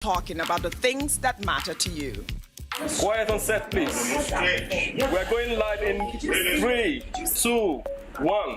talking about the things that matter to you. Quiet on set, please. We're going live in 3, 2, 1.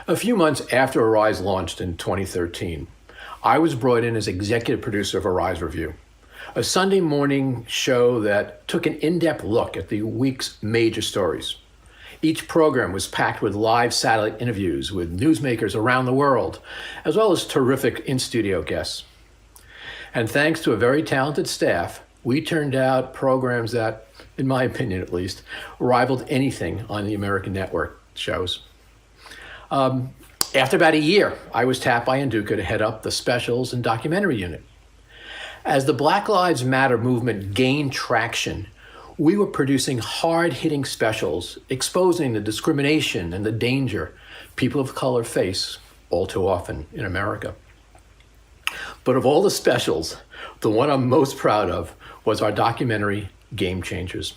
A few months after Arise launched in 2013, I was brought in as executive producer of Arise Review, a Sunday morning show that took an in-depth look at the week's major stories. Each program was packed with live satellite interviews with newsmakers around the world, as well as terrific in-studio guests. And thanks to a very talented staff, we turned out programs that, in my opinion at least, rivaled anything on the American network shows. After about a year, I was tapped by Nduka to head up the specials and documentary unit. As the Black Lives Matter movement gained traction, we were producing hard-hitting specials exposing the discrimination and the danger people of color face all too often in America. But of all the specials, the one I'm most proud of was our documentary, Game Changers.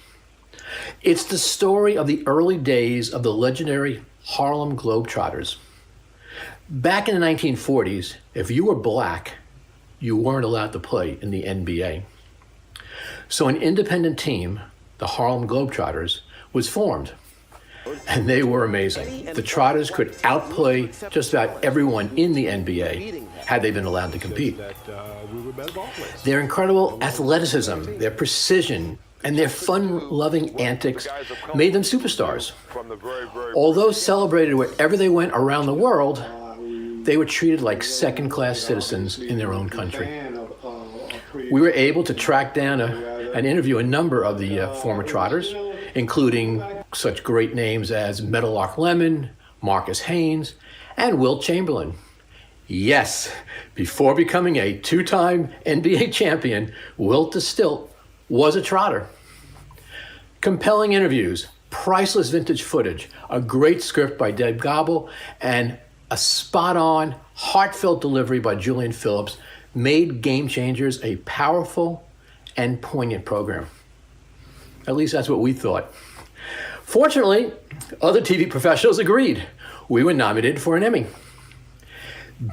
It's the story of the early days of the legendary Harlem Globetrotters. Back in the 1940s, if you were black, you weren't allowed to play in the NBA. So an independent team, the Harlem Globetrotters, was formed. And they were amazing. The Trotters could outplay just about everyone in the NBA had they been allowed to compete. Their incredible athleticism, their precision, and their fun-loving antics made them superstars. Although celebrated wherever they went around the world, they were treated like second-class citizens in their own country. We were able to track down and interview a number of the former Trotters, including such great names as Meadowlark Lemon, Marcus Haynes, and Wilt Chamberlain. Yes, before becoming a two-time NBA champion, Wilt the Stilt was a Trotter. Compelling interviews, priceless vintage footage, a great script by Deb Gobble, and a spot-on, heartfelt delivery by Julian Phillips made Game Changers a powerful and poignant program. At least that's what we thought. Fortunately, other TV professionals agreed. We were nominated for an Emmy.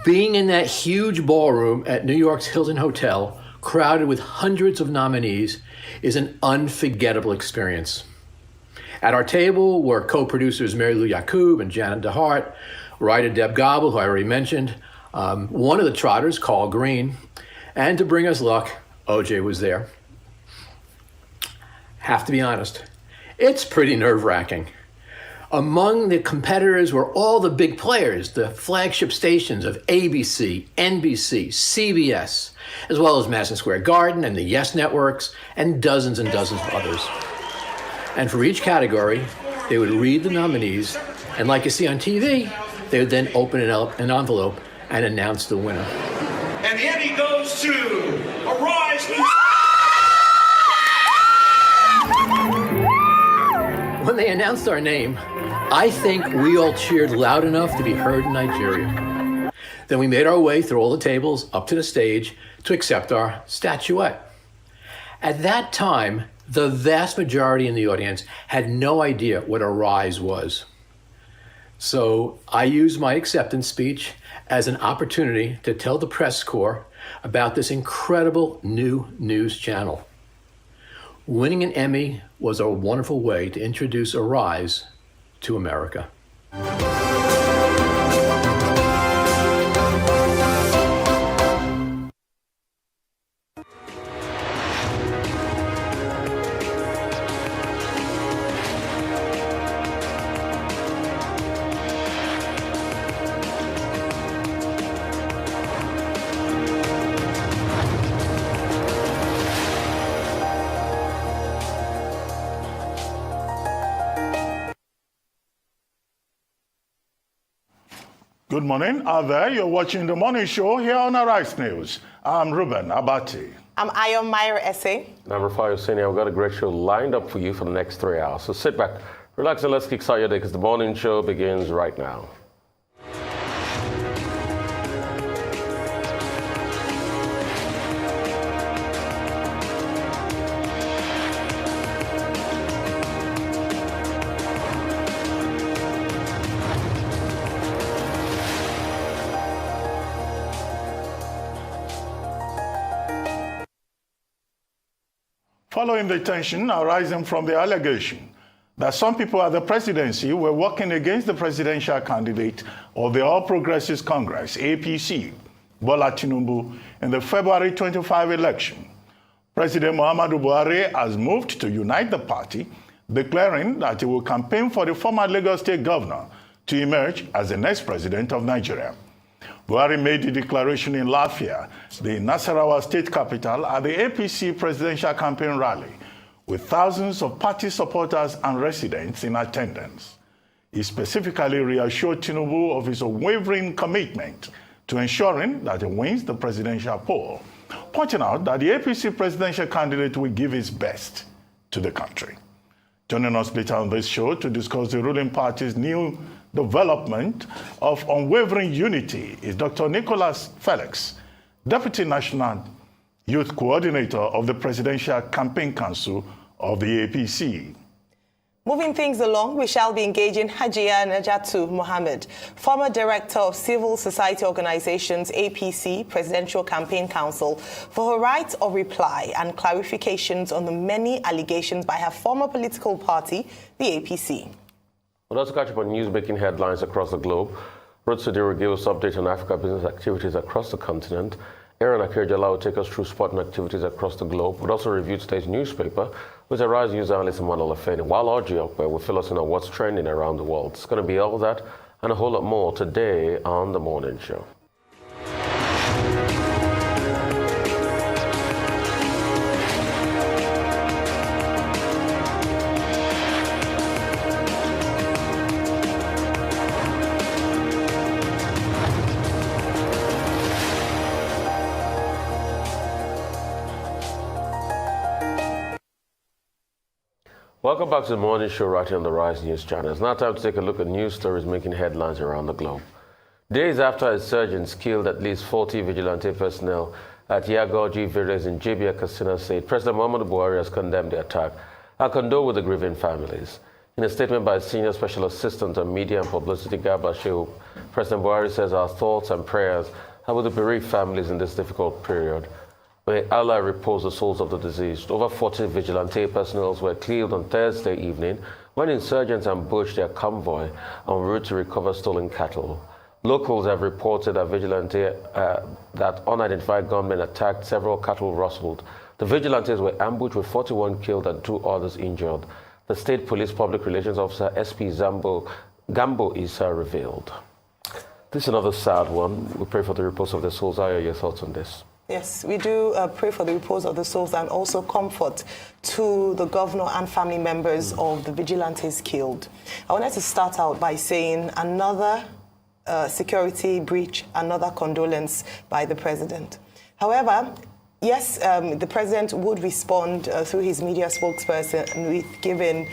Being in that huge ballroom at New York's Hilton Hotel, crowded with hundreds of nominees, is an unforgettable experience. At our table were co-producers Mary Lou Yacoub and Janet DeHart, writer Deb Gobble, who I already mentioned, one of the Trotters, Carl Green, and to bring us luck, OJ was there. Have to be honest, it's pretty nerve-wracking. Among the competitors were all the big players, the flagship stations of ABC, NBC, CBS, as well as Madison Square Garden and the Yes Networks, and dozens of others. And for each category, they would read the nominees, and like you see on TV, they would then open an envelope and announce the winner. And Emmy goes to Arise. When they announced our name, I think we all cheered loud enough to be heard in Nigeria. Then we made our way through all the tables up to the stage to accept our statuette. At that time, the vast majority in the audience had no idea what a rise was. So I used my acceptance speech as an opportunity to tell the press corps about this incredible new news channel. Winning an Emmy was a wonderful way to introduce Arise to America. Good morning. There, you're watching the morning show here on Arise News. I'm Ruben Abati. I'm Ayon Myra Essay. And I'm Rafai Husseini. I've got a great show lined up for you for the next 3 hours. So sit back, relax, and let's kickstart your day because the morning show begins right now. Following the tension arising from the allegation that some people at the presidency were working against the presidential candidate of the All Progressives Congress, APC, Bola Tinubu, in the February 25 election, President Muhammadu Buhari has moved to unite the party, declaring that he will campaign for the former Lagos State governor to emerge as the next president of Nigeria. Buhari made the declaration in Lafia, the Nasarawa state capital, at the APC presidential campaign rally, with thousands of party supporters and residents in attendance. He specifically reassured Tinubu of his unwavering commitment to ensuring that he wins the presidential poll, pointing out that the APC presidential candidate will give his best to the country. Joining us later on this show to discuss the ruling party's new development of unwavering unity is Dr. Nicholas Felix, Deputy National Youth Coordinator of the Presidential Campaign Council of the APC. Moving things along, we shall be engaging Hajia Najatu Mohammed, former Director of Civil Society Organizations APC Presidential Campaign Council, for her right of reply and clarifications on the many allegations by her former political party, the APC. We'll also catch up on news-making headlines across the globe. Ruth Sudhir will give us updates on Africa business activities across the continent. Aaron Akirjala will take us through sporting activities across the globe. We'll also review today's newspaper with Arise news analyst Emmanuel Afeni, while Audrey Okwe will fill us in on what's trending around the world. It's going to be all that and a whole lot more today on The Morning Show. Welcome back to the morning show right here on the Rise News channel. It's now time to take a look at news stories making headlines around the globe. Days after insurgents killed at least 40 vigilante personnel at Yagoji village in Jibia, Katsina State, President Muhammadu Buhari has condemned the attack and condoled with the grieving families. In a statement by Senior Special Assistant on Media and Publicity, Garba Shehu, President Buhari says our thoughts and prayers are with the bereaved families in this difficult period. May Allah repose the souls of the deceased. Over 40 vigilante personnel were killed on Thursday evening when insurgents ambushed their convoy en route to recover stolen cattle. Locals have reported that unidentified gunmen attacked several cattle rustled. The vigilantes were ambushed with 41 killed and 2 others injured. The State Police Public Relations Officer SP Gambo Issa revealed. This is another sad one. We pray for the repose of their souls. What are your thoughts on this? Yes, we do pray for the repose of the souls and also comfort to the governor and family members of the vigilantes killed. I wanted to start out by saying another security breach, another condolence by the president. However, yes, the president would respond through his media spokesperson with giving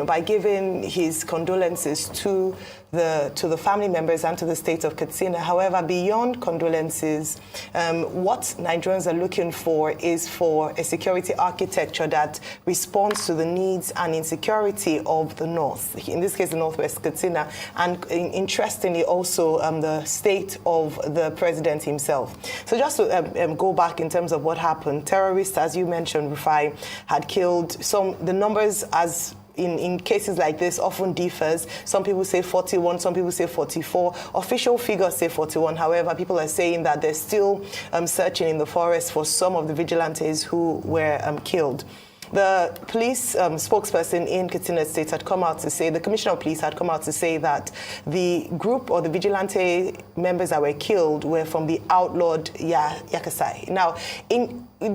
by giving his condolences to the family members and to the state of Katsina. However, beyond condolences, what Nigerians are looking for is for a security architecture that responds to the needs and insecurity of the North, in this case, the Northwest Katsina, and interestingly also the state of the president himself. So just to go back in terms of what happened, terrorists, as you mentioned, Rufai, had killed the numbers as in cases like this often differs. Some people say 41, some people say 44. Official figures say 41. However, people are saying that they're still searching in the forest for some of the vigilantes who were killed. The police spokesperson in Katsina State had come out to say, the commissioner of police had come out to say that the group or the vigilante members that were killed were from the outlawed Yakasai. Now,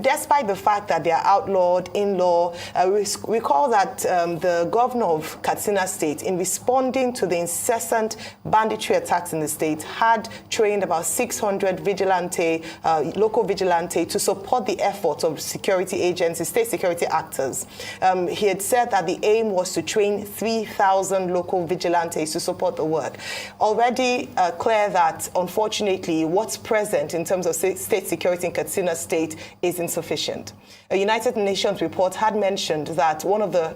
despite the fact that they are outlawed in law, recall that the governor of Katsina State, in responding to the incessant banditry attacks in the state, had trained about 600 local vigilante to support the efforts of security agencies, state security actors. He had said that the aim was to train 3,000 local vigilantes to support the work. Already clear that, unfortunately, what's present in terms of state security in Katsina State is insufficient. A United Nations report had mentioned that one of the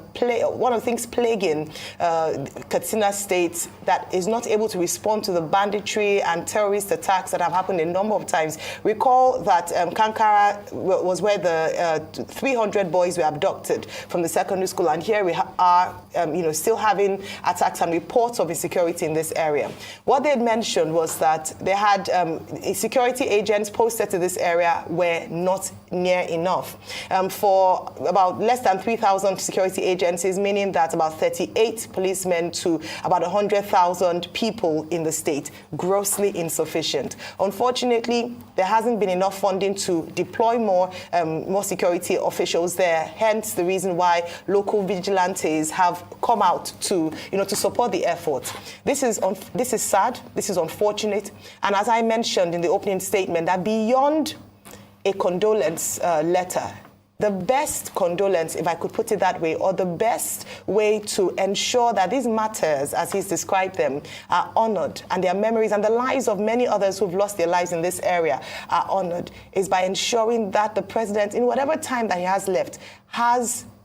things plaguing Katsina State that is not able to respond to the banditry and terrorist attacks that have happened a number of times. Recall that Kankara was where the 300 boys were abducted from the secondary school, and here we are, still having attacks and reports of insecurity in this area. What they had mentioned was that they had security agents posted to this area were not near enough. For about less than 3,000 security agencies, meaning that about 38 policemen to about 100,000 people in the state, grossly insufficient. Unfortunately, there hasn't been enough funding to deploy more security officials there. Hence, the reason why local vigilantes have come out to support the effort. This is sad. This is unfortunate. And as I mentioned in the opening statement, that beyond a condolence letter, the best condolence, if I could put it that way, or the best way to ensure that these matters, as he's described them, are honored, and their memories and the lives of many others who've lost their lives in this area are honored, is by ensuring that the president, in whatever time that he has left,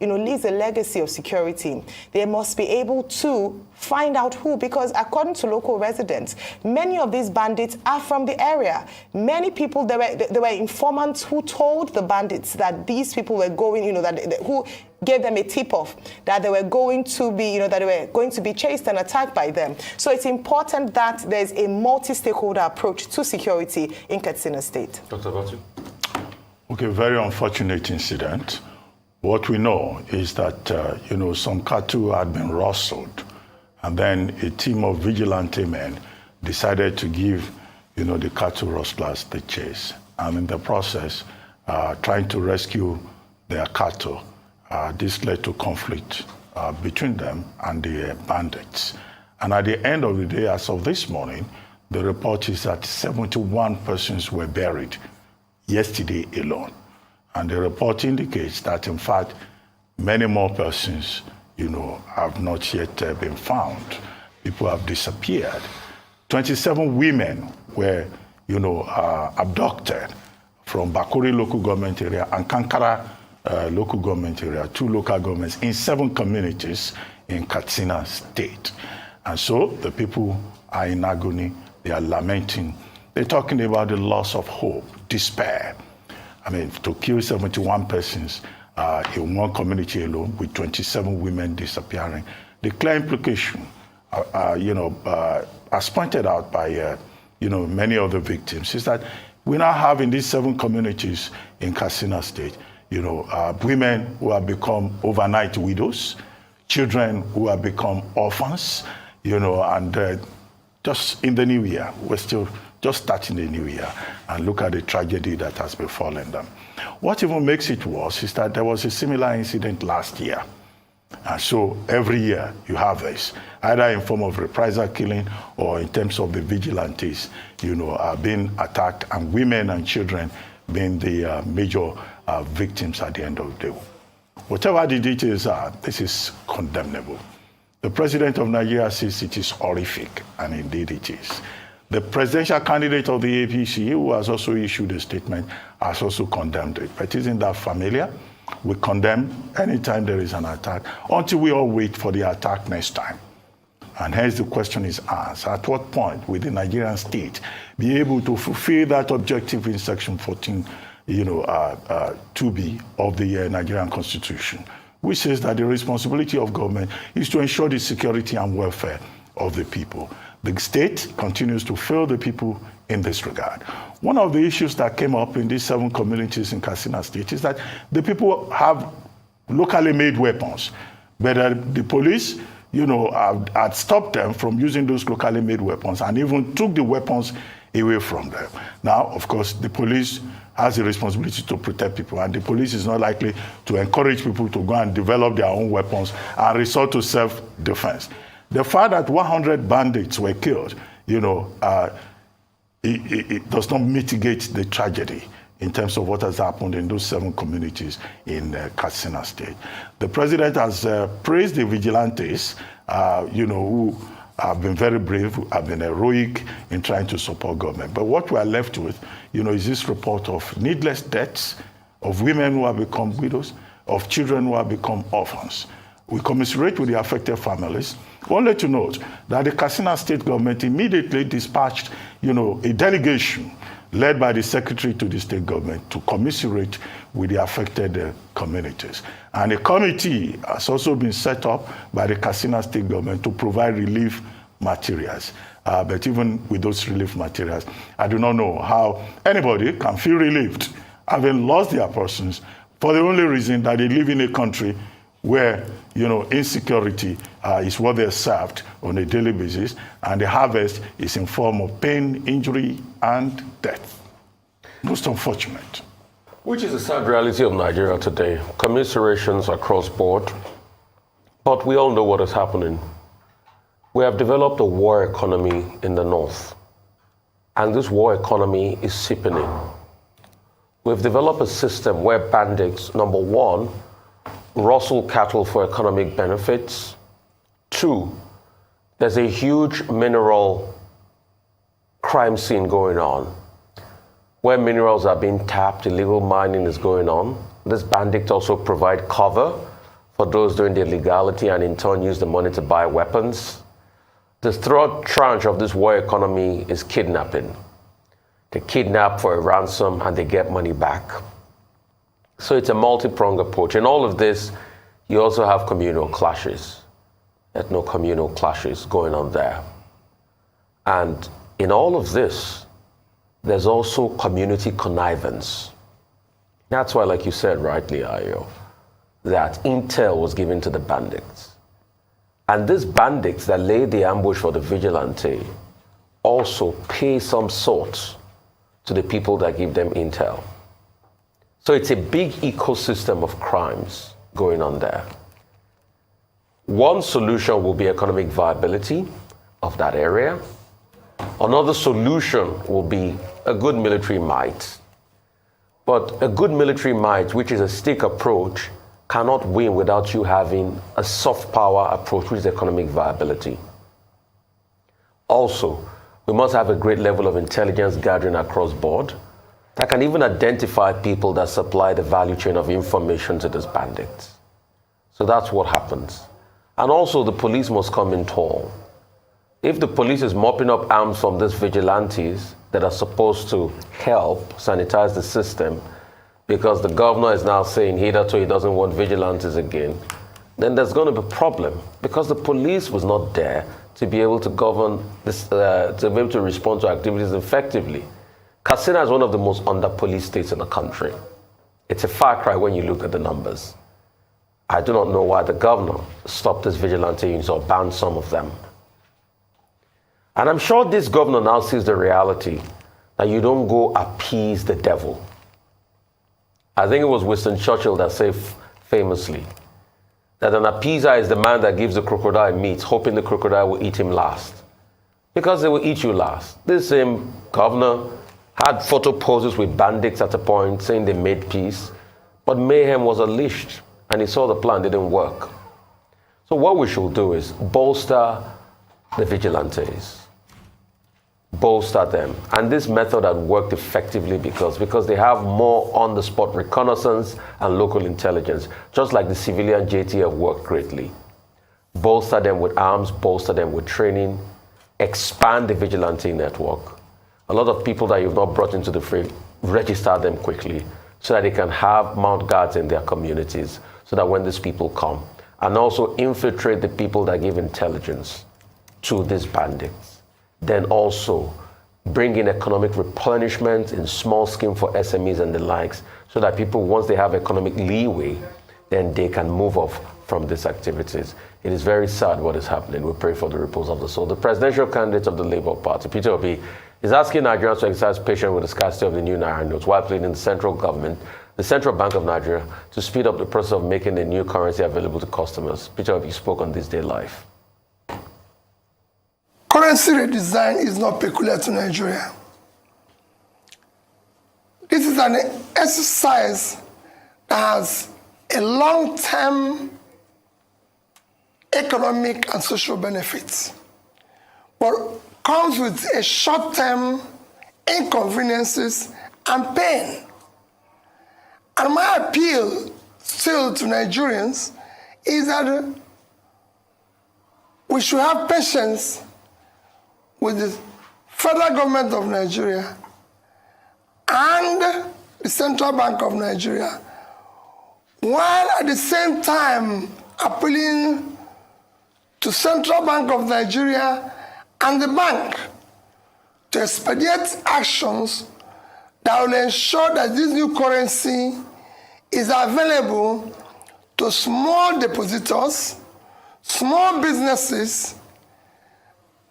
leaves a legacy of security. They must be able to find out who, because according to local residents, many of these bandits are from the area. Many people, there were informants who told the bandits that these people were going, who gave them a tip-off that they were going to be chased and attacked by them. So it's important that there's a multi-stakeholder approach to security in Katsina State. Dr. Batu? Okay, very unfortunate incident. What we know is that, some cattle had been rustled, and then a team of vigilante men decided to give, the cattle rustlers the chase. And in the process, trying to rescue their cattle, this led to conflict between them and the bandits. And at the end of the day, as of this morning, the report is that 71 persons were buried yesterday alone. And the report indicates that, in fact, many more persons, have not yet been found. People have disappeared. 27 women were, abducted from Bakuri local government area and Kankara local government area, 2 local governments in 7 communities in Katsina State. And so the people are in agony. They are lamenting. They're talking about the loss of hope, despair. To kill 71 persons in one community alone with 27 women disappearing. The clear implication, as pointed out by, many other victims, is that we now have in these 7 communities in Katsina State, women who have become overnight widows, children who have become orphans, and just in the new year, we're still just starting the new year, and look at the tragedy that has befallen them. What even makes it worse is that there was a similar incident last year. And so every year you have this, either in form of reprisal killing or in terms of the vigilantes, being attacked, and women and children being the major victims at the end of the day. Whatever the details are, this is condemnable. The president of Nigeria says it is horrific, and indeed it is. The presidential candidate of the APC, who has also issued a statement, has also condemned it. But isn't that familiar? We condemn anytime there is an attack, until we all wait for the attack next time. And hence the question is asked, at what point will the Nigerian state be able to fulfill that objective in Section 14, 2B of the Nigerian Constitution, which says that the responsibility of government is to ensure the security and welfare of the people. The state continues to fail the people in this regard. One of the issues that came up in these 7 communities in Katsina State is that the people have locally made weapons, but the police, had stopped them from using those locally made weapons and even took the weapons away from them. Now, of course, the police has a responsibility to protect people, and the police is not likely to encourage people to go and develop their own weapons and resort to self-defense. The fact that 100 bandits were killed, it does not mitigate the tragedy in terms of what has happened in those 7 communities in Katsina State. The president has praised the vigilantes, who have been very brave, have been heroic in trying to support government. But what we are left with, is this report of needless deaths, of women who have become widows, of children who have become orphans. We commiserate with the affected families, only to note that the Katsina State government immediately dispatched, a delegation led by the secretary to the state government to commiserate with the affected communities. And a committee has also been set up by the Katsina State government to provide relief materials. But even with those relief materials, I do not know how anybody can feel relieved having lost their persons for the only reason that they live in a country where, insecurity is what they're served on a daily basis, and the harvest is in form of pain, injury, and death. Most unfortunate. Which is the sad reality of Nigeria today. Commiserations across board, but we all know what is happening. We have developed a war economy in the north, and this war economy is seeping in. We've developed a system where bandits, number one, rustle cattle for economic benefits. 2, there's a huge mineral crime scene going on, where minerals are being tapped, illegal mining is going on. These bandits also provide cover for those doing the illegality and in turn use the money to buy weapons. The third tranche of this war economy is kidnapping. They kidnap for a ransom and they get money back. So it's a multi-pronged approach. In all of this, you also have communal clashes, ethno-communal clashes going on there. And in all of this, there's also community connivance. That's why, like you said rightly, Ayo, that intel was given to the bandits. And these bandits that laid the ambush for the vigilante also pay some sort to the people that give them intel. So it's a big ecosystem of crimes going on there. One solution will be economic viability of that area. Another solution will be a good military might. But a good military might, which is a stick approach, cannot win without you having a soft power approach, which is economic viability. Also, we must have a great level of intelligence gathering across board that can even identify people that supply the value chain of information to these bandits. So that's what happens. And also the police must come in tall. If the police is mopping up arms from these vigilantes that are supposed to help sanitize the system, because the governor is now saying hitherto he doesn't want vigilantes again, then there's going to be a problem, because the police was not there to be able to govern this, to be able to respond to activities effectively. Katsina is one of the most under-policed states in the country. It's a far cry when you look at the numbers. I do not know why the governor stopped this vigilante units or banned some of them. And I'm sure this governor now sees the reality that you don't go appease the devil. I think it was Winston Churchill that said famously that an appeaser is the man that gives the crocodile meat, hoping the crocodile will eat him last. Because they will eat you last. This same governor had photo poses with bandits at a point saying they made peace, but mayhem was unleashed and he saw the plan didn't work. So what we should do is bolster the vigilantes, bolster them. And this method had worked effectively because they have more on-the-spot reconnaissance and local intelligence, just like the civilian JTF worked greatly. Bolster them with arms, bolster them with training, expand the vigilante network. A lot of people that you've not brought into the fray, register them quickly so that they can have mount guards in their communities so that when these people come, and also infiltrate the people that give intelligence to these bandits. Then also bring in economic replenishment in small scheme for SMEs and the likes so that people, once they have economic leeway, then they can move off from these activities. It is very sad what is happening. We pray for the repose of the soul. The presidential candidate of the Labour Party, Peter Obi, is asking Nigerians to exercise patience with the scarcity of the new Naira notes while pleading the central government, the Central Bank of Nigeria, to speed up the process of making the new currency available to customers. Peter Obi spoke on This Day Live. Currency redesign is not peculiar to Nigeria. This is an exercise that has a long-term economic and social benefits, but comes with a short-term inconveniences and pain. And my appeal still to Nigerians is that we should have patience with the federal government of Nigeria and the Central Bank of Nigeria, while at the same time appealing to Central Bank of Nigeria and the bank to expedite actions that will ensure that this new currency is available to small depositors, small businesses,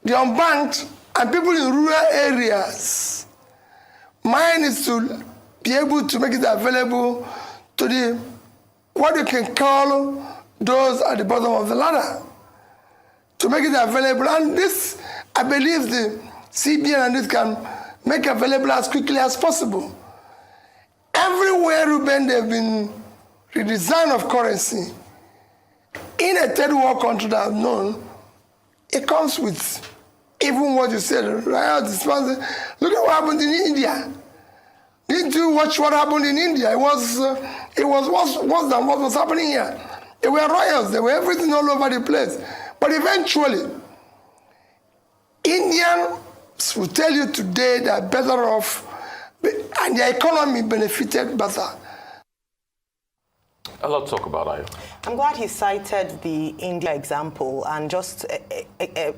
the unbanked, and people in rural areas. Mine is to be able to make it available to the, what you can call, those at the bottom of the ladder, to make it available. And this, I believe the CBN and this can make available as quickly as possible. Everywhere, Ruben, there have been redesign of currency. In a third world country that I've known, it comes with even what you said, right? Look at what happened in India. Did you watch what happened in India? It was worse than what was happening here. There were riots, there were everything all over the place. But eventually, Indians will tell you today they're better off and their economy benefited better. A lot to talk about, Ayo. I'm glad he cited the India example and just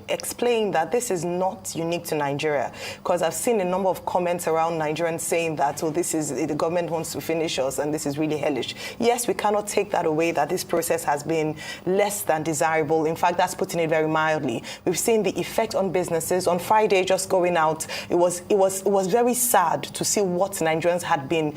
explained that this is not unique to Nigeria, because I've seen a number of comments around Nigerians saying that, oh, this is, the government wants to finish us and this is really hellish. Yes, we cannot take that away, that this process has been less than desirable. In fact, that's putting it very mildly. We've seen the effect on businesses. On Friday, just going out, it was very sad to see what Nigerians had been,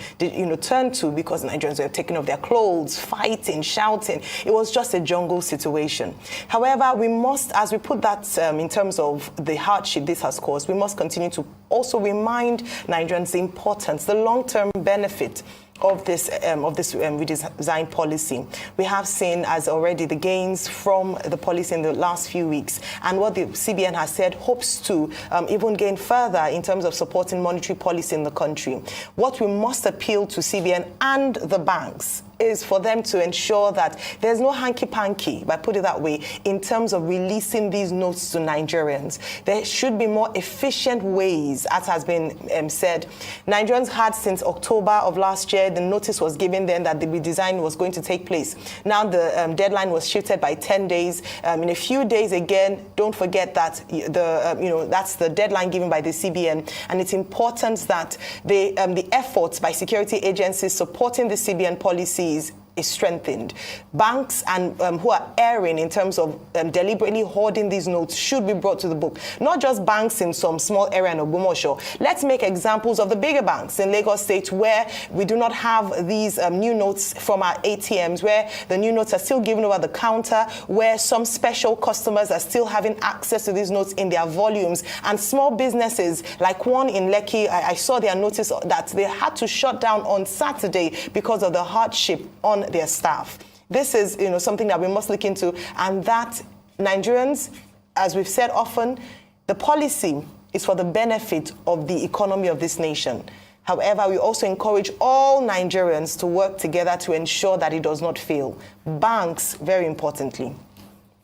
turned to, because Nigerians were taking off their clothes, fighting, shouting. It was just a jungle situation. However, we must, as we put that in terms of the hardship this has caused, we must continue to also remind Nigerians the importance, the long-term benefit of this redesign policy. We have seen as already the gains from the policy in the last few weeks, and what the CBN has said hopes to even gain further in terms of supporting monetary policy in the country. What we must appeal to CBN and the banks is for them to ensure that there's no hanky-panky, if I put it that way, in terms of releasing these notes to Nigerians. There should be more efficient ways, as has been said. Nigerians had since October of last year, the notice was given then that the redesign was going to take place. Now the deadline was shifted by 10 days. In a few days again, don't forget that that's the deadline given by the CBN, and it's important that the efforts by security agencies supporting the CBN policy is strengthened. Banks and who are erring in terms of deliberately hoarding these notes should be brought to the book. Not just banks in some small area in Ogbomoso. Let's make examples of the bigger banks in Lagos State where we do not have these new notes from our ATMs, where the new notes are still given over the counter, where some special customers are still having access to these notes in their volumes, and small businesses like one in Lekki, I saw their notice that they had to shut down on Saturday because of the hardship on their staff. This is, something that we must look into, and that Nigerians, as we've said often, the policy is for the benefit of the economy of this nation. However, we also encourage all Nigerians to work together to ensure that it does not fail. Banks, very importantly.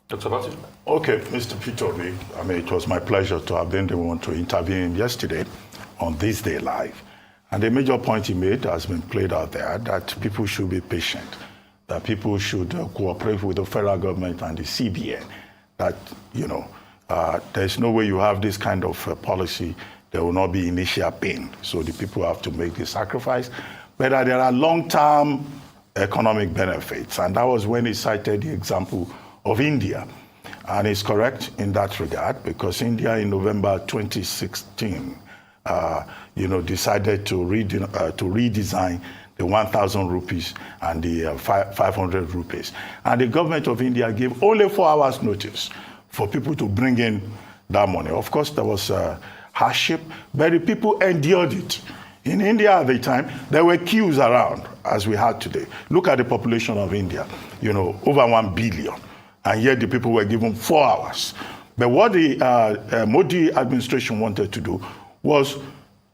Dr. Batu? Okay, Mr. Peter Obi, it was my pleasure to have been the one to intervene yesterday on This Day Live. And the major point he made has been played out there, that people should be patient, that people should cooperate with the federal government and the CBN, that, there's no way you have this kind of policy, there will not be initial pain. So the people have to make the sacrifice. But there are long-term economic benefits. And that was when he cited the example of India. And it's correct in that regard, because India in November 2016, decided to redesign the 1,000 rupees and the 500 rupees. And the government of India gave only 4 hours notice for people to bring in that money. Of course, there was hardship, but the people endured it. In India at the time, there were queues around, as we had today. Look at the population of India, over 1 billion. And yet the people were given 4 hours. But what the Modi administration wanted to do was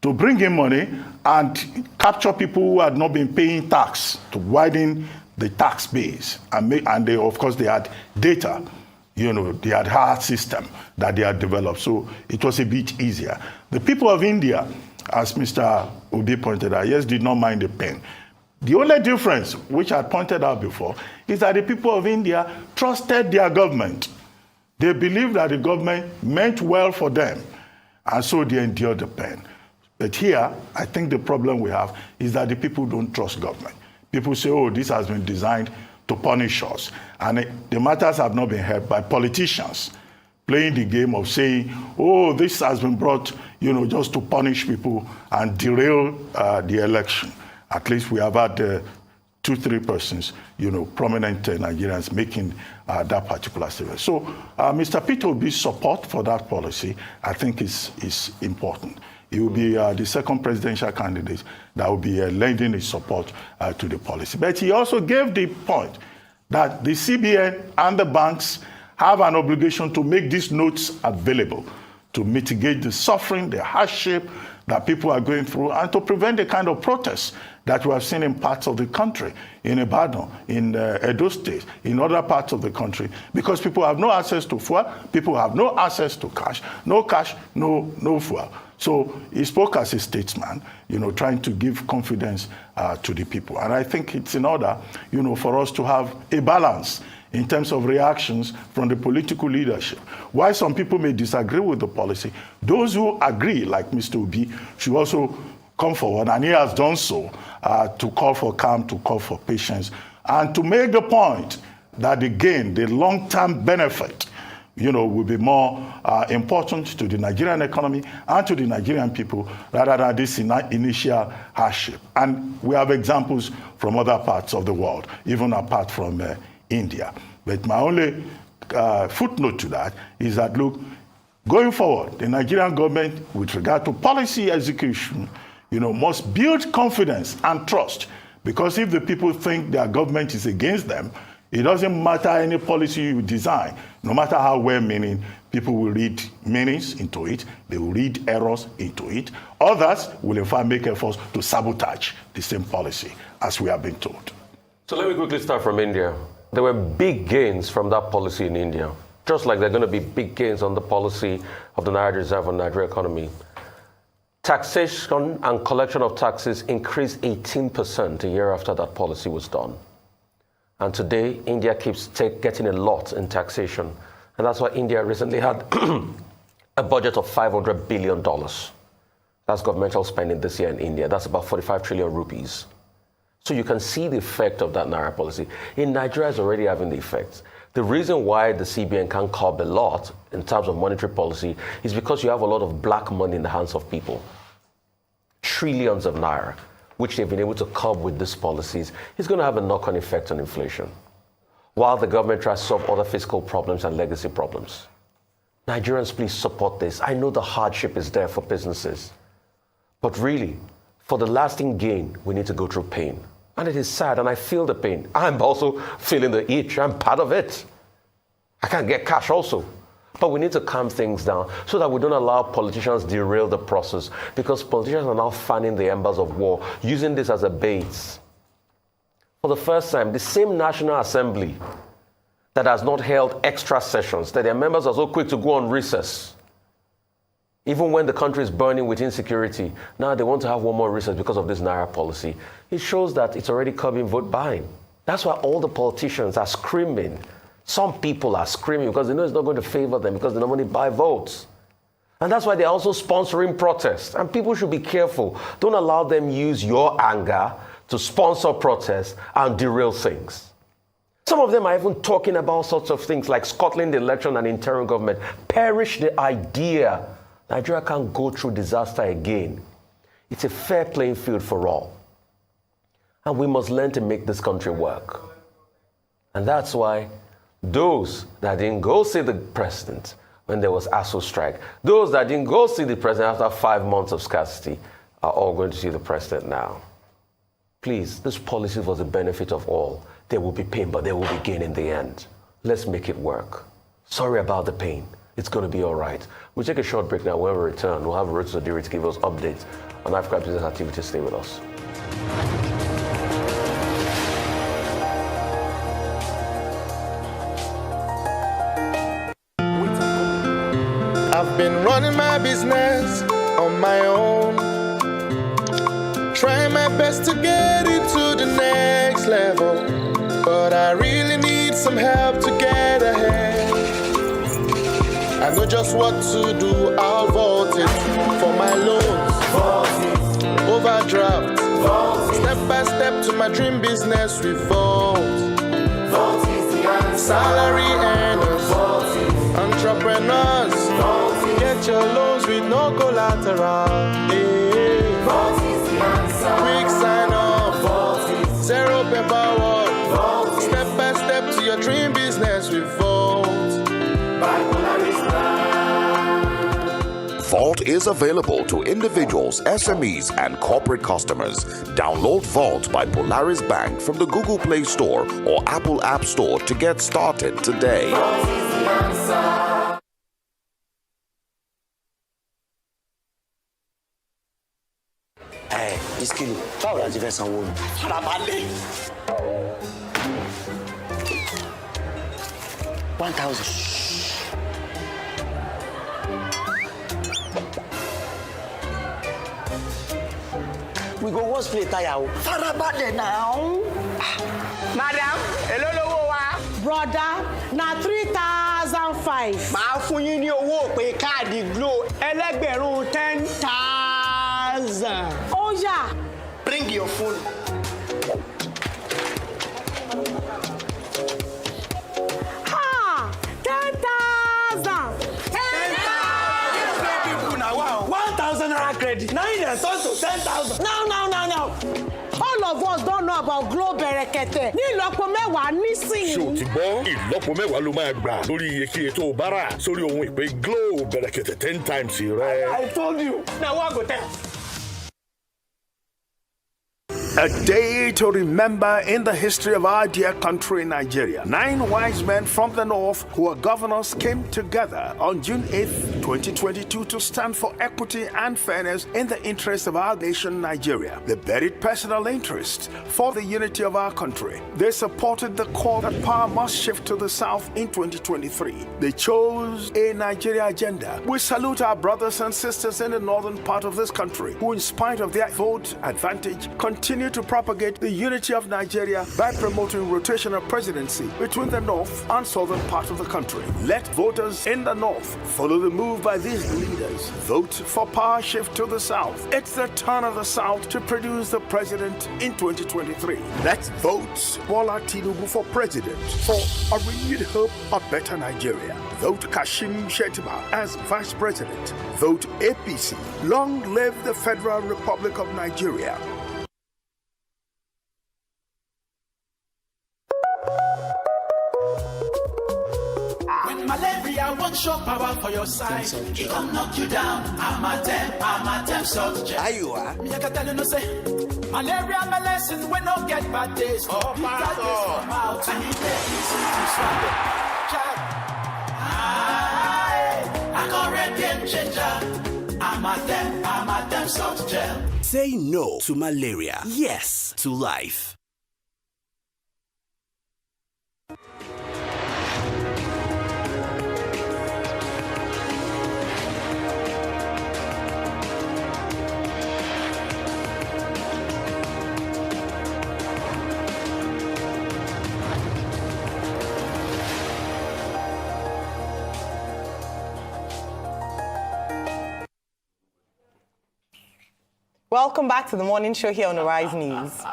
to bring in money and capture people who had not been paying tax, to widen the tax base. And they, of course, they had data. They had hard system that they had developed. So it was a bit easier. The people of India, as Mr. Obi pointed out, yes, did not mind the pain. The only difference, which I pointed out before, is that the people of India trusted their government. They believed that the government meant well for them, and so they endured the pain. But here, I think the problem we have is that the people don't trust government. People say, oh, this has been designed to punish us. And the matters have not been helped by politicians playing the game of saying, oh, this has been brought, just to punish people and derail the election. At least we have had 2-3 persons, prominent Nigerians making that particular statement. So Mr. Peter Obi's support for that policy, I think, is important. He will be the second presidential candidate that will be lending his support to the policy. But he also gave the point that the CBN and the banks have an obligation to make these notes available to mitigate the suffering, the hardship that people are going through, and to prevent the kind of protests that we have seen in parts of the country, in Ibadan, in Edo State, in other parts of the country, because people have no access to fuel, people have no access to cash, no fuel. So he spoke as a statesman, trying to give confidence to the people. And I think it's in order, for us to have a balance in terms of reactions from the political leadership. While some people may disagree with the policy, those who agree, like Mr. Obi, should also come forward, and he has done so, to call for calm, to call for patience, and to make the point that the gain, the long-term benefit, will be more important to the Nigerian economy and to the Nigerian people rather than this initial hardship. And we have examples from other parts of the world, even apart from India. But my only footnote to that is that, look, going forward, the Nigerian government, with regard to policy execution, must build confidence and trust. Because if the people think their government is against them, it doesn't matter any policy you design. No matter how well-meaning, people will read meanings into it. They will read errors into it. Others will, in fact, make efforts to sabotage the same policy, as we have been told. So let me quickly start from India. There were big gains from that policy in India, just like there are going to be big gains on the policy of the Naira Reserve on the Nigerian economy. Taxation and collection of taxes increased 18% a year after that policy was done. And today, India keeps getting a lot in taxation. And that's why India recently had a budget of $500 billion. That's governmental spending this year in India. That's about 45 trillion rupees. So you can see the effect of that Naira policy. In Nigeria, it's already having the effects. The reason why the CBN can curb a lot in terms of monetary policy is because you have a lot of black money in the hands of people. Trillions of Naira, which they've been able to curb with these policies, is going to have a knock-on effect on inflation, while the government tries to solve other fiscal problems and legacy problems. Nigerians, please support this. I know the hardship is there for businesses, but really, for the lasting gain, we need to go through pain. And it is sad, and I feel the pain. I'm also feeling the itch. I'm part of it. I can't get cash also. But we need to calm things down so that we don't allow politicians derail the process, because politicians are now fanning the embers of war, using this as a bait. For the first time, the same National Assembly that has not held extra sessions, that their members are so quick to go on recess, even when the country is burning with insecurity, now they want to have one more recess because of this Naira policy. It shows that it's already curbing vote buying. That's why all the politicians are screaming. Some people are screaming because they know it's not going to favor them, because they normally buy votes. And that's why they're also sponsoring protests. And people should be careful. Don't allow them use your anger to sponsor protests and derail things. Some of them are even talking about sorts of things like Scotland election and interim government. Perish the idea Nigeria can't go through disaster again. It's a fair playing field for all. And we must learn to make this country work. And that's why those that didn't go see the president when there was ASU strike, those that didn't go see the president after 5 months of scarcity, are all going to see the president now. Please, this policy was the benefit of all. There will be pain, but there will be gain in the end. Let's make it work. Sorry about the pain. It's going to be all right. We'll take a short break now. When we return, we'll have Ruth Zodiri to give us updates on Africa business activities. Stay with us. I've been running my business on my own, trying my best to get it to the next level, but I really need some help to get ahead. I know just what to do. I'll vote it for my loans, overdraft, step by step to my dream business. We vote is the answer. Salary earners, entrepreneurs, get your loans with no collateral. Yeah. Vote is the answer. Quick sign up, zero paperwork, step by step to your dream business. We vote by Polaris Bank. Vault is available to individuals, SMEs, and corporate customers. Download Vault by Polaris Bank from the Google Play Store or Apple App Store to get started today. Vault is the answer. Hey, Iskilu, báwo la ti fẹ́ sanwó ni? Farabalẹ̀. 1,000. We go wash plate tire o. Farabalẹ̀ now. Madam, èló lówó wa? Brother, na 3,005. Màá fún yín ní owó pé káàdì Glo ẹlẹ́gbẹ̀rún 10,000. Oh yeah. Bring your phone. Ha! 10,000. 1,000 naira credit. Now you turn to 10,000. No. All of us don't know about Glo Berekete. Ní ìlọ́po mẹ́wàá nísìnyí. Ṣé o ti gbọ́? Ìlọ́po mẹ́wàá ló máa gbà lórí iyekíye tó o bá rà sórí ohun ìpè Glo Berekete 10 times rẹ. I told you. Now what go tell? A day to remember in the history of our dear country, Nigeria. 9 wise men from the north who are governors came together on June 8th, 2022 to stand for equity and fairness in the interest of our nation, Nigeria. They buried personal interest for the unity of our country. They supported the call that power must shift to the south in 2023. They chose a Nigeria agenda. We salute our brothers and sisters in the northern part of this country who, in spite of their vote advantage, continue to propagate the unity of Nigeria by promoting rotational presidency between the north and southern part of the country. Let voters in the north follow the move by these leaders. Vote for power shift to the south. It's the turn of the south to produce the president in 2023. Let's vote Bola Tinubu for president for a renewed hope of better Nigeria. Vote Kashim Shettima as vice president. Vote APC. Long live the Federal Republic of Nigeria. Malaria won't show power for your side. It can knock you down. I'm a temp salt jet. Are you? Me I can tell you no say. Malaria, my lesson, we no get bad days. Oh, out to me, I got red game changer. I'm a them soft gel. Say no to malaria. Yes to life. Welcome back to the morning show here on Arise News.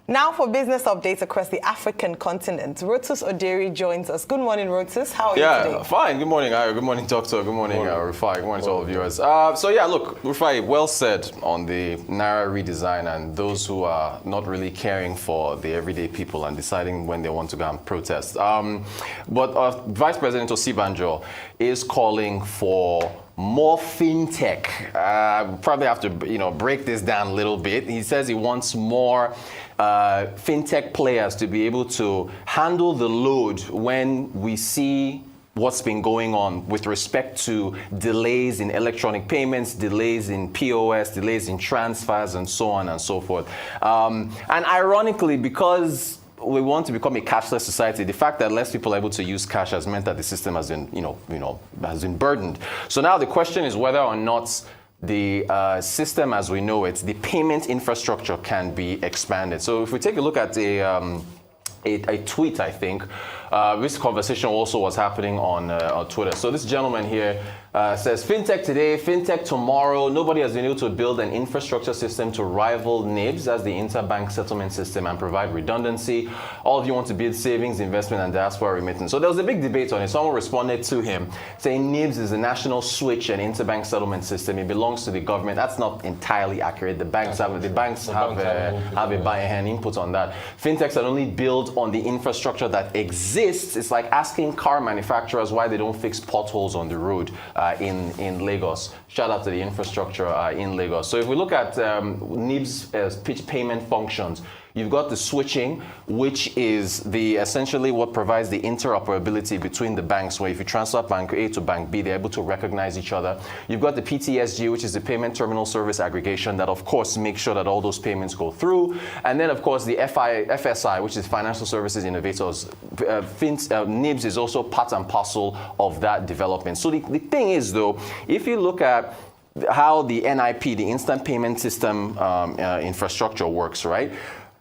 Now for business updates across the African continent. Rotus Oderi joins us. Good morning, Rotus. How are you today? Yeah, fine. Good morning, Ira. Good morning, Doctor. Good morning, Rufai. Good morning to all the viewers. Look, Rufai, well said on the Naira redesign and those who are not really caring for the everyday people and deciding when they want to go and protest. But Vice President Osibanjo is calling for more fintech. Probably have to, break this down a little bit. He says he wants more fintech players to be able to handle the load when we see what's been going on with respect to delays in electronic payments, delays in POS, delays in transfers, and so on and so forth. And ironically, because we want to become a cashless society, the fact that less people are able to use cash has meant that the system has been, has been burdened. So now the question is whether or not the system as we know it, the payment infrastructure can be expanded. So if we take a look at a tweet, I think, this conversation also was happening on Twitter. So this gentleman here says, fintech today, fintech tomorrow. Nobody has been able to build an infrastructure system to rival NIBS as the interbank settlement system and provide redundancy. All of you want to build savings, investment, and diaspora remittance. So there was a big debate on it. Someone responded to him saying NIBS is the national switch and interbank settlement system. It belongs to the government. That's not entirely accurate. The banks have a buy-and input on that. Fintechs are only built on the infrastructure that exists. It's like asking car manufacturers why they don't fix potholes on the road in Lagos. Shout out to the infrastructure in Lagos. So if we look at NIBS payment functions, you've got the switching, which is essentially what provides the interoperability between the banks, where if you transfer bank A to bank B, they're able to recognize each other. You've got the PTSG, which is the payment terminal service aggregation that, of course, makes sure that all those payments go through. And then, of course, the FSI, which is Financial Services Innovators. NIBS is also part and parcel of that development. So the thing is, though, if you look at how the NIP, the Instant Payment System infrastructure works, right?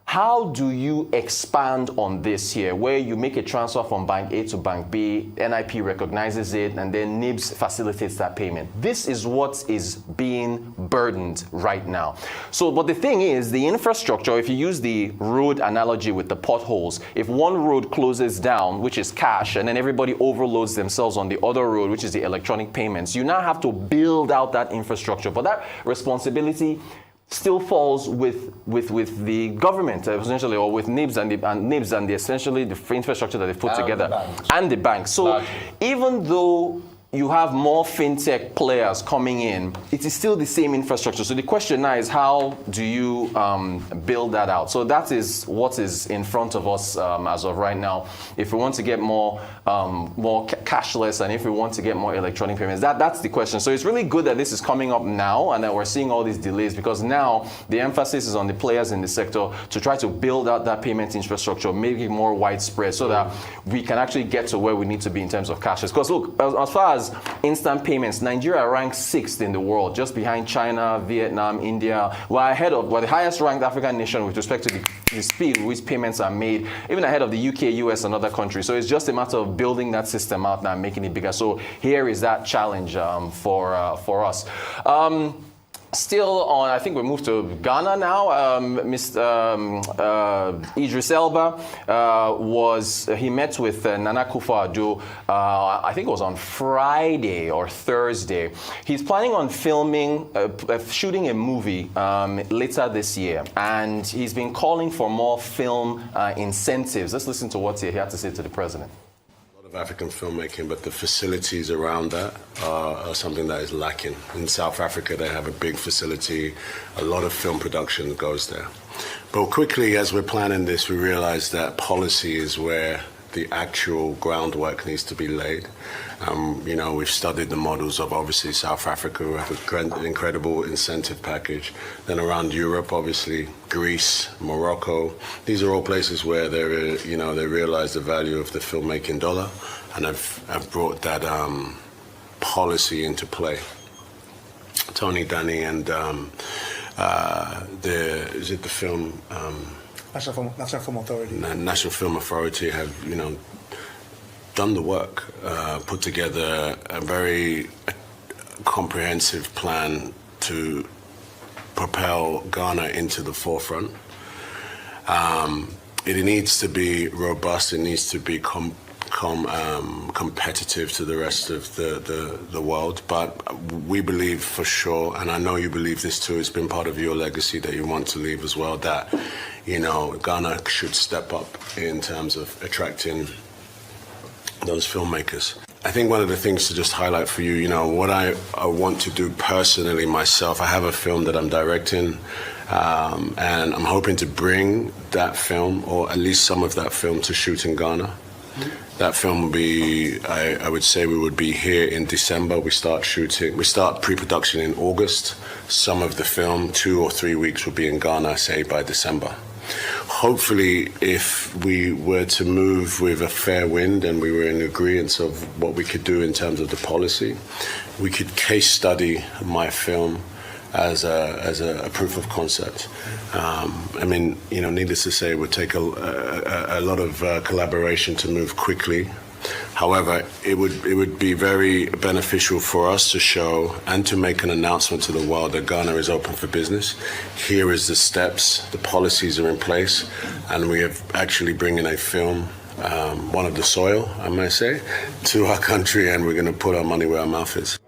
How do you expand on this here, where you make a transfer from bank A to bank B, NIP recognizes it, and then NIBS facilitates that payment? This is what is being burdened right now. So, but the thing is, the infrastructure, if you use the road analogy with the potholes, if one road closes down, which is cash, and then everybody overloads themselves on the other road, which is the electronic payments, you now have to build out that infrastructure. But that responsibility still falls with the government, essentially, or with NIBS and essentially the infrastructure that they've put together, and the bank. So even though you have more fintech players coming in, it is still the same infrastructure. So the question now is, how do you build that out? So that is what is in front of us as of right now. If we want to get more cashless, and if we want to get more electronic payments, that's the question. So it's really good that this is coming up now and that we're seeing all these delays, because now the emphasis is on the players in the sector to try to build out that payment infrastructure, make it more widespread so that we can actually get to where we need to be in terms of cashless. Because look, as far as instant payments, Nigeria ranks 6th in the world, just behind China, Vietnam, India. We're the highest ranked African nation with respect to the speed with which payments are made, even ahead of the UK, US, and other countries. So it's just a matter of building that system out now and making it bigger. So here is that challenge for us. Still on, I think we moved to Ghana now. Mr. Idris Elba he met with Nana Akufo-Addo, I think it was on Friday or Thursday. He's planning on shooting a movie later this year, and he's been calling for more film incentives. Let's listen to what he had to say to the president. of African filmmaking, but the facilities around that are something that is lacking. In South Africa, they have a big facility. A lot of film production goes there. But quickly, as we're planning this, we realized that policy is where the actual groundwork needs to be laid. You know, we've studied the models of obviously South Africa, who have an incredible incentive package. Then around Europe, obviously Greece, Morocco. These are all places where they realize the value of the filmmaking dollar, and have brought that policy into play. Tony, Danny, and is it the film? National Film Authority. National Film Authority have, done the work, put together a very comprehensive plan to propel Ghana into the forefront. It needs to be robust. It needs to be competitive to the rest of the world. But we believe for sure, and I know you believe this too, it's been part of your legacy that you want to leave as well, that Ghana should step up in terms of attracting those filmmakers. I think one of the things to just highlight for you, what I want to do personally myself, I have a film that I'm directing, and I'm hoping to bring that film, or at least some of that film, to shoot in Ghana. That film will be, I would say we would be here in December. We start pre-production in August. Some of the film, 2 or 3 weeks, will be in Ghana, say by December. Hopefully, if we were to move with a fair wind and we were in agreement of what we could do in terms of the policy, we could case study my film as a proof of concept. Needless to say, it would take a lot of collaboration to move quickly. However, it would be very beneficial for us to show and to make an announcement to the world that Ghana is open for business. Here is the steps, the policies are in place, and we have actually bringing a film, one of the soil, I may say, to our country, and we're going to put our money where our mouth is.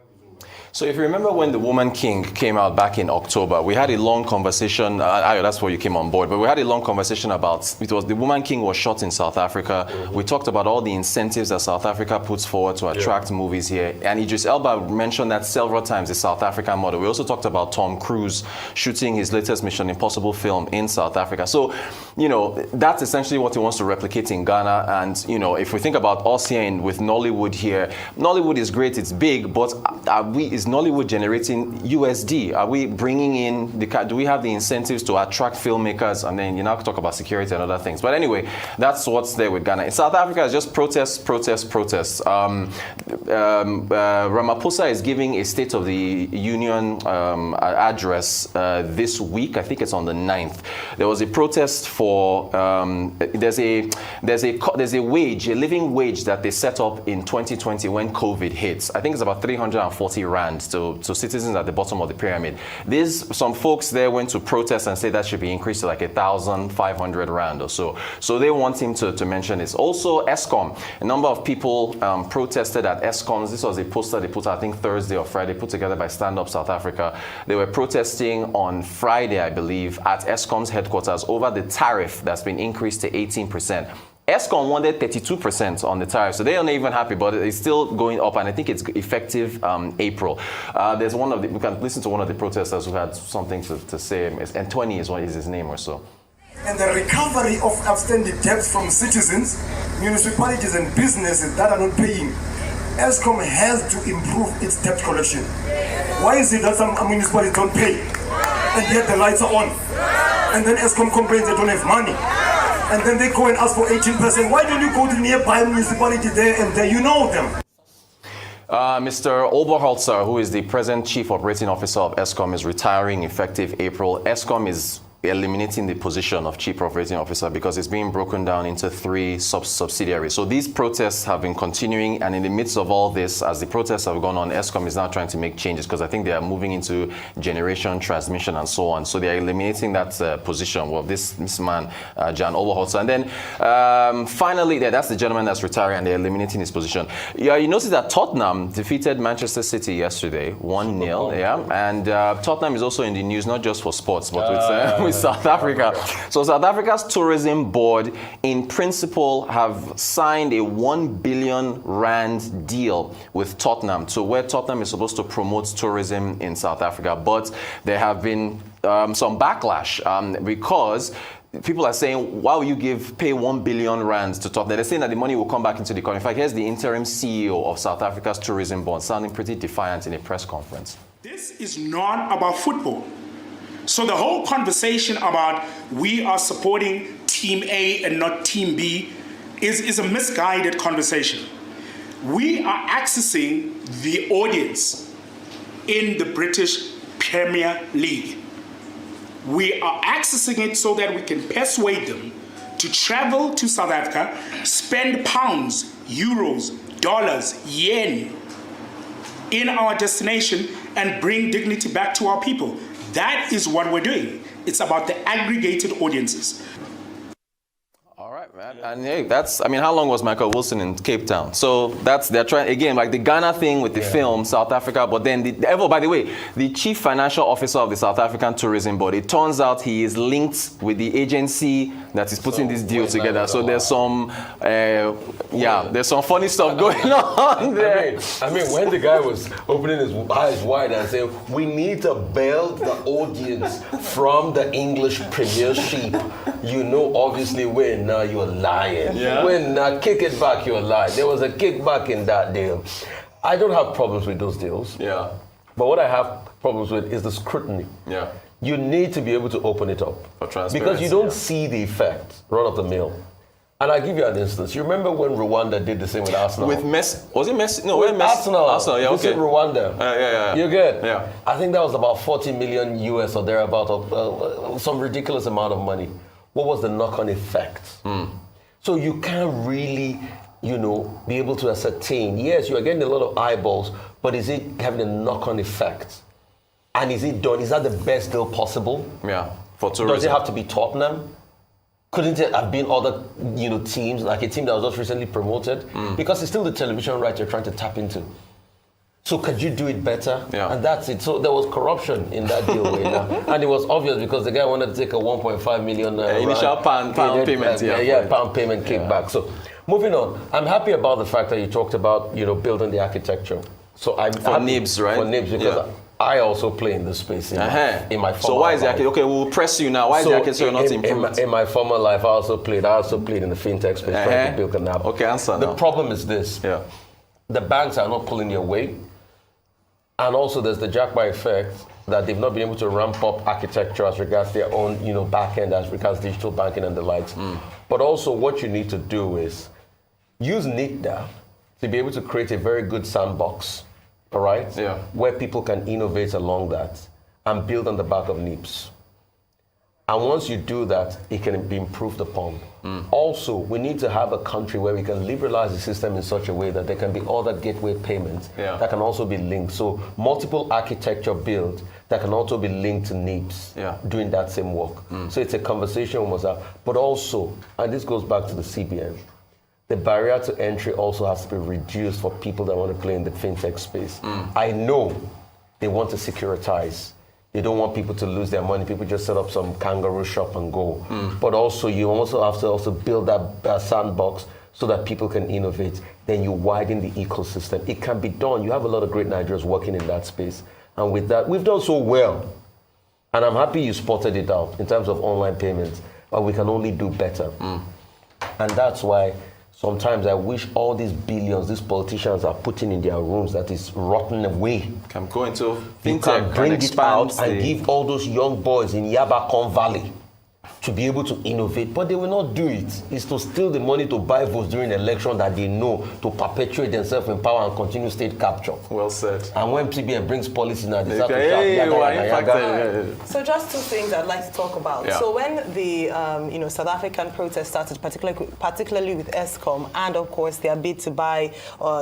So if you remember when The Woman King came out back in October, we had a long conversation, that's where you came on board, but we had a long conversation about, The Woman King was shot in South Africa. Mm-hmm. We talked about all the incentives that South Africa puts forward to attract movies here. And Idris Elba mentioned that several times, the South African model. We also talked about Tom Cruise shooting his latest Mission Impossible film in South Africa. So, that's essentially what he wants to replicate in Ghana. And, if we think about us here with Nollywood here, Nollywood is great, it's big, but is Nollywood generating USD? Are we bringing in do we have the incentives to attract filmmakers? And then talk about security and other things. But anyway, that's what's there with Ghana. In South Africa, it's just protests. Ramaphosa is giving a State of the Union address this week. I think it's on the 9th. There was a protest for there's a wage, a living wage that they set up in 2020 when COVID hits. I think it's about 340 rand to citizens at the bottom of the pyramid. Some folks there went to protest and say that should be increased to like 1,500 rand or so. So they want him to mention this. Also, ESCOM. A number of people protested at ESCOM's. This was a poster they put out, I think Thursday or Friday, put together by Stand Up South Africa. They were protesting on Friday, I believe, at ESCOM's headquarters over the tariff that's been increased to 18%. ESCOM wanted 32% on the tariff, so they are not even happy, but it's still going up, and I think it's effective April. We can listen to one of the protesters who had something to say, and 20 is what is his name or so. And the recovery of outstanding debts from citizens, municipalities and businesses that are not paying. ESCOM has to improve its debt collection. Why is it that some municipalities don't pay, and yet the lights are on? And then ESCOM complains they don't have money. And then they go and ask for 18%. Why don't you go to nearby municipality there and there? You know them. Mr. Oberholzer, who is the present Chief Operating Officer of ESCOM, is retiring effective April. ESCOM is eliminating the position of Chief Operating Officer because it's being broken down into 3 subsidiaries. So these protests have been continuing, and in the midst of all this, as the protests have gone on, ESCOM is now trying to make changes because I think they are moving into generation, transmission, and so on. So they are eliminating that position. Well, this man, Jan Oberholzer. And then finally, that's the gentleman that's retiring, and they're eliminating his position. Yeah, you notice that Tottenham defeated Manchester City yesterday, 1-0. Yeah, and Tottenham is also in the news, not just for sports, but with with South Africa. So South Africa's tourism board, in principle, have signed a 1 billion rand deal with Tottenham, so where Tottenham is supposed to promote tourism in South Africa. But there have been some backlash because people are saying, why will you pay 1 billion rands to Tottenham? They're saying that the money will come back into the economy. In fact, here's the interim CEO of South Africa's tourism board sounding pretty defiant in a press conference. This is not about football. So the whole conversation about we are supporting Team A and not Team B is a misguided conversation. We are accessing the audience in the British Premier League. We are accessing it so that we can persuade them to travel to South Africa, spend pounds, euros, dollars, yen in our destination and bring dignity back to our people. That is what we're doing. It's about the aggregated audiences. And hey, how long was Michael Wilson in Cape Town? So they're trying, again, like the Ghana thing with the film, South Africa, but then, by the way, the chief financial officer of the South African Tourism Board, it turns out he is linked with the agency that is putting this deal together. So there's some, there's some funny stuff going on there. I mean, when the guy was opening his eyes wide and saying, we need to build the audience from the English Premiership, you know, obviously, when you're lying. Yeah. When kick it back, you're lying. There was a kickback in that deal. I don't have problems with those deals. Yeah. But what I have problems with is the scrutiny. Yeah. You need to be able to open it up. For transparency. Because you don't see the effect, run of the mill. And I'll give you an instance. You remember when Rwanda did the same with Arsenal? With Messi? Was it Messi? No, with Arsenal, yeah, okay. This is Rwanda. Yeah. You get? Yeah. I think that was about 40 million US or thereabout, some ridiculous amount of money. What was the knock-on effect? So you can't really, be able to ascertain. Yes, you are getting a lot of eyeballs, but is it having a knock-on effect? And is it done? Is that the best deal possible? Yeah, for tourism. Does it have to be Tottenham? Couldn't it have been other, teams, like a team that was just recently promoted? Because it's still the television rights you're trying to tap into. So could you do it better? Yeah. And that's it. So there was corruption in that deal. And it was obvious because the guy wanted to take a 1.5 million initial pound payment. Pound payment kickback. So moving on, I'm happy about the fact that you talked about, building the architecture. So I'm for NIBS, right? For NIBS, because I also play in this space in my former So why is the architecture? Okay, we'll press you now. Why is the architecture not improved? In my former life, I also played in the fintech space, trying to build an app. Okay, answer now. The problem is this. Yeah. The banks are not pulling their weight. And also there's the jackpot effect that they've not been able to ramp up architecture as regards their own, back end, as regards digital banking and the likes. But also what you need to do is use NICDA to be able to create a very good sandbox, all right? Yeah. Where people can innovate along that and build on the back of NIBS. And once you do that, it can be improved upon. Also, we need to have a country where we can liberalize the system in such a way that there can be other gateway payments that can also be linked. So multiple architecture build that can also be linked to NIBS doing that same work. So it's a conversation we must have. But also, and this goes back to the CBN, the barrier to entry also has to be reduced for people that want to play in the fintech space. I know they want to securitize. They don't want people to lose their money. People just set up some kangaroo shop and go. But also, you also have to build that sandbox so that people can innovate. Then you widen the ecosystem. It can be done. You have a lot of great Nigerians working in that space. And with that, we've done so well. And I'm happy you spotted it out in terms of online payments. But we can only do better. And that's why sometimes I wish all these billions these politicians are putting in their rooms that is rotting away. Can go into fintech, you can bring it out and give all those young boys in Yabacon Valley to be able to innovate, but they will not do it. It's to steal the money to buy votes during election that they know to perpetuate themselves in power and continue state capture. Well said. And when CBN brings policy now, they start to shout. So just two things I'd like to talk about. Yeah. So when the South African protest started, particularly with Eskom, and of course their bid to buy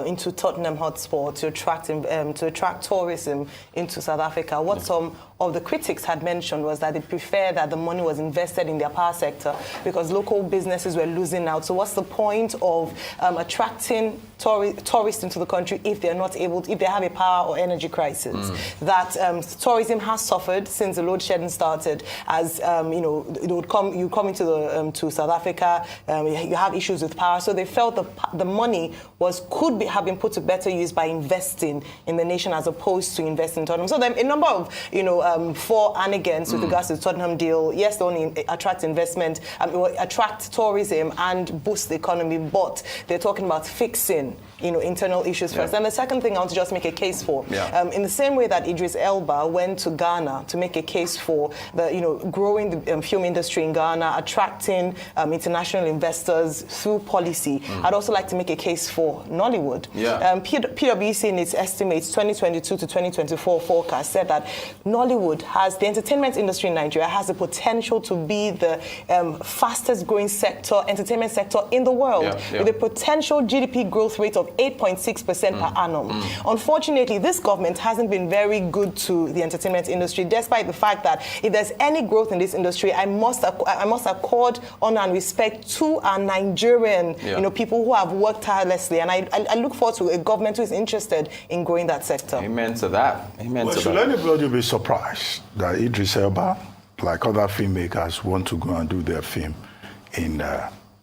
into Tottenham Hotspur to attract tourism into South Africa, what some of the critics had mentioned was that they prefer that the money was invested in their power sector because local businesses were losing out. So what's the point of attracting tourists into the country if they're not able to, if they have a power or energy crisis? That tourism has suffered since the load shedding started. As you know, you come into the to South Africa, you have issues with power. So they felt the money could have been put to better use by investing in the nation as opposed to investing in Tottenham. So then a number of for and against with regards to the Tottenham deal. Yes, they only attract investment, attract tourism and boost the economy, but they're talking about fixing internal issues first. And the second thing I want to just make a case for, in the same way that Idris Elba went to Ghana to make a case for the growing the film industry in Ghana, attracting international investors through policy. I'd also like to make a case for Nollywood. PwC in its estimates 2022 to 2024 forecast said that Nollywood the entertainment industry in Nigeria has the potential to be the fastest growing entertainment sector in the world, with a potential GDP growth rate of 8.6% per annum. Unfortunately, this government hasn't been very good to the entertainment industry, despite the fact that if there's any growth in this industry, I must accord honor and respect to our Nigerian people who have worked tirelessly. And I look forward to a government who is interested in growing that sector. Amen to that. Amen to that. Should anybody be surprised that Idris Elba, like other filmmakers, want to go and do their film in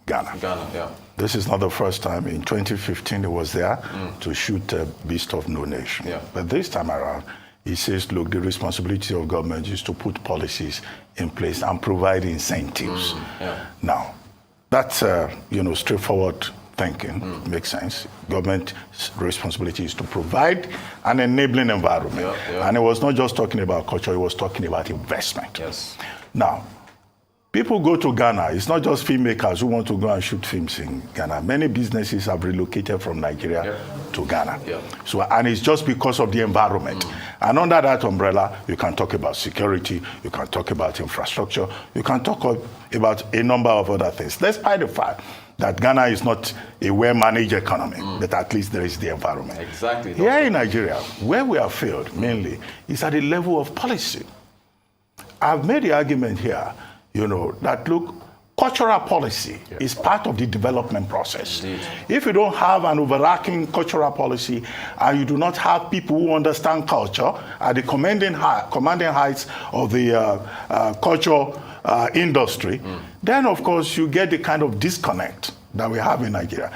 Ghana? This is not the first time. In 2015, he was there to shoot Beast of No Nation. But this time around, he says, look, the responsibility of government is to put policies in place and provide incentives. Now, that's straightforward thinking, makes sense. Government's responsibility is to provide an enabling environment. And he was not just talking about culture, he was talking about investment. Now, people go to Ghana. It's not just filmmakers who want to go and shoot films in Ghana. Many businesses have relocated from Nigeria to Ghana. So, and it's just because of the environment. And under that umbrella, you can talk about security, you can talk about infrastructure, you can talk about a number of other things. Despite the fact that Ghana is not a well-managed economy, but at least there is the environment. Exactly. Here in Nigeria, where we have failed mainly is at the level of policy. I've made the argument here, that look, cultural policy is part of the development process. If you don't have an overarching cultural policy and you do not have people who understand culture at the commanding heights of the cultural industry, then of course you get the kind of disconnect that we have in Nigeria.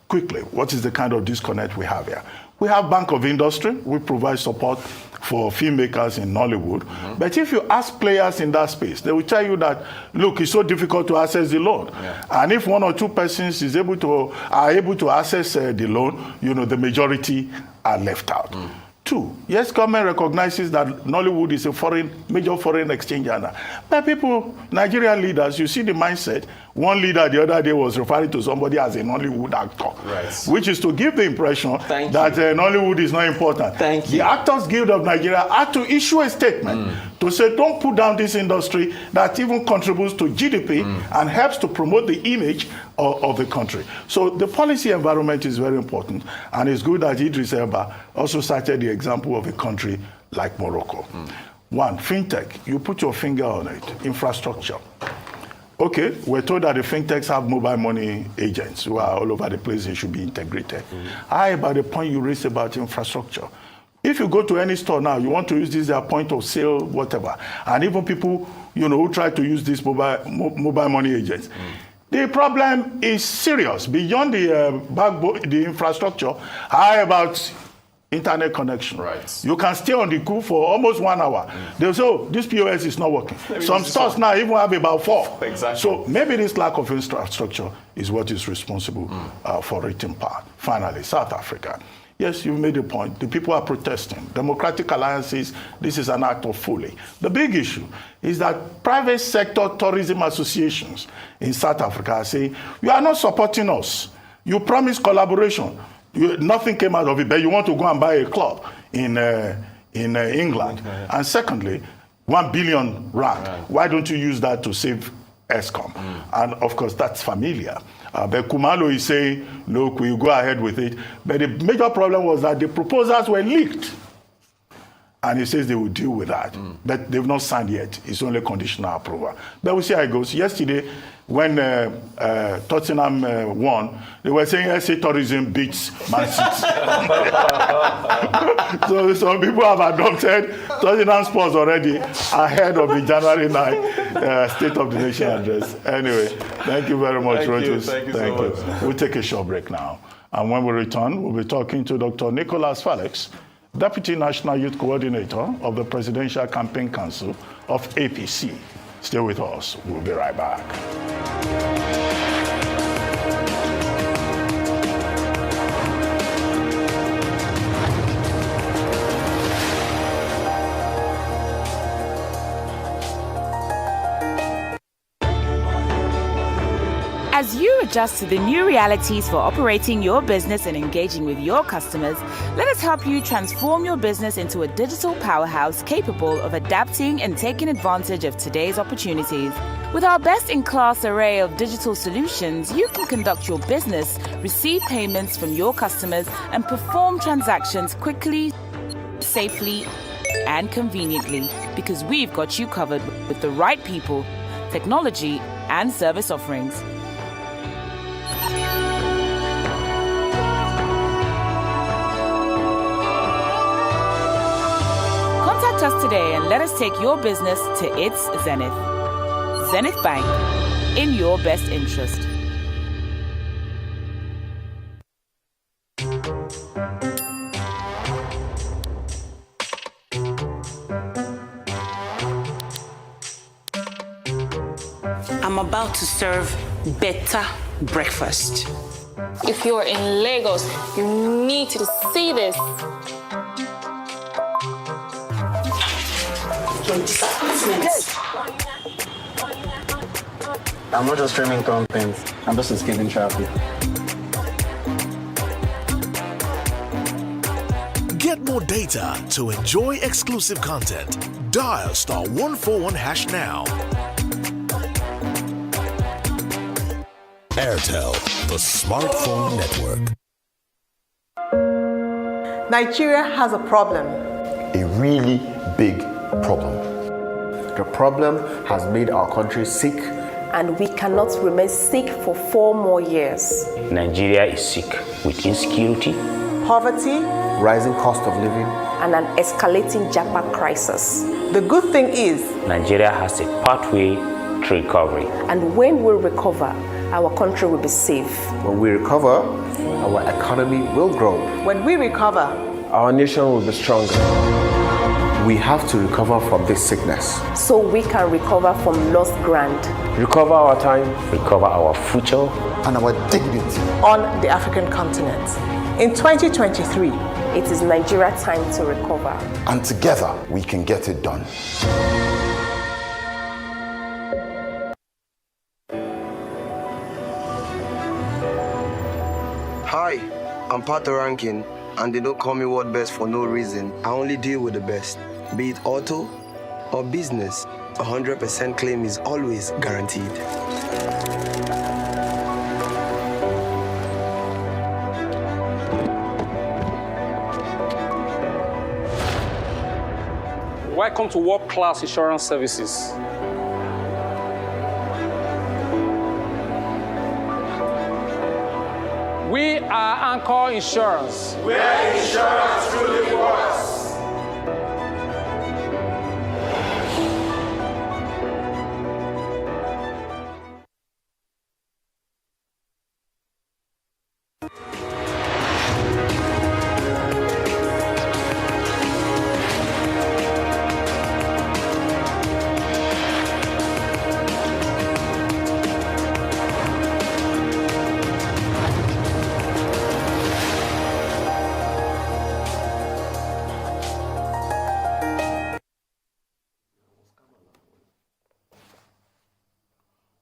Quickly, what is the kind of disconnect we have here? We have Bank of Industry. We provide support for filmmakers in Nollywood. But if you ask players in that space, they will tell you that, look, it's so difficult to access the loan. And if one or two persons are able to access the loan, the majority are left out. Two, yes, government recognizes that Nollywood is a major foreign exchange earner. But people, Nigerian leaders, you see the mindset. One leader the other day was referring to somebody as a Nollywood actor, which is to give the impression that Nollywood is not important. The Actors Guild of Nigeria had to issue a statement to say, don't put down this industry that even contributes to GDP and helps to promote the image of the country. So the policy environment is very important, and it's good that Idris Elba also cited the example of a country like Morocco. One, fintech, you put your finger on it, infrastructure. Okay, we're told that the fintechs have mobile money agents who are all over the place, they should be integrated. How about the point you raised about infrastructure? If you go to any store now, you want to use this, their point of sale, whatever, and even people, who try to use these mobile money agents, the problem is serious. Beyond the backbone, the infrastructure, how about internet connection? You can stay on the queue for almost 1 hour. They'll say, oh, this POS is not working. Some stores now even have about 4. So maybe this lack of infrastructure is what is responsible for it in part. Finally, South Africa. Yes, you've made a point. The people are protesting. Democratic alliances, this is an act of folly. The big issue is that private sector tourism associations in South Africa are saying, you are not supporting us. You promised collaboration. Nothing came out of it, but you want to go and buy a club in England. And secondly, 1 billion rand. Why don't you use that to save ESCOM? And of course, that's familiar. But Kumalo is saying, look, we'll go ahead with it. But the major problem was that the proposals were leaked. And he says they will deal with that. But they've not signed yet. It's only conditional approval. But we'll see how it goes. Yesterday, when Tottenham won, they were saying SC tourism beats Man City. So some people have adopted Tottenham Sports already ahead of the January 9 State of the Nation address. Anyway, thank you very much, Rotus. Thank you so much. We'll take a short break now. And when we return, we'll be talking to Dr. Nicholas Felix, Deputy National Youth Coordinator of the Presidential Campaign Council of APC. Stay with us. We'll be right back. As you adjust to the new realities for operating your business and engaging with your customers, let us help you transform your business into a digital powerhouse capable of adapting and taking advantage of today's opportunities. With our best-in-class array of digital solutions, you can conduct your business, receive payments from your customers, and perform transactions quickly, safely, and conveniently, because we've got you covered with the right people, technology, and service offerings. Contact us today and let us take your business to its zenith. Zenith Bank, in your best interest. I'm about to serve better breakfast. If you're in Lagos, you need to see this. I'm not just streaming content, I'm just escaping traffic. Get more data to enjoy exclusive content. Dial *141# now. Airtel, the smartphone network. Nigeria has a problem. A really big problem. The problem has made our country sick. And we cannot remain sick for 4 more years. Nigeria is sick with insecurity, poverty, rising cost of living, and an escalating japa crisis. The good thing is, Nigeria has a pathway to recovery. And when we recover, our country will be safe. When we recover, our economy will grow. When we recover, our nation will be stronger. We have to recover from this sickness. So we can recover from lost ground. Recover our time, recover our future, and our dignity on the African continent. In 2023, it is Nigeria time to recover. And together, we can get it done. Hi, I'm Pato Rankin, and they don't call me world best for no reason. I only deal with the best. Be it auto or business, 100% claim is always guaranteed. Welcome to World Class Insurance Services. We are Anchor Insurance, where insurance truly works.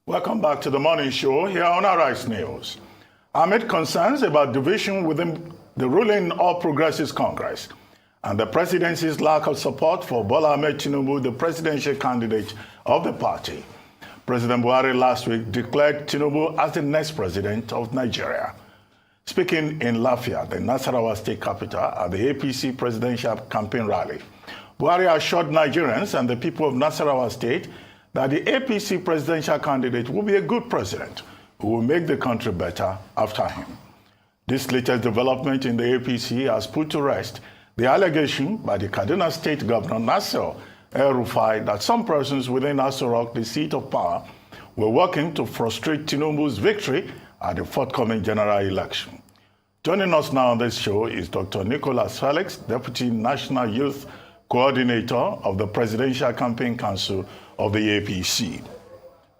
Welcome back to the morning show here on Arise News. Amid concerns about division within the ruling All Progressives Congress and the presidency's lack of support for Bola Ahmed Tinubu, the presidential candidate of the party, President Buhari last week declared Tinubu as the next president of Nigeria. Speaking in Lafia, the Nasarawa state capital, at the APC presidential campaign rally, Buhari assured Nigerians and the people of Nasarawa State that the APC presidential candidate will be a good president who will make the country better after him. This latest development in the APC has put to rest the allegation by the Katsina State Governor Nasir El-Rufai that some persons within Aso Rock, the seat of power, were working to frustrate Tinubu's victory at the forthcoming general election. Joining us now on this show is Dr. Nicholas Felix, Deputy National Youth Coordinator of the Presidential Campaign Council of the APC.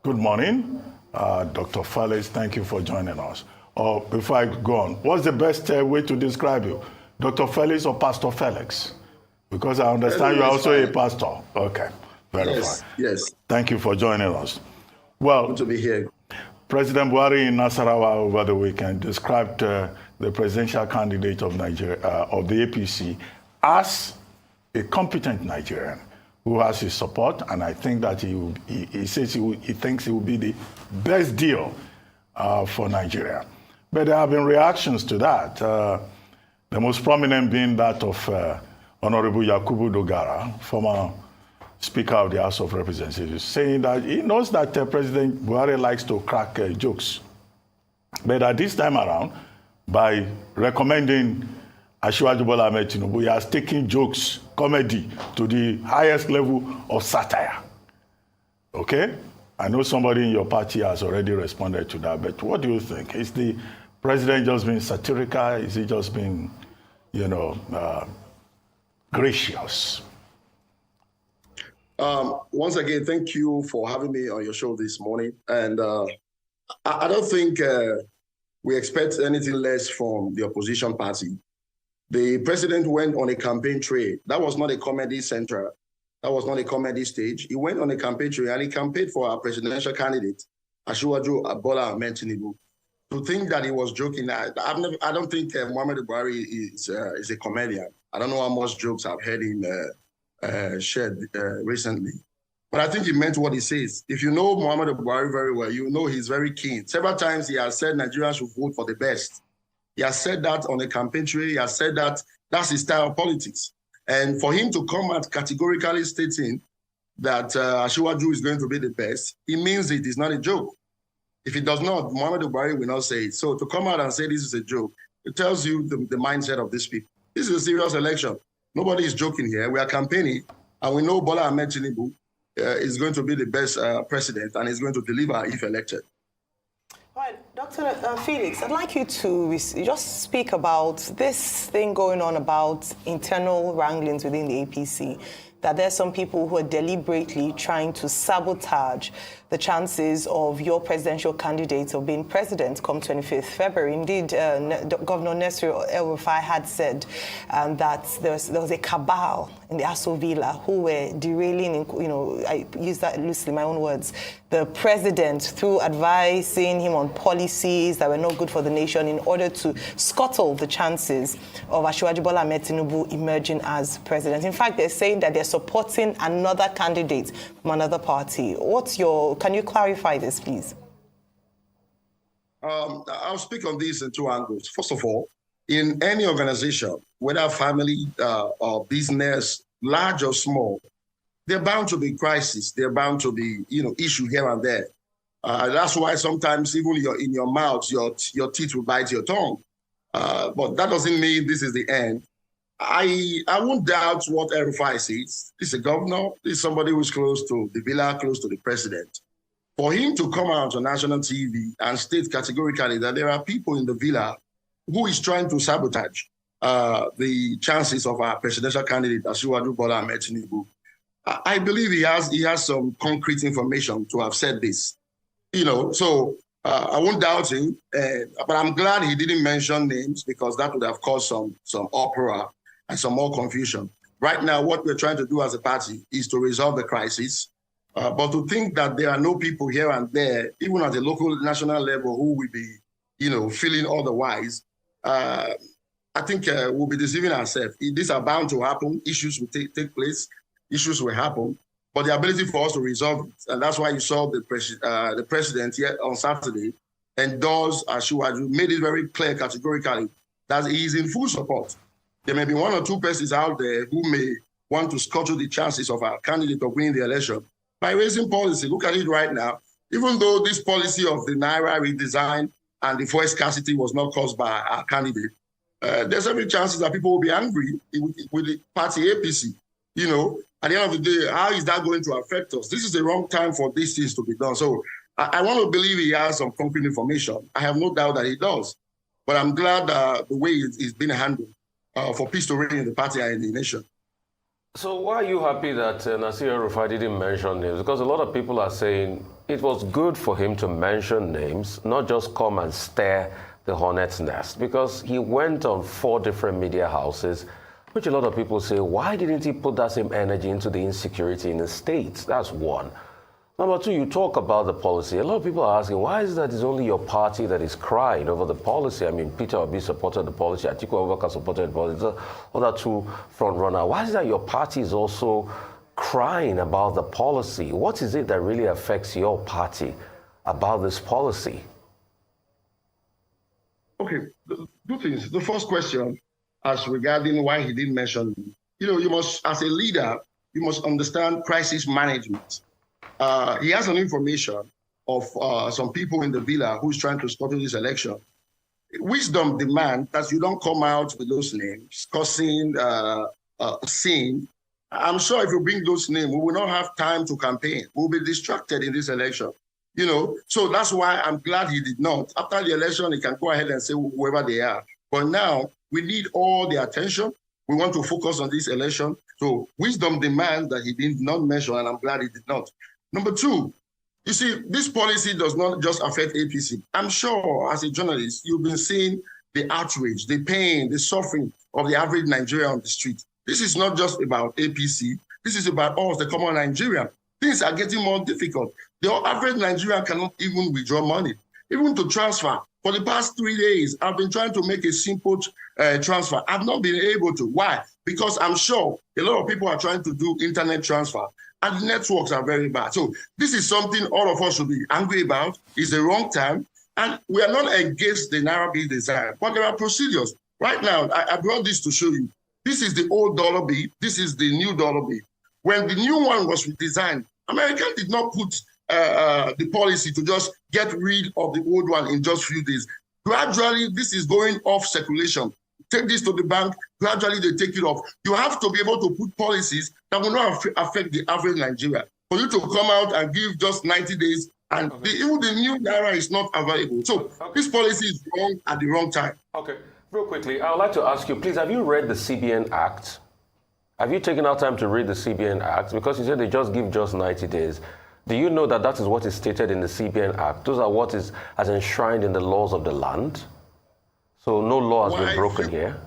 Good morning, Dr. Felix. Thank you for joining us. Before I go on, what's the best way to describe you? Dr. Felix or Pastor Felix? Because I understand you're also a pastor. Okay, very fine. Yes. Thank you for joining us. Well, good to be here. President Buhari in Nasarawa over the weekend described the presidential candidate of Nigeria, of the APC, as a competent Nigerian who has his support, and I think that he says he thinks it will be the best deal for Nigeria. But there have been reactions to that. The most prominent being that of Honorable Yakubu Dogara, former Speaker of the House of Representatives, saying that he knows that President Buhari likes to crack jokes. But at this time around, by recommending Asiwaju Bola Ahmed Tinubu, he has taken jokes, comedy, to the highest level of satire. Okay? I know somebody in your party has already responded to that, but what do you think? Is the president just being satirical? Is he just being, gracious? Once again, thank you for having me on your show this morning. And I don't think we expect anything less from the opposition party. The president went on a campaign trail. That was not a comedy center. That was not a comedy stage. He went on a campaign trail and he campaigned for our presidential candidate, Asiwaju Bola Ahmed Tinubu. To think that he was joking, I don't think Muhammadu Buhari is a comedian. I don't know how much jokes I've heard him shared recently. But I think he meant what he says. If you know Muhammadu Buhari very well, you know he's very keen. Several times he has said Nigerians should vote for the best. He has said that on the campaign trail. He has said that that's his style of politics. And for him to come out categorically stating that Asiwaju is going to be the best, he means it. It's not a joke. If he does not, Muhammadu Buhari will not say it. So to come out and say this is a joke, it tells you the mindset of these people. This is a serious election. Nobody is joking here. We are campaigning, and we know Bola Ahmed Tinubu is going to be the best president and is going to deliver if elected. All right, Dr. Felix, I'd like you to just speak about this thing going on about internal wranglings within the APC, that there's some people who are deliberately trying to sabotage the chances of your presidential candidate of being president come 25th February. Indeed, Governor Nasir El-Rufai had said that there was a cabal in the Aso Villa who were derailing, I use that loosely, my own words, the president through advising him on policies that were not good for the nation in order to scuttle the chances of Asiwaju Bola Ahmed Tinubu emerging as president. In fact, they're saying that they're supporting another candidate from another party. Can you clarify this, please? I'll speak on this in two angles. First of all, in any organization, whether family or business, large or small, there are bound to be crises. There are bound to be, issue here and there. That's why sometimes even in your mouth, your teeth will bite your tongue. But that doesn't mean this is the end. I won't doubt what El-Rufai says. He's a governor. He's somebody who's close to the villa, close to the president. For him to come out on national TV and state categorically that there are people in the villa who is trying to sabotage the chances of our presidential candidate, Asiwaju Bola Ahmed Tinubu, I believe he has some concrete information to have said this. So I won't doubt him, but I'm glad he didn't mention names because that would have caused some uproar and some more confusion. Right now, what we're trying to do as a party is to resolve the crisis. But to think that there are no people here and there, even at the local, national level, who will be, feeling otherwise, I think we'll be deceiving ourselves. These are bound to happen. Issues will take place. Issues will happen. But the ability for us to resolve it, and that's why you saw the president here on Saturday endorse Asiwaju, made it very clear categorically that he is in full support. There may be one or two persons out there who may want to scuttle the chances of our candidate of winning the election by raising policy. Look at it right now. Even though this policy of the Naira redesign and the fuel scarcity was not caused by our candidate, there's every chance that people will be angry with the party APC. You know, at the end of the day, how is that going to affect us? This is the wrong time for these things to be done. So I want to believe he has some concrete information. I have no doubt that he does. But I'm glad the way it's been handled for peace to reign in the party and in the nation. So why are you happy that Nasir El-Rufai didn't mention names? Because a lot of people are saying it was good for him to mention names, not just come and stare the hornet's nest. Because he went on 4 different media houses, which a lot of people say, why didn't he put that same energy into the insecurity in the states? That's one. Number 2, you talk about the policy. A lot of people are asking, why is it that it's only your party that is crying over the policy? I mean, Peter Obi supported the policy, Atiku Abubakar supported the policy, the other 2 front runner. Why is it that your party is also crying about the policy? What is it that really affects your party about this policy? Okay, 2 things. The first question, as regarding why he didn't mention, you know, you must, as a leader, you must understand crisis management. He has an information of some people in the villa who's trying to scuttle this election. Wisdom demands that you don't come out with those names, causing sin. I'm sure if you bring those names, we will not have time to campaign. We'll be distracted in this election. You know, so that's why I'm glad he did not. After the election, he can go ahead and say whoever they are. But now we need all the attention. We want to focus on this election. So wisdom demands that he did not mention, and I'm glad he did not. Number 2, you see, this policy does not just affect APC. I'm sure as a journalist, you've been seeing the outrage, the pain, the suffering of the average Nigerian on the street. This is not just about APC. This is about us, the common Nigerian. Things are getting more difficult. The average Nigerian cannot even withdraw money, even to transfer. For the past 3 days, I've been trying to make a simple transfer. I've not been able to. Why? Because I'm sure a lot of people are trying to do internet transfer, and the networks are very bad. So this is something all of us should be angry about. It's the wrong time. And we are not against the Naira redesign, but there are procedures. Right now, I brought this to show you. This is the old dollar bill. This is the new dollar bill. When the new one was redesigned, America did not put the policy to just get rid of the old one in just a few days. Gradually, this is going off circulation. Take this to the bank, gradually they take it off. You have to be able to put policies that will not affect the average Nigerian. For you to come out and give just 90 days, and even the new Naira is not available. So this policy is wrong at the wrong time. Okay, real quickly, I would like to ask you, please, have you read the CBN Act? Have you taken out time to read the CBN Act? Because you said they just give just 90 days. Do you know that that is what is stated in the CBN Act? Those are what is as enshrined in the laws of the land. So no law has been broken here.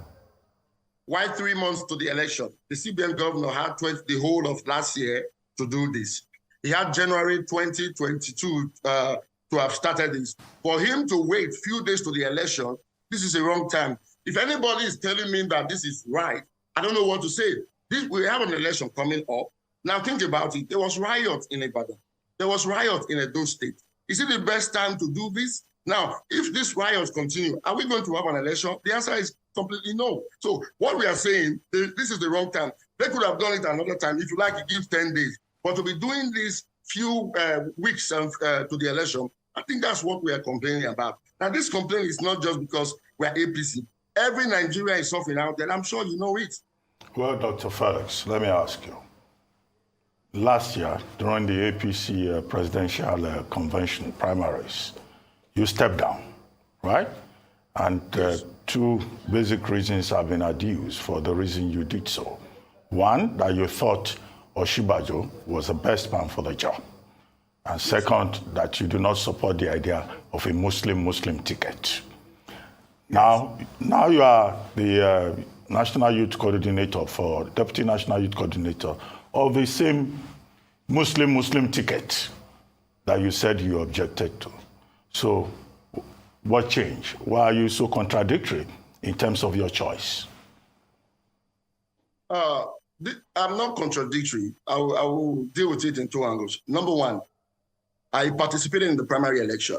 Why 3 months to the election? The CBN governor had the whole of last year to do this. He had January 2022 to have started this. For him to wait a few days to the election, this is the wrong time. If anybody is telling me that this is right, I don't know what to say. We have an election coming up. Now think about it. There was riot in Ibadan. There was riot in Edo State. Is it the best time to do this? Now, if these riots continue, are we going to have an election? The answer is completely no. So what we are saying, this is the wrong time. They could have done it another time. If you like, it gives 10 days. But to be doing this few weeks to the election, I think that's what we are complaining about. Now, this complaint is not just because we are APC. Every Nigerian is suffering out there. I'm sure you know it. Well, Dr. Felix, let me ask you. Last year, during the APC presidential convention primaries, you stepped down, right? And Yes. 2 basic reasons have been adduced for the reason you did so. One, that you thought Oshibajo was the best man for the job. And second, that you do not support the idea of a Muslim ticket. Now you are the National Youth Coordinator Deputy National Youth Coordinator of the same Muslim ticket that you said you objected to. So what changed? Why are you so contradictory in terms of your choice? I'm not contradictory. I will deal with it in 2 angles. Number 1, I participated in the primary election.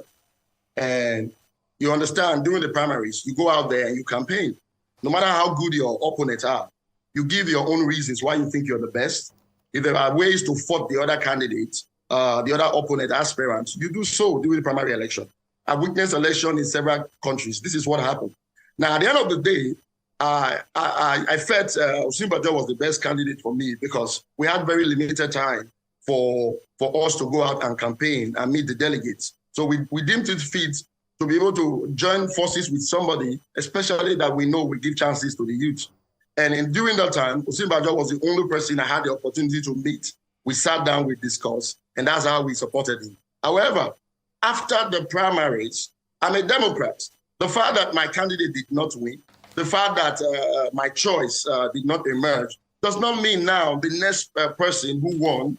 And you understand, during the primaries, you go out there and you campaign. No matter how good your opponents are, you give your own reasons why you think you're the best. If there are ways to fault the other candidate, the other opponent aspirant, you do so during the primary election. I've witnessed election in several countries. This is what happened. Now, at the end of the day, I felt Osinbajo was the best candidate for me because we had very limited time for us to go out and campaign and meet the delegates. So we deemed it fit to be able to join forces with somebody, especially that we know will give chances to the youth. And during that time, Osinbajo was the only person I had the opportunity to meet. We sat down, we discussed, and that's how we supported him. However, after the primaries, I'm a Democrat. The fact that my candidate did not win, the fact that my choice did not emerge, does not mean now the next person who won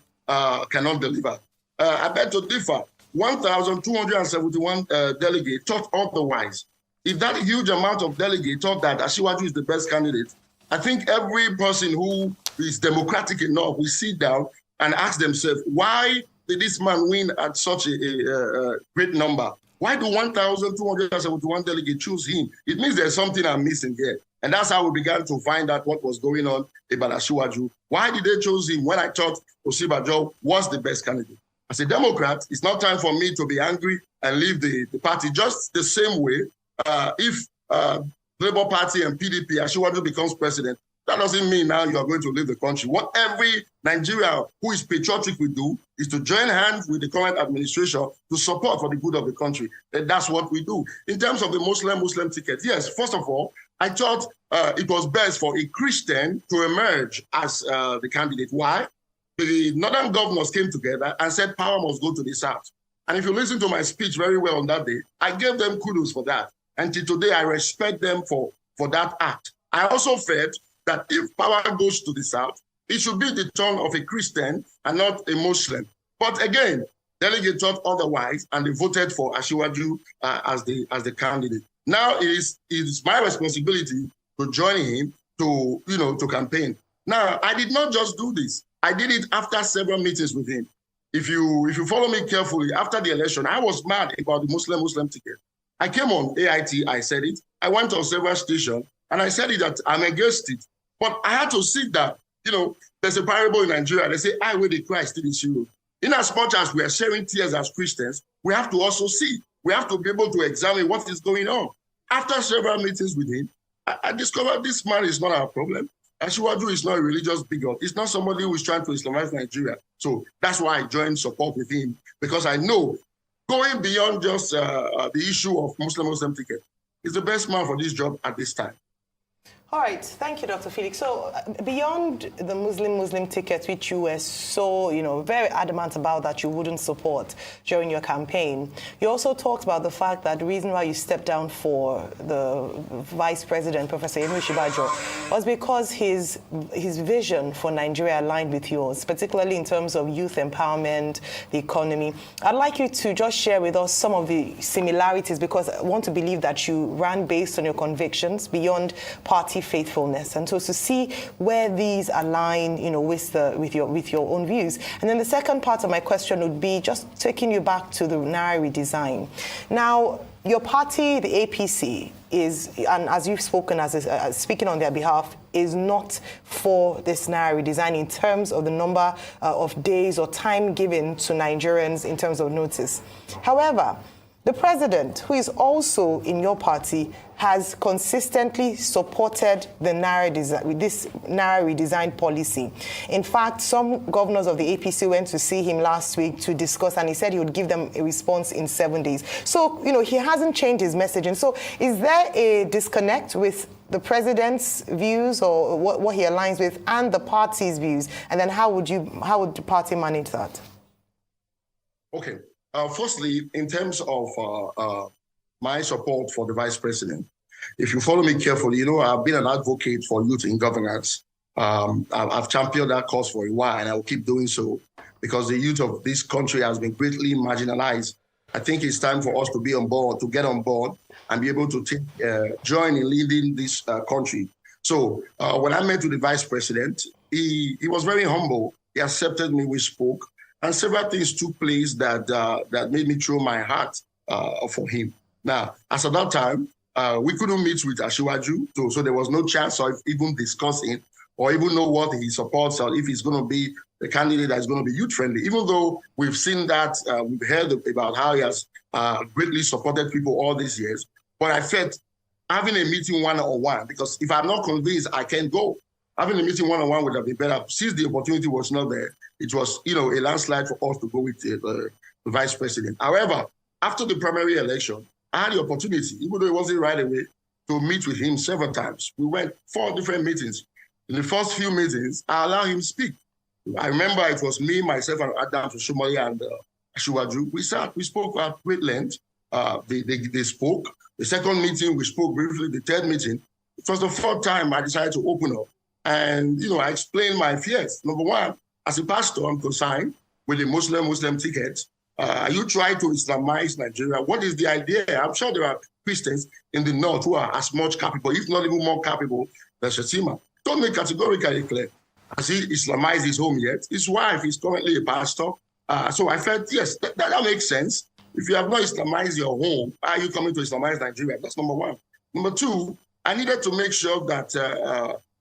cannot deliver. I beg to differ. 1,271 delegates thought otherwise. If that huge amount of delegates thought that Asiwaju is the best candidate, I think every person who is democratic enough will sit down and ask themselves, why did this man win at such a great number? Why do 1,271 delegates choose him? It means there's something I'm missing here. And that's how we began to find out what was going on about Asiwaju. Why did they choose him when I thought Osinbajo was the best candidate? As a Democrat, it's not time for me to be angry and leave the party. Just the same way, if Labour Party and PDP, Asiwaju becomes president, that doesn't mean now you are going to leave the country. What every Nigerian who is patriotic will do is to join hands with the current administration to support for the good of the country. And that's what we do. In terms of the Muslim ticket, yes, first of all, I thought it was best for a Christian to emerge as the candidate. Why? The northern governors came together and said power must go to the south. And if you listen to my speech very well on that day, I gave them kudos for that. And till today, I respect them for that act. I also felt that if power goes to the south, it should be the turn of a Christian and not a Muslim. But again, delegates thought otherwise, and they voted for Asiwaju as the candidate. Now it is my responsibility to join him to campaign. Now, I did not just do this. I did it after several meetings with him. If you follow me carefully, after the election, I was mad about the Muslim ticket. I came on AIT, I said it. I went on several stations, and I said it that I'm against it. But I had to sit down. There's a parable in Nigeria. They say, I will the Christ in his hero. In as much as we are sharing tears as Christians, we have to also see. We have to be able to examine what is going on. After several meetings with him, I discovered this man is not our problem. Asiwaju is not a religious bigot. It's not somebody who is trying to Islamize Nigeria. So that's why I joined support with him, because I know going beyond just the issue of Muslim ticket, he's the best man for this job at this time. All right, thank you, Dr. Felix. So beyond the Muslim ticket, which you were so, very adamant about that you wouldn't support during your campaign, you also talked about the fact that the reason why you stepped down for the Vice President, Professor Emmy was because his vision for Nigeria aligned with yours, particularly in terms of youth empowerment, the economy. I'd like you to just share with us some of the similarities, because I want to believe that you ran based on your convictions beyond party faithfulness, and so to see where these align, with your own views. And then the second part of my question would be just taking you back to the Naira redesign. Now, your party, the APC, is, and as you've spoken as speaking on their behalf, is not for this Naira redesign in terms of the number of days or time given to Nigerians in terms of notice. However, the president, who is also in your party, has consistently supported the this Naira redesign policy. In fact, some governors of the APC went to see him last week to discuss, and he said he would give them a response in 7 days. So, he hasn't changed his messaging. So is there a disconnect with the president's views, or what he aligns with, and the party's views? And then how would the party manage that? Okay. Firstly, in terms of my support for the vice president, if you follow me carefully, I've been an advocate for youth in governance. I've championed that cause for a while, and I will keep doing so, because the youth of this country has been greatly marginalized. I think it's time for us to be on board, to get on board, and be able to join in leading this country. So when I met with the vice president, he was very humble. He accepted me, we spoke. And several things took place that made me throw my heart for him. Now, as at that time, we couldn't meet with Asiwaju, so there was no chance of even discussing or even know what he supports or if he's going to be the candidate that is going to be youth-friendly, even though we've seen that, we've heard about how he has greatly supported people all these years. But I felt having a meeting one-on-one, because if I'm not convinced, I can't go. Having a meeting one-on-one would have been better. Since the opportunity was not there, it was, a landslide for us to go with the vice president. However, after the primary election, I had the opportunity, even though it wasn't right away, to meet with him several times. We went 4 different meetings. In the first few meetings, I allowed him to speak. I remember it was me, myself, and Adam Shumoli and Shuwaju. We spoke at great length. They spoke. The second meeting, we spoke briefly. The third meeting, it was the 4th time I decided to open up. And, I explained my fears. Number one, as a pastor, I'm concerned with the Muslim ticket. Are you trying to Islamize Nigeria? What is the idea? I'm sure there are Christians in the north who are as much capable, if not even more capable, than Shatima. Don't make categorically clear. Has he Islamized his home yet? His wife is currently a pastor. So I felt, yes, that makes sense. If you have not Islamized your home, are you coming to Islamize Nigeria? That's number one. Number two, I needed to make sure that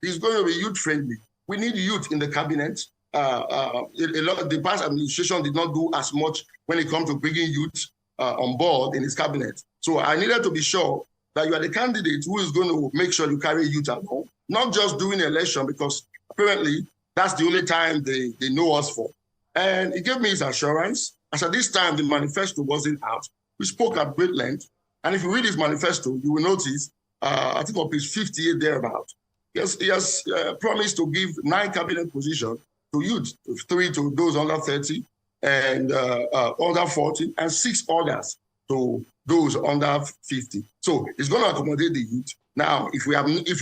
he's going to be youth-friendly. We need youth in the cabinet. The past administration did not do as much when it comes to bringing youth on board in his cabinet. So I needed to be sure that you are the candidate who is going to make sure you carry youth at home, not just during the election, because apparently that's the only time they know us for. And he gave me his assurance. As at this time, the manifesto wasn't out. We spoke at great length. And if you read his manifesto, you will notice, I think on page 58 thereabout, he has promised to give 9 cabinet positions to youth, 3 to those under 30 and under 40, and 6 others to those under 50. So it's going to accommodate the youth. Now, if we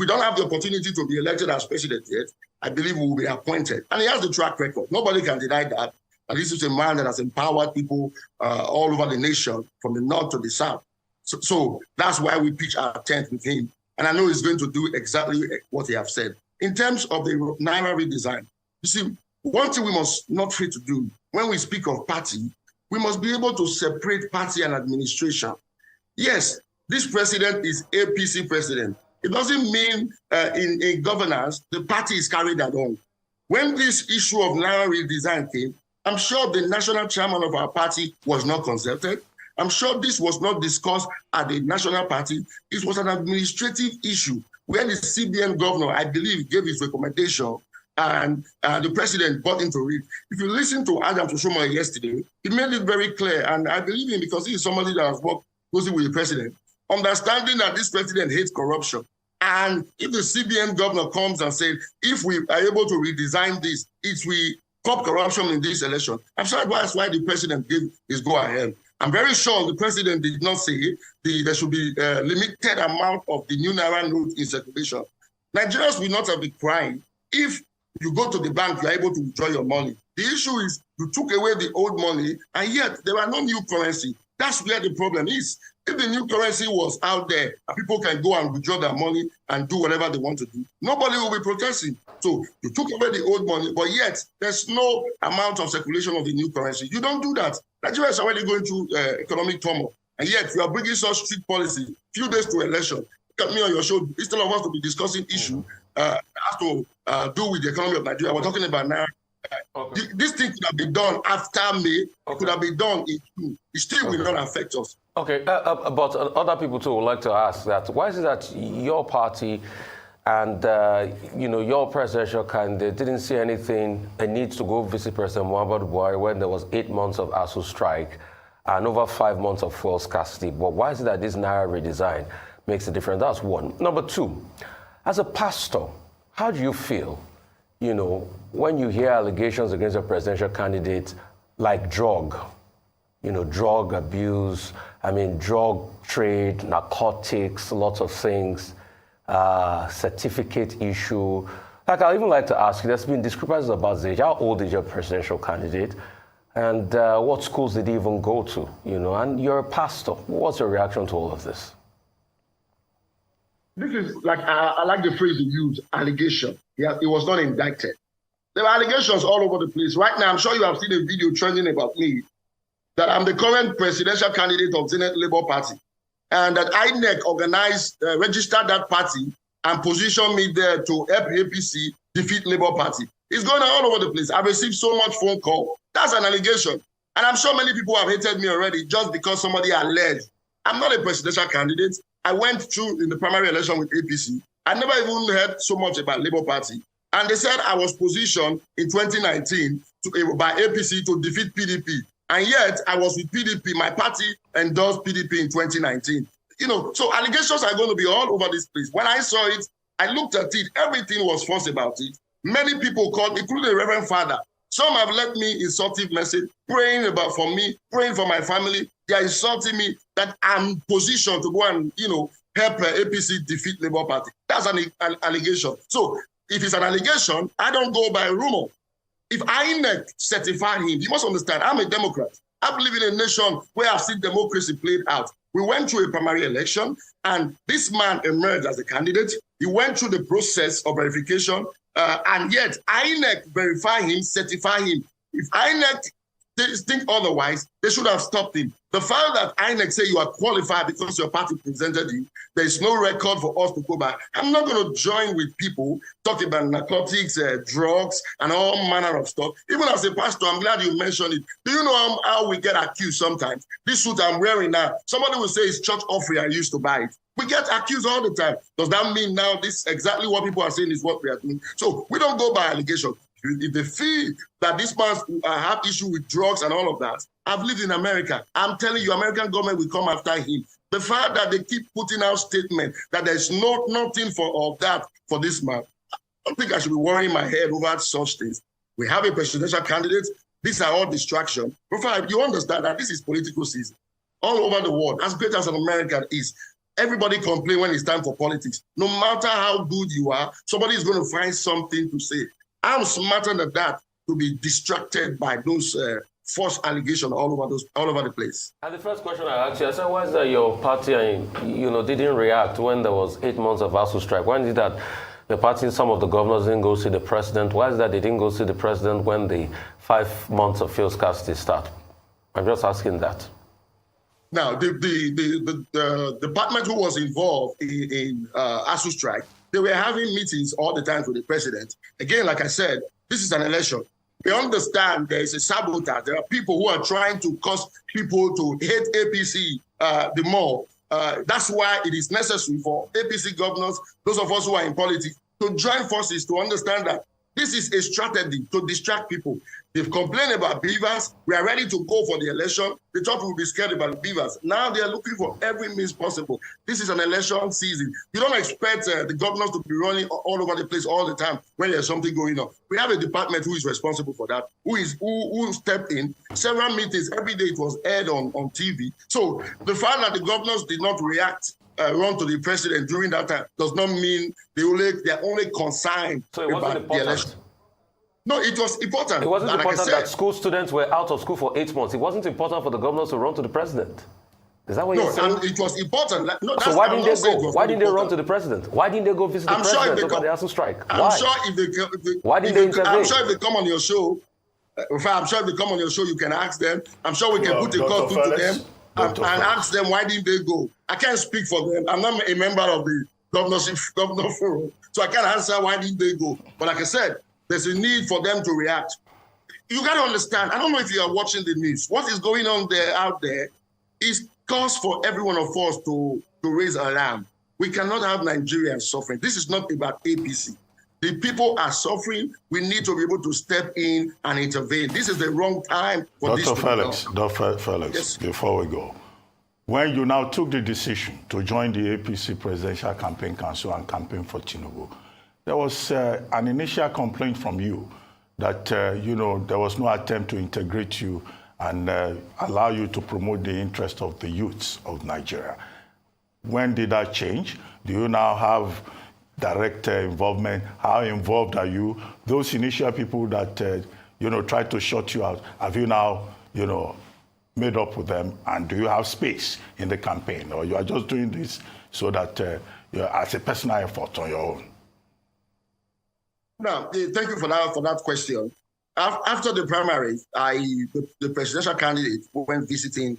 don't have the opportunity to be elected as president yet, I believe we will be appointed. And he has the track record. Nobody can deny that. And this is a man that has empowered people all over the nation, from the north to the south. So that's why we pitch our tent with him. And I know he's going to do exactly what he has said. In terms of the Naira redesign, you see, one thing we must not fail to do when we speak of party, we must be able to separate party and administration. Yes, this president is APC president. It doesn't mean in governance, the party is carried along. When this issue of Naira redesign came, I'm sure the national chairman of our party was not consulted. I'm sure this was not discussed at the national party. It was an administrative issue where the CBN governor, I believe, gave his recommendation and the president bought into it. If you listen to Adam Shumoli yesterday, he made it very clear, and I believe him because he is somebody that has worked closely with the president, understanding that this president hates corruption. And if the CBN governor comes and says, if we are able to redesign this, it will stop corruption in this election, I'm sure that's why the president gave his go-ahead. I'm very sure the president did not say there should be a limited amount of the new Naira note in circulation. Nigerians will not have been crying if you go to the bank, you are able to withdraw your money. The issue is you took away the old money, and yet there are no new currency. That's where the problem is. If the new currency was out there, and people can go and withdraw their money and do whatever they want to do, nobody will be protesting. So you took away the old money, but yet there's no amount of circulation of the new currency. You don't do that. Nigeria is already going through economic turmoil, and yet you are bringing such strict policy few days to election. Look at me on your show. Instead of us to be discussing issue has to do with the economy of Nigeria, we're talking about now. Okay. This thing could have been done after May. It could have been done in June. It still will not affect us. Okay, but other people too would like to ask that. Why is it that your party and your presidential candidate didn't see anything, a need to go visit President Muhammadu Buhari when there was 8 months of ASU strike and over 5 months of fuel scarcity? But why is it that this Naira redesign makes a difference? That's one. Number two, as a pastor, how do you feel, when you hear allegations against a presidential candidate like drug abuse, drug trade, narcotics, lots of things, certificate issue? Like, I'd even like to ask you, there's been discrepancies about age. How old is your presidential candidate? And what schools did he even go to? And you're a pastor. What's your reaction to all of this? This is like, I like the phrase you use, allegation. Yeah, it was not indicted. There are allegations all over the place. Right now, I'm sure you have seen a video trending about me, that I'm the current presidential candidate of Zenith Labour Party, and that INEC organized, registered that party and positioned me there to help APC defeat Labour Party. It's going on all over the place. I've received so much phone call. That's an allegation. And I'm sure many people have hated me already just because somebody alleged. I'm not a presidential candidate. I went through in the primary election with APC. I never even heard so much about Labour Party. And they said I was positioned in 2019 by APC to defeat PDP. And yet I was with PDP. My party endorsed PDP in 2019. So allegations are going to be all over this place. When I saw it, I looked at it. Everything was false about it. Many people called, including the Reverend Father. Some have left me insulting message, praying for me, praying for my family. They are insulting me that I'm positioned to go and, help APC defeat Labour Party. That's an allegation. So if it's an allegation, I don't go by rumor. If INEC certified him, you must understand, I'm a Democrat. I believe in a nation where I've seen democracy played out. We went through a primary election, and this man emerged as a candidate. He went through the process of verification, and yet INEC verify him, certify him. If INEC think otherwise, they should have stopped him. The fact that INEC say you are qualified because your party presented you, there is no record for us to go back. I'm not going to join with people talking about narcotics, drugs, and all manner of stuff. Even as a pastor, I'm glad you mentioned it. Do you know how we get accused sometimes? This suit I'm wearing now, somebody will say it's church offering, I used to buy it. We get accused all the time. Does that mean now this exactly what people are saying is what we are doing? So we don't go by allegation. If they feel that this man have issue with drugs and all of that, I've lived in America. I'm telling you, American government will come after him. The fact that they keep putting out statements that there's nothing of that for this man, I don't think I should be worrying my head over such things. We have a presidential candidate. These are all distractions. But you understand that this is political season. All over the world, as great as an American is, everybody complain when it's time for politics. No matter how good you are, somebody is going to find something to say. I'm smarter than that to be distracted by those false allegations all over the place. And the first question I asked you, I said, why is that your party didn't react when there was 8 months of ASU strike? Why did that the party, some of the governors didn't go see the president? Why is that they didn't go see the president when the 5 months of field scarcity start? I'm just asking that. Now, the department who was involved in ASU strike, they were having meetings all the time with the president. Again, like I said, this is an election. We understand there is a sabotage. There are people who are trying to cause people to hate APC the more. That's why it is necessary for APC governors, those of us who are in politics, to join forces to understand that this is a strategy to distract people. They've complained about beavers. We are ready to go for the election. They thought we would be scared about beavers. Now they are looking for every means possible. This is an election season. You don't expect the governors to be running all over the place all the time when there's something going on. We have a department who is responsible for that, who stepped in. Several meetings, every day it was aired on TV. So the fact that the governors did not react run to the president during that time does not mean they're only concerned about the election. No, it was important. It wasn't important that school students were out of school for 8 months. It wasn't important for the governors to run to the president. Is that what you're saying? No, it was important. So why didn't they go? Why didn't they run to the president? Why didn't they go visit the president about the ASU strike? I'm sure if they why didn't they intervene? I'm sure if they come on your show, you can ask them. I'm sure we can put a call through to them and ask them why didn't they go. I can't speak for them. I'm not a member of the governor forum, so I can't answer why didn't they go. But like I said, there's a need for them to react. You got to understand, I don't know if you are watching the news. What is going on out there is cause for every one of us to raise alarm. We cannot have Nigerians suffering. This is not about APC. The people are suffering. We need to be able to step in and intervene. This is the wrong time for this to be done. Dr. Felix, yes. Before we go, when you now took the decision to join the APC Presidential Campaign Council and campaign for Tinubu, there was an initial complaint from you that, there was no attempt to integrate you and allow you to promote the interest of the youths of Nigeria. When did that change? Do you now have direct involvement? How involved are you? Those initial people that, tried to shut you out, have you now, made up with them? And do you have space in the campaign? Or you are just doing this so that as a personal effort on your own? No, thank you for that question. After the primary, the presidential candidate went visiting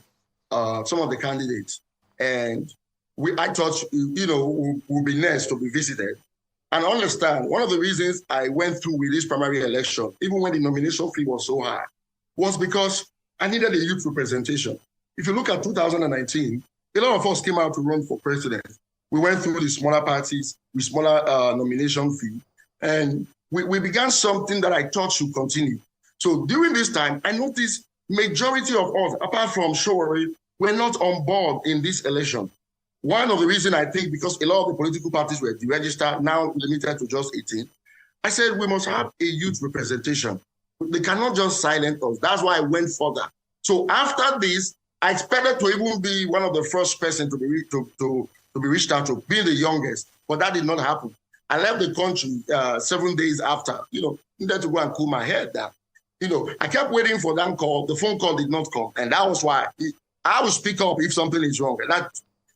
some of the candidates, and I thought, would be nice to be visited. And understand, one of the reasons I went through with this primary election, even when the nomination fee was so high, was because I needed a youth representation. If you look at 2019, a lot of us came out to run for president. We went through the smaller parties with smaller nomination fee, and we began something that I thought should continue. So during this time, I noticed majority of us, apart from Showore, were not on board in this election. One of the reasons, I think, because a lot of the political parties were deregistered, now limited to just 18. I said we must have a youth representation. They cannot just silence us. That's why I went further. So after this, I expected to even be one of the first person to be reached out to, being the youngest, but that did not happen. I left the country 7 days after, needed to go and cool my head down. I kept waiting for that call. The phone call did not come. And that was why I will speak up if something is wrong.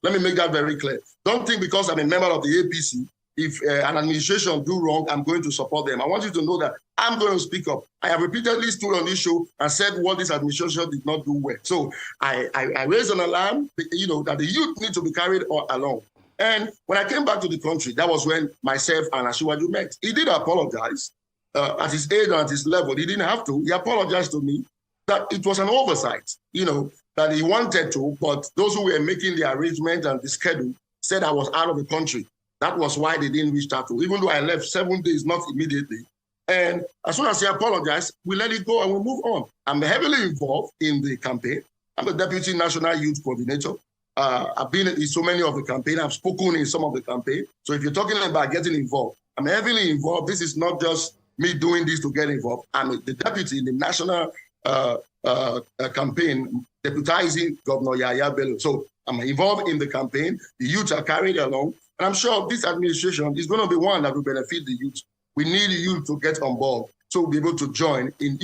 Let me make that very clear. Don't think because I'm a member of the APC, if an administration do wrong, I'm going to support them. I want you to know that I'm going to speak up. I have repeatedly stood on this show and said what this administration did not do well. So I raised an alarm, that the youth need to be carried along. And when I came back to the country, that was when myself and Asiwaju met. He did apologize at his age and at his level. He didn't have to. He apologized to me that it was an oversight, that he wanted to, but those who were making the arrangement and the schedule said I was out of the country. That was why they didn't reach out to, even though I left 7 days, not immediately. And as soon as he apologized, we let it go and we move on. I'm heavily involved in the campaign. I'm the Deputy National Youth Coordinator. I've been in so many of the campaign. I've spoken in some of the campaign. So if you're talking about getting involved, I'm heavily involved. This is not just me doing this to get involved. I'm the deputy in the national campaign, deputizing Governor Yahya Bello. So I'm involved in the campaign. The youth are carried along. And I'm sure this administration is going to be one that will benefit the youth. We need the youth to get on board so we'll be able to join in,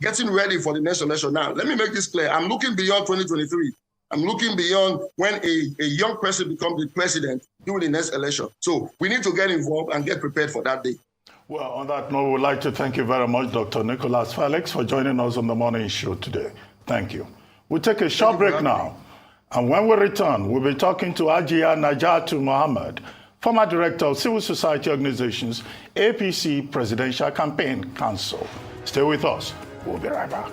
getting ready for the next election. Now, let me make this clear. I'm looking beyond 2023. I'm looking beyond when a young person becomes the president during the next election. So we need to get involved and get prepared for that day. Well, on that note, we'd like to thank you very much, Dr. Nicholas Felix, for joining us on the morning show today. Thank you. We'll take a short break now. And when we return, we'll be talking to Ajia Najatu Mohammed, former director of Civil Society Organizations, APC Presidential Campaign Council. Stay with us. We'll be right back.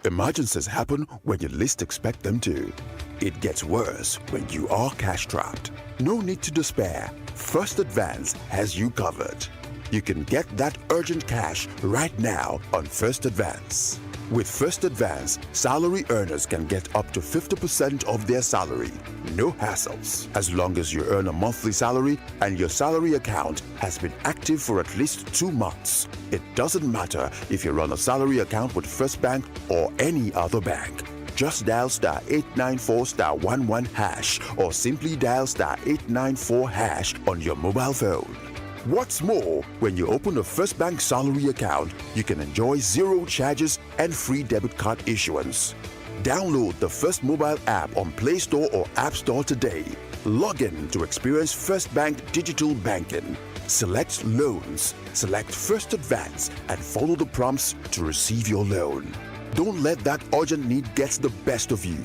Emergencies happen when you least expect them to. It gets worse when you are cash-strapped. No need to despair. First Advance has you covered. You can get that urgent cash right now on First Advance. With First Advance, salary earners can get up to 50% of their salary. No hassles. As long as you earn a monthly salary and your salary account has been active for at least 2 months. It doesn't matter if you run a salary account with First Bank or any other bank. Just dial *894*11# or simply dial *894# on your mobile phone. What's more, when you open a First Bank salary account, you can enjoy 0 charges and free debit card issuance. Download the First mobile app on Play Store or App Store today. Log in to experience First Bank digital banking. Select Loans, select First Advance, and follow the prompts to receive your loan. Don't let that urgent need get the best of you.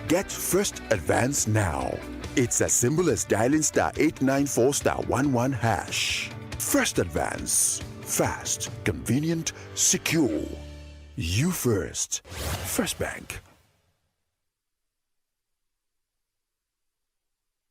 Get First Advance now. It's as simple as dialing *894*11#. First Advance. Fast, convenient, secure. You first. First Bank.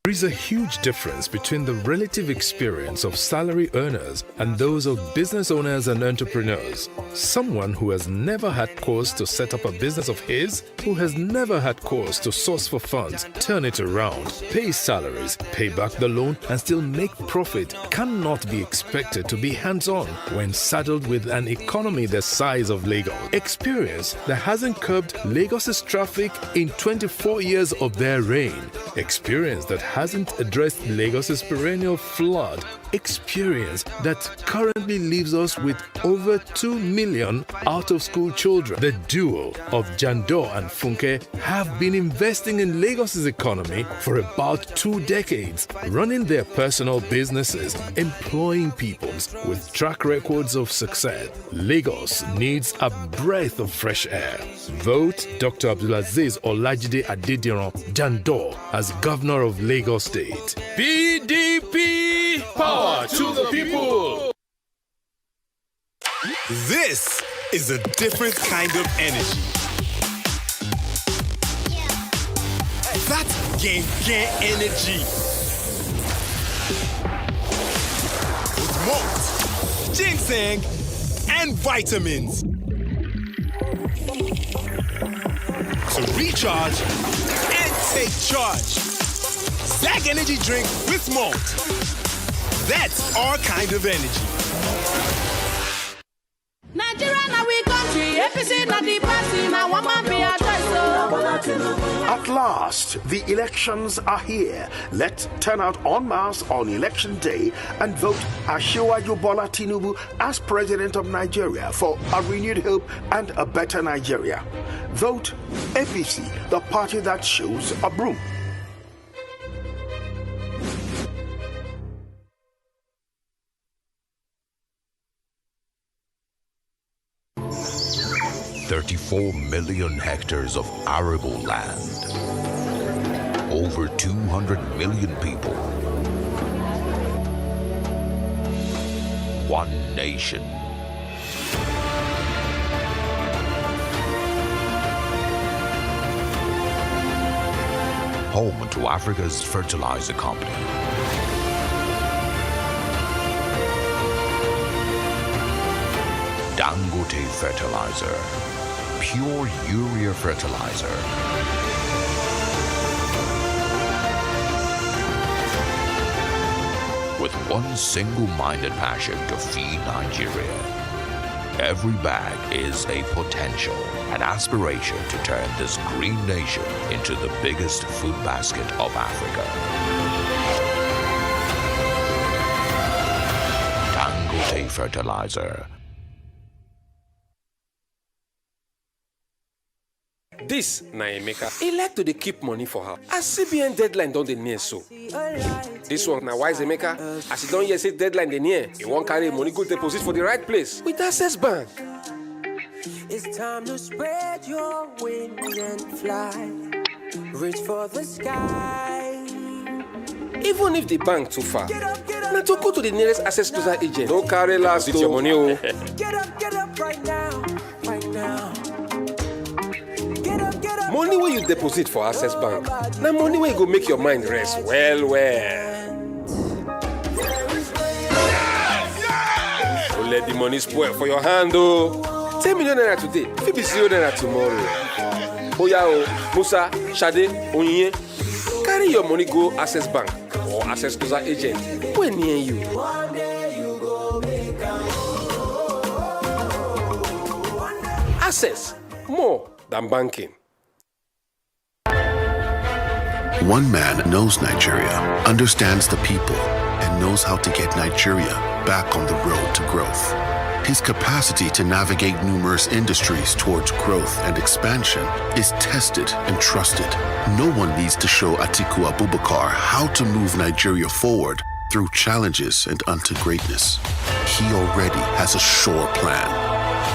There is a huge difference between the relative experience of salary earners and those of business owners and entrepreneurs. Someone who has never had cause to set up a business of his, who has never had cause to source for funds, turn it around, pay salaries, pay back the loan, and still make profit cannot be expected to be hands-on when saddled with an economy the size of Lagos. Experience that hasn't curbed Lagos's traffic in 24 years of their reign. Experience that hasn't addressed Lagos's perennial flood experience that currently leaves us with over 2 million out-of-school children. The duo of Jandor and Funke have been investing in Lagos's economy for about 2 decades, running their personal businesses, employing people with track records of success. Lagos needs a breath of fresh air. Vote Dr. Abdulaziz Olajide Adediran Jandor as Governor of Lagos State. PDP! Power to the people! This is a different kind of energy. That's gang energy. With malt, ginseng, and vitamins. So recharge and take charge. Zag Energy Drink with malt. That's our kind of energy. Nigeria now we country, APC not the party, now one man be a choice. At last, the elections are here. Let's turn out en masse on election day and vote Asiwaju Bola Tinubu as President of Nigeria for a renewed hope and a better Nigeria. Vote APC, the party that shows a broom. $34 million hectares of arable land. Over 200 million people. One nation. Home to Africa's fertilizer company. Dangote Fertilizer. Pure urea fertilizer. With one single-minded passion to feed Nigeria. Every bag is a potential, an aspiration to turn this green nation into the biggest food basket of Africa. Dangote Fertilizer. This na Emeka. He like to dey keep money for her. As CBN deadline don dey near so. This one na wise Emeka. As he don hear say deadline dey near, he wan carry money go deposit for the right place with Access Bank. It's time to spread your wings and fly. Reach for the sky. Even if the bank too far, na to go to the nearest Access Closer agent. No carry last with your money. Get up right now, right now. Money wey you deposit for Access Bank, na money wey go make your mind rest well. Don't let the money spoil for your hand, oh. 10 million naira today, fit be 0 naira tomorrow. Oya o, Musa, Shade, Onyinye, carry your money go Access Bank or Access Closer agent wey near you. Access, more than banking. One man knows Nigeria, understands the people, and knows how to get Nigeria back on the road to growth. His capacity to navigate numerous industries towards growth and expansion is tested and trusted. No one needs to show Atiku Abubakar how to move Nigeria forward through challenges and unto greatness. He already has a sure plan.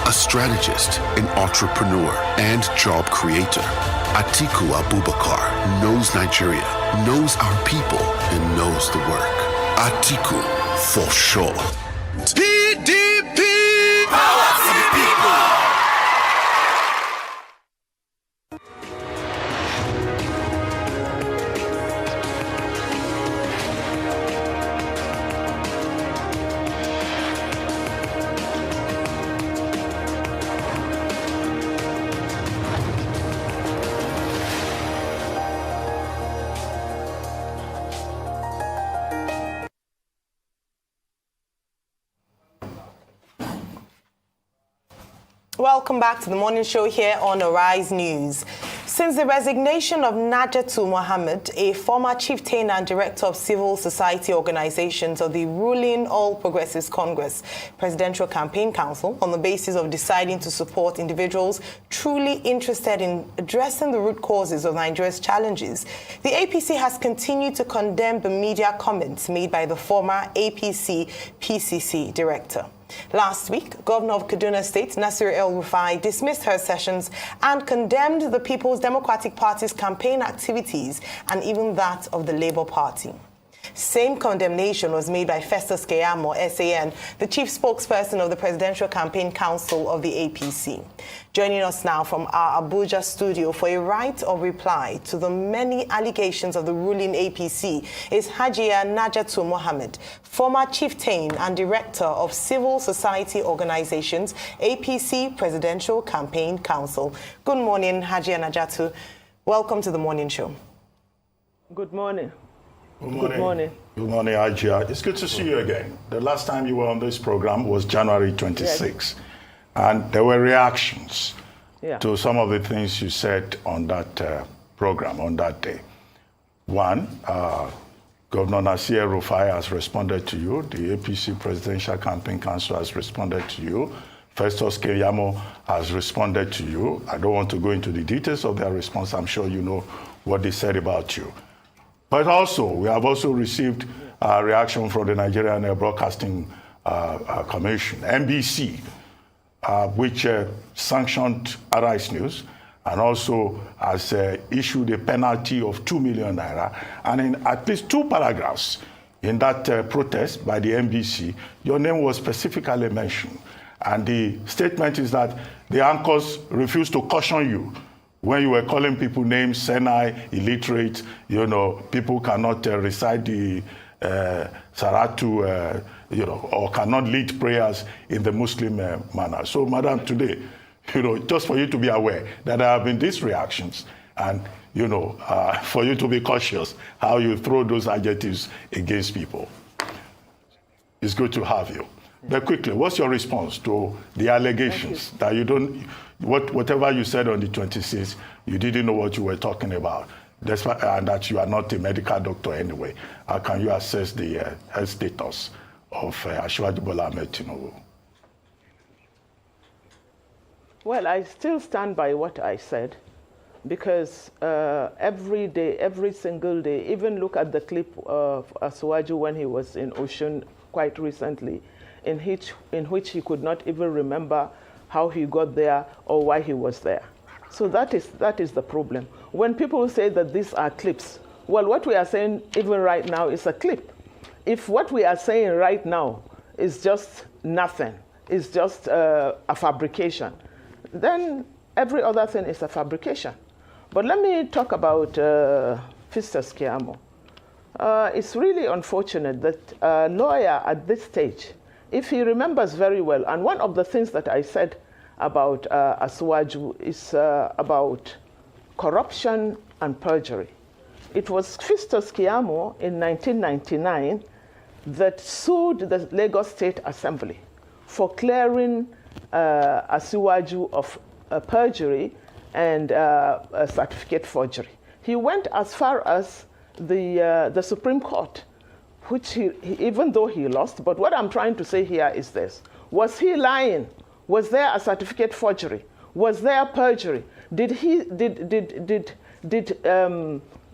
A strategist, an entrepreneur, and job creator. Atiku Abubakar knows Nigeria, knows our people, and knows the work. Atiku, for sure. PDP! Power to the people! Welcome back to the morning show here on Arise News. Since the resignation of Najatu Mohammed, a former chieftain and director of civil society organizations of the ruling All Progressives Congress Presidential Campaign Council, on the basis of deciding to support individuals truly interested in addressing the root causes of Nigeria's challenges, the APC has continued to condemn the media comments made by the former APC PCC director. Last week, Governor of Kaduna State, Nasir El-Rufai, dismissed her sessions and condemned the People's Democratic Party's campaign activities and even that of the Labour Party. Same condemnation was made by Festus Keyamo, SAN, the chief spokesperson of the Presidential Campaign Council of the APC. Joining us now from our Abuja studio for a right of reply to the many allegations of the ruling APC is Hajia Najatu Mohammed, former chieftain and director of civil society organizations, APC Presidential Campaign Council. Good morning, Hajia Najatu. Welcome to the morning show. Good morning. Good morning. Good morning. Good morning, Ajia. It's good to see you again. The last time you were on this program was January 26, yes. And there were reactions to some of the things you said on that program on that day. One, Governor Nasir El-Rufai has responded to you. The APC Presidential Campaign Council has responded to you. Festus Keyamo has responded to you. I don't want to go into the details of their response. I'm sure you know what they said about you. But also, we have also received a reaction from the Nigerian Broadcasting Commission, NBC, which sanctioned Arise News and also has issued a penalty of 2 million naira. And in at least 2 paragraphs in that protest by the NBC, your name was specifically mentioned. And the statement is that the anchors refused to caution you when you were calling people names, Senai, illiterate, people cannot recite the Saratu, or cannot lead prayers in the Muslim manner. So, Madam, today, just for you to be aware that there have been these reactions and, for you to be cautious how you throw those adjectives against people. It's good to have you. But quickly, what's your response to the allegations that you don't, whatever you said on the 26th, you didn't know what you were talking about, and that you are not a medical doctor anyway? How can you assess the health status of Asiwaju Bola Ahmed Tinubu? Well, I still stand by what I said, because every day, every single day, even look at the clip of Asiwaju when he was in Ocean quite recently, in which he could not even remember how he got there or why he was there. So that is the problem. When people say that these are clips, well, what we are saying even right now is a clip. If what we are saying right now is just nothing, is just a fabrication, then every other thing is a fabrication. But let me talk about Festus Keyamo. It's really unfortunate that a lawyer at this stage, if he remembers very well, and one of the things that I said about Asiwaju is about corruption and perjury. It was Festus Keyamo in 1999 that sued the Lagos State Assembly for clearing Asiwaju of perjury and certificate forgery. He went as far as the Supreme Court, which he, even though he lost, but what I'm trying to say here is this. Was he lying? Was there a certificate forgery? Was there perjury? Did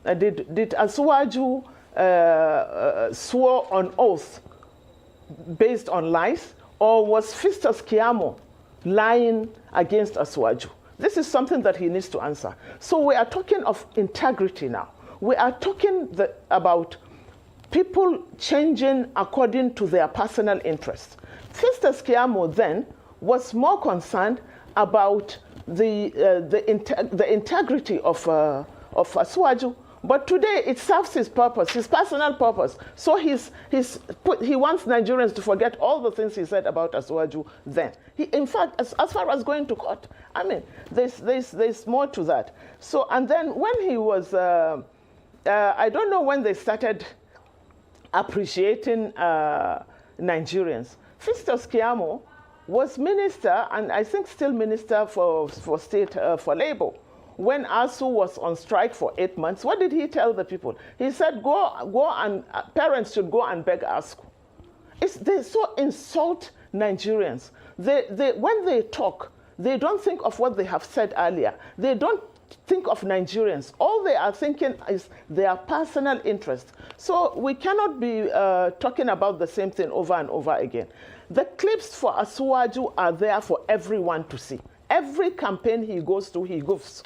Asiwaju swore on oath based on lies? Or was Festus Keyamo lying against Asiwaju? This is something that he needs to answer. So we are talking of integrity now. We are talking about people changing according to their personal interests. Festus Keyamo then was more concerned about the integrity of Asiwaju, but today it serves his purpose, his personal purpose. So he wants Nigerians to forget all the things he said about Asiwaju then. In fact, as far as going to court, I mean, there's more to that. So, and then when he was, I don't know when they started appreciating Nigerians. Festus Keyamo was minister, and I think still minister for state for labor, when ASU was on strike for 8 months, what did he tell the people? He said, go and parents should go and beg ASU. They so insult Nigerians. When they talk, they don't think of what they have said earlier. They don't think of Nigerians. All they are thinking is their personal interest. So we cannot be talking about the same thing over and over again. The clips for Asuwaju are there for everyone to see. Every campaign he goes to, he goes.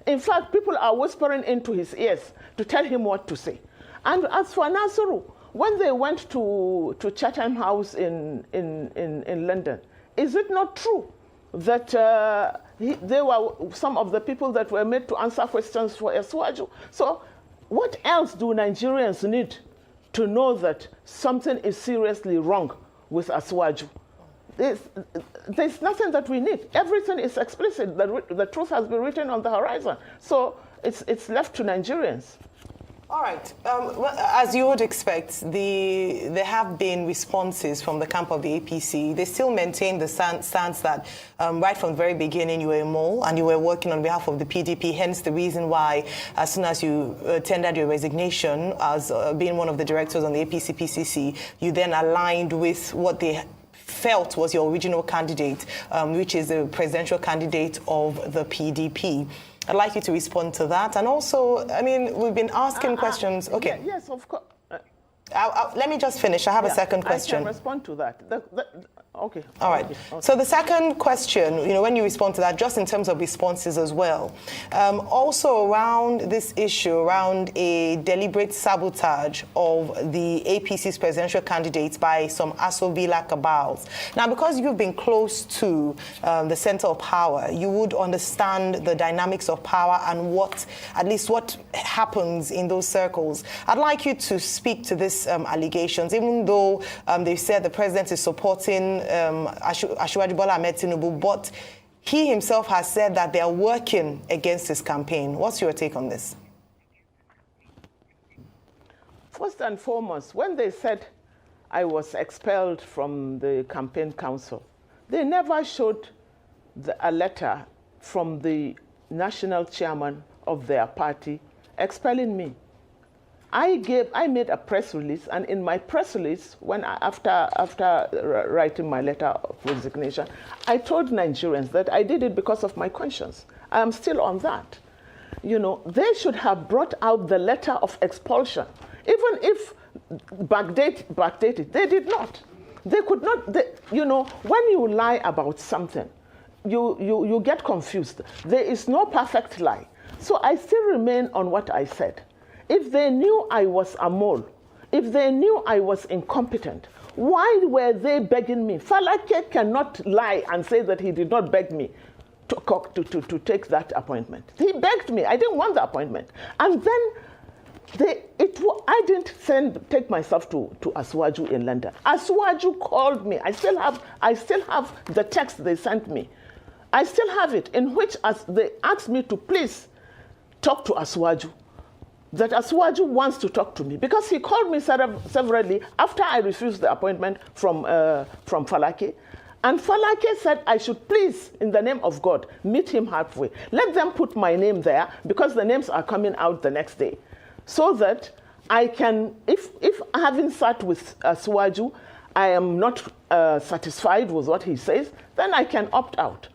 In fact, people are whispering into his ears to tell him what to say. And as for Nasuru, when they went to Chatham House in London, is it not true that they were some of the people that were made to answer questions for Asuwaju? So what else do Nigerians need to know that something is seriously wrong with Asuwaju? There's nothing that we need. Everything is explicit. The truth has been written on the horizon. So it's left to Nigerians. All right. As you would expect, there have been responses from the camp of the APC. They still maintain the stance that right from the very beginning you were a mole and you were working on behalf of the PDP, hence the reason why as soon as you tendered your resignation as being one of the directors on the APC-PCC, you then aligned with what they felt was your original candidate, which is the presidential candidate of the PDP. I'd like you to respond to that. And also, I mean, we've been asking questions. Okay. Yes, of course. Let me just finish. I have a second question. I can respond to that. Okay. All right. Okay. So the second question, when you respond to that, just in terms of responses as well, also around this issue, around a deliberate sabotage of the APC's presidential candidates by some Aso Villa cabals. Now, because you've been close to the center of power, you would understand the dynamics of power and at least what happens in those circles. I'd like you to speak to these allegations, even though they said the president is supporting Asiwaju Bola Ahmed Tinubu, but he himself has said that they are working against his campaign. What's your take on this? First and foremost, when they said I was expelled from the campaign council, they never showed a letter from the national chairman of their party expelling me. I made a press release, and in my press release, after writing my letter of resignation, I told Nigerians that I did it because of my conscience. I am still on that. They should have brought out the letter of expulsion, even if backdated. They did not. They could not. When you lie about something, you get confused. There is no perfect lie. So I still remain on what I said. If they knew I was a mole, if they knew I was incompetent, why were they begging me? Falake cannot lie and say that he did not beg me to take that appointment. He begged me. I didn't want the appointment. And then I didn't take myself to Asuwaju in London. Asuwaju called me. I still have the text they sent me. I still have it, in which they asked me to please talk to Asuwaju. That Asuwaju wants to talk to me, because he called me severally after I refused the appointment from Falake. And Falake said I should please, in the name of God, meet him halfway. Let them put my name there, because the names are coming out the next day. So that I can, if having sat with Asuwaju, I am not satisfied with what he says, then I can opt out.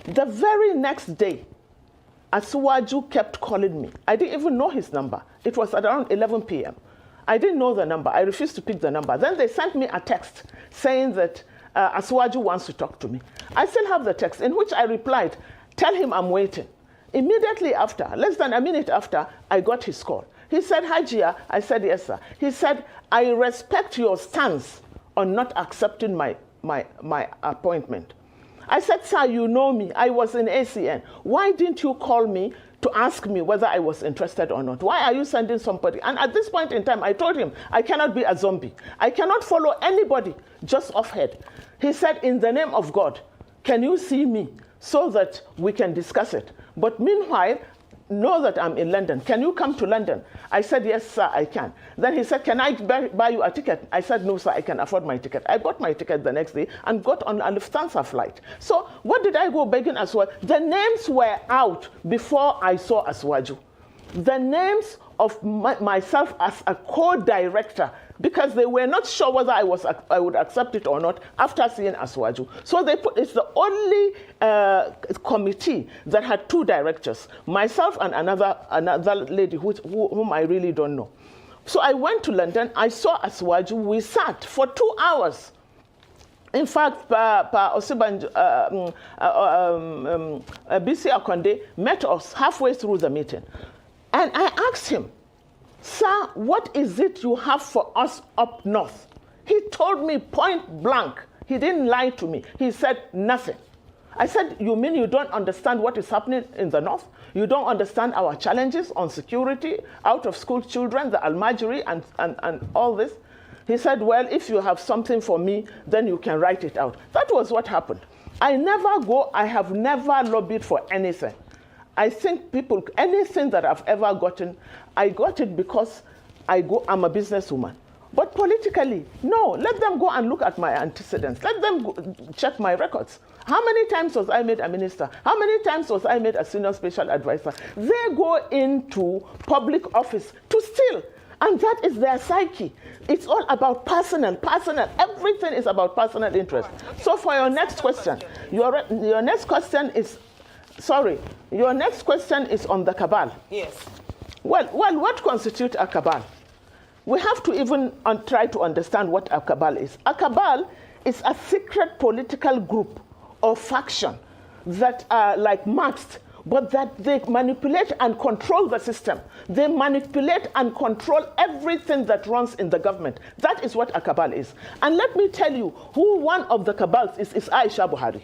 The very next day, Asuwaju kept calling me. I didn't even know his number. It was around 11 p.m. I didn't know the number. I refused to pick the number. Then they sent me a text saying that Asuwaju wants to talk to me. I still have the text, in which I replied, tell him I'm waiting. Immediately after, less than a minute after, I got his call. He said, Hajia. I said, yes, sir. He said, I respect your stance on not accepting my appointment. I said, sir, you know me. I was in ACN. Why didn't you call me to ask me whether I was interested or not? Why are you sending somebody? And at this point in time, I told him, I cannot be a zombie. I cannot follow anybody just off head. He said, in the name of God, can you see me so that we can discuss it? But meanwhile, know that I'm in London. Can you come to London? I said, yes, sir, I can. Then he said, can I buy you a ticket? I said, no, sir, I can afford my ticket. I bought my ticket the next day and got on a Lufthansa flight. So what did I go begging as well? The names were out before I saw Asuwaju. The names of myself as a co-director, because they were not sure whether I would accept it or not after seeing Asuwaju. So they put, it's the only committee that had 2 directors, myself and another lady whom I really don't know. So I went to London, I saw Asuwaju, we sat for 2 hours. In fact, BC Akonde met us halfway through the meeting. And I asked him, sir, what is it you have for us up north? He told me point blank. He didn't lie to me. He said nothing. I said, you mean you don't understand what is happening in the north? You don't understand our challenges on security, out of school children, the Almajiri and all this? He said, well, if you have something for me, then you can write it out. That was what happened. I have never lobbied for anything. I think anything that I've ever gotten, I got it because I'm a businesswoman. But politically, no, let them go and look at my antecedents. Let them check my records. How many times was I made a minister? How many times was I made a senior special advisor? They go into public office to steal. And that is their psyche. It's all about personal. Everything is about personal interest. So for your next question, your next question is, your next question is on the cabal. Yes. Well, what constitutes a cabal? We have to even try to understand what a cabal is. A cabal is a secret political group or faction that are like masked, but that they manipulate and control the system. They manipulate and control everything that runs in the government. That is what a cabal is. And let me tell you who one of the cabals is Aisha Buhari.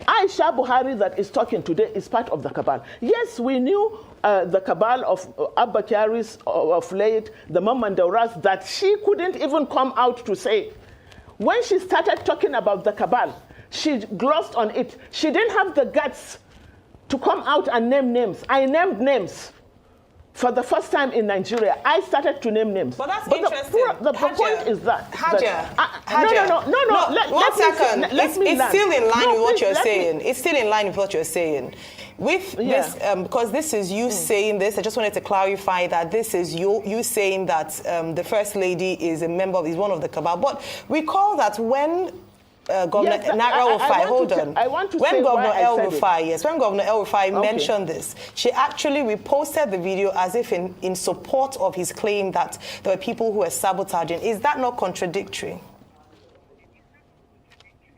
Aisha Buhari that is talking today is part of the cabal. Yes, we knew the cabal of Abba Kyari's of late, the Mamandauras, that she couldn't even come out to say. When she started talking about the cabal, she glossed on it. She didn't have the guts to come out and name names. I named names. For the first time in Nigeria, I started to name names. But that's interesting. The point is that... No. One second. It's still in line with what you're saying. It's still in line with what you're saying. With this, because this is you saying this, I just wanted to clarify that this is you saying that the First Lady is one of the cabal. But recall that when Governor Naira Rufai, hold on. When Governor El Rufai mentioned this, she actually reposted the video as if in support of his claim that there were people who were sabotaging. Is that not contradictory?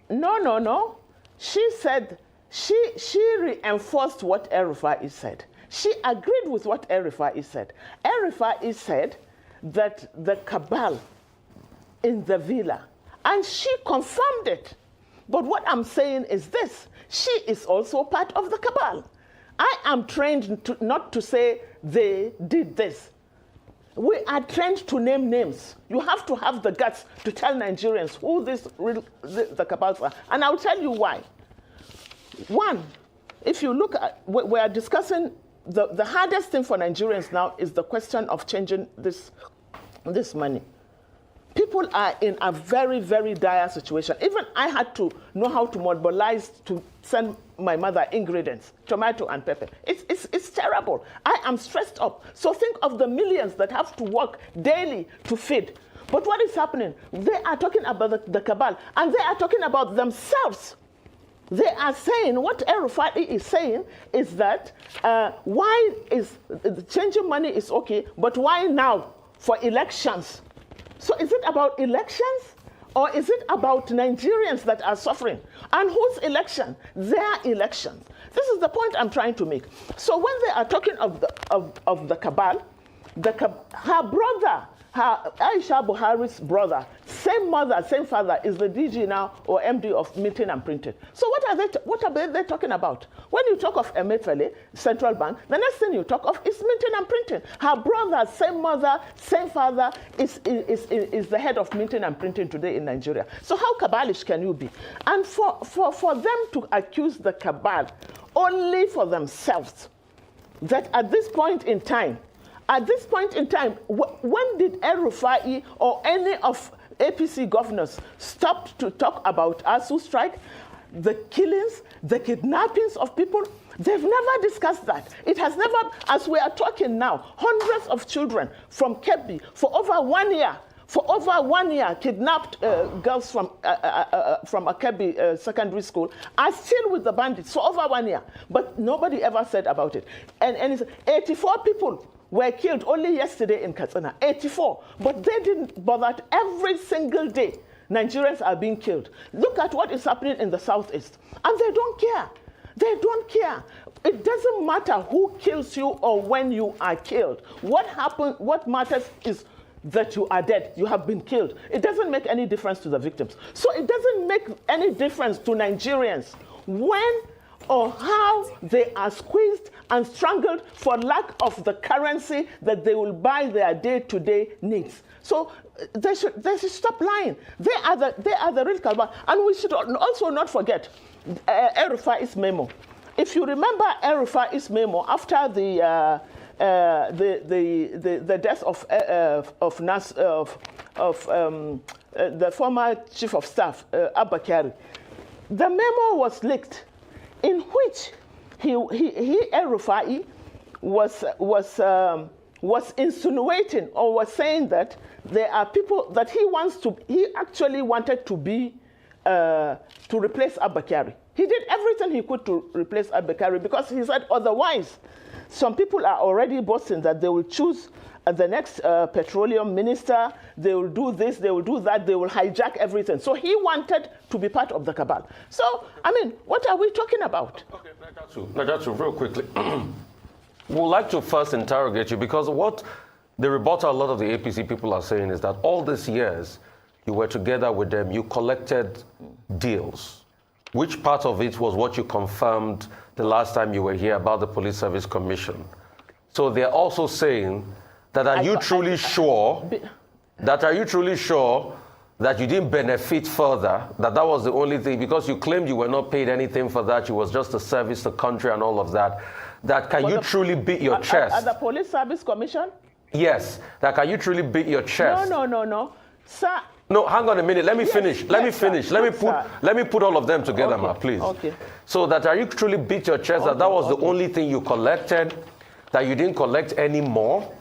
No. She said, she reinforced what El Rufai said. She agreed with what El Rufai said. El Rufai said that the cabal in the villa, and she confirmed it. But what I'm saying is this. She is also part of the cabal. I am trained not to say they did this. We are trained to name names. You have to have the guts to tell Nigerians who the cabals are. And I'll tell you why. One, if you look at, we are discussing, the hardest thing for Nigerians now is the question of changing this money. People are in a very, very dire situation. Even I had to know how to mobilize to send my mother ingredients, tomato and pepper. It's terrible. I am stressed up. So think of the millions that have to work daily to feed. But what is happening? They are talking about the cabal, and they are talking about themselves. They are saying, what El Rufai is saying is that why is changing money is okay, but why now for elections? So is it about elections, or is it about Nigerians that are suffering? And whose election? Their election. This is the point I'm trying to make. So when they are talking of the cabal, her brother, Aisha Buhari's brother, same mother, same father, is the DG now or MD of Minting and Printing. So what are they talking about? When you talk of Emefiele, Central Bank, the next thing you talk of is Minting and Printing. Her brother, same mother, same father, is the head of Minting and Printing today in Nigeria. So how cabalish can you be? And for them to accuse the cabal only for themselves, that at this point in time, when did El-Rufai or any of APC governors stop to talk about ASU strike, the killings, the kidnappings of people? They've never discussed that. It has never, as we are talking now, hundreds of children from Kebbi for over 1 year, kidnapped girls from a Kebbi secondary school are still with the bandits for over 1 year. But nobody ever said about it. And 84 people were killed only yesterday in Katsina, 84. But they didn't bother. Every single day, Nigerians are being killed. Look at what is happening in the southeast. And they don't care. They don't care. It doesn't matter who kills you or when you are killed. What matters is that you are dead, you have been killed. It doesn't make any difference to the victims. So it doesn't make any difference to Nigerians when or how they are squeezed and strangled for lack of the currency that they will buy their day-to-day needs. So they should stop lying. They are the real Kalba. And we should also not forget El-Rufai's memo. If you remember El-Rufai's memo after the death of the former chief of staff, Abba Kyari, the memo was leaked, in which El-Rufai was insinuating or was saying that there are people that he actually wanted to be to replace Abba Kyari. He did everything he could to replace Abba Kyari because he said otherwise, some people are already boasting that they will choose the next petroleum minister, they will do this, they will do that, they will hijack everything. So he wanted to be part of the cabal. So, I mean, what are we talking about? Okay, Najatu, real quickly. We'd like to first interrogate you because what the rebuttal a lot of the APC people are saying is that all these years you were together with them, you collected deals. Which part of it was what you confirmed the last time you were here about the Police Service Commission? So they're also saying that are you truly sure that you didn't benefit further, that was the only thing, because you claimed you were not paid anything for that, it was just a service to the country and all of that, that can you truly beat your chest? At the Police Service Commission? Yes, that can you truly beat your chest? No. Sir. No, hang on a minute. Let me finish. Let me put all of them together, ma, please. Okay. So that are you truly beat your chest that was the only thing you collected, that you didn't collect any more?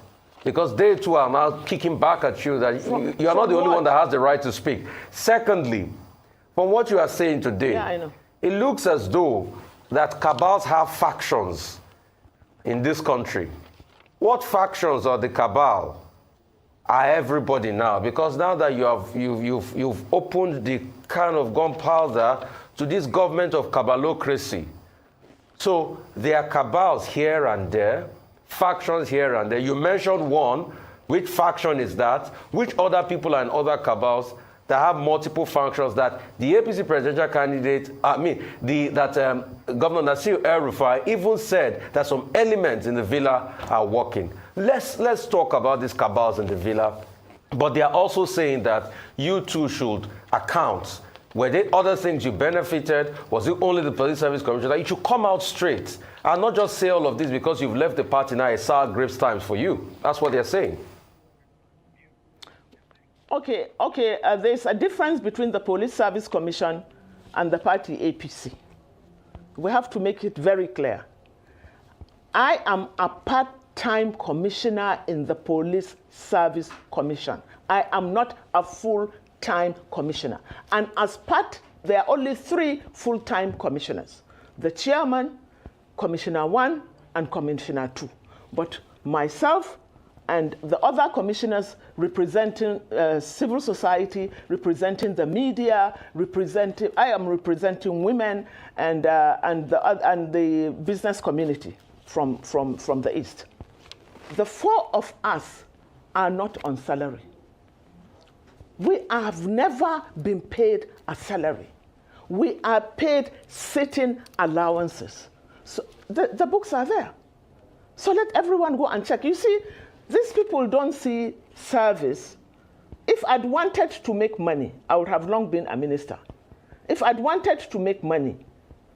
Because they too are now kicking back at you that you are not the only one that has the right to speak. Secondly, from what you are saying today, yeah, I know. It looks as though that cabals have factions in this country. What factions are the cabal? Are everybody now? Because now that you've opened the can of gunpowder to this government of cabalocracy. So there are cabals here and there, factions here and there. You mentioned one. Which faction is that? Which other people are in other cabals that have multiple functions that the APC presidential candidate, Governor Nasir El-Rufai even said that some elements in the villa are working. Let's talk about these cabals in the villa. But they are also saying that you too should account. Were there other things you benefited? Was it only the Police Service Commission? That you should come out straight and not just say all of this because you've left the party now. It's sour grapes times for you. That's what they're saying. Okay. There's a difference between the Police Service Commission and the party APC. We have to make it very clear. I am a part-time commissioner in the Police Service Commission. I am not a full-time commissioner. And as part, there are only 3 full-time commissioners. The chairman, Commissioner 1, and Commissioner 2. But myself and the other commissioners representing civil society, representing the media, I am representing women and the business community from the East. The 4 of us are not on salary. We have never been paid a salary. We are paid sitting allowances. So the books are there. So let everyone go and check. You see, these people don't see service. If I'd wanted to make money, I would have long been a minister. If I'd wanted to make money,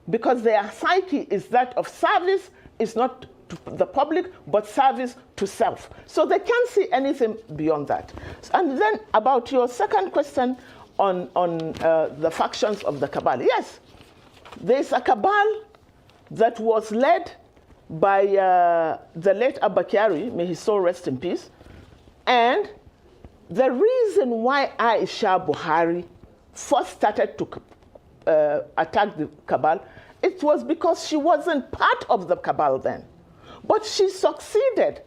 because their psyche is that of service is not to the public, but service to self. So they can't see anything beyond that. And then about your second question on the factions of the cabal. Yes, there's a cabal that was led by the late Abba Kyari, may his soul rest in peace. And the reason why Aisha Buhari first started to attack the cabal, it was because she wasn't part of the cabal then. But she succeeded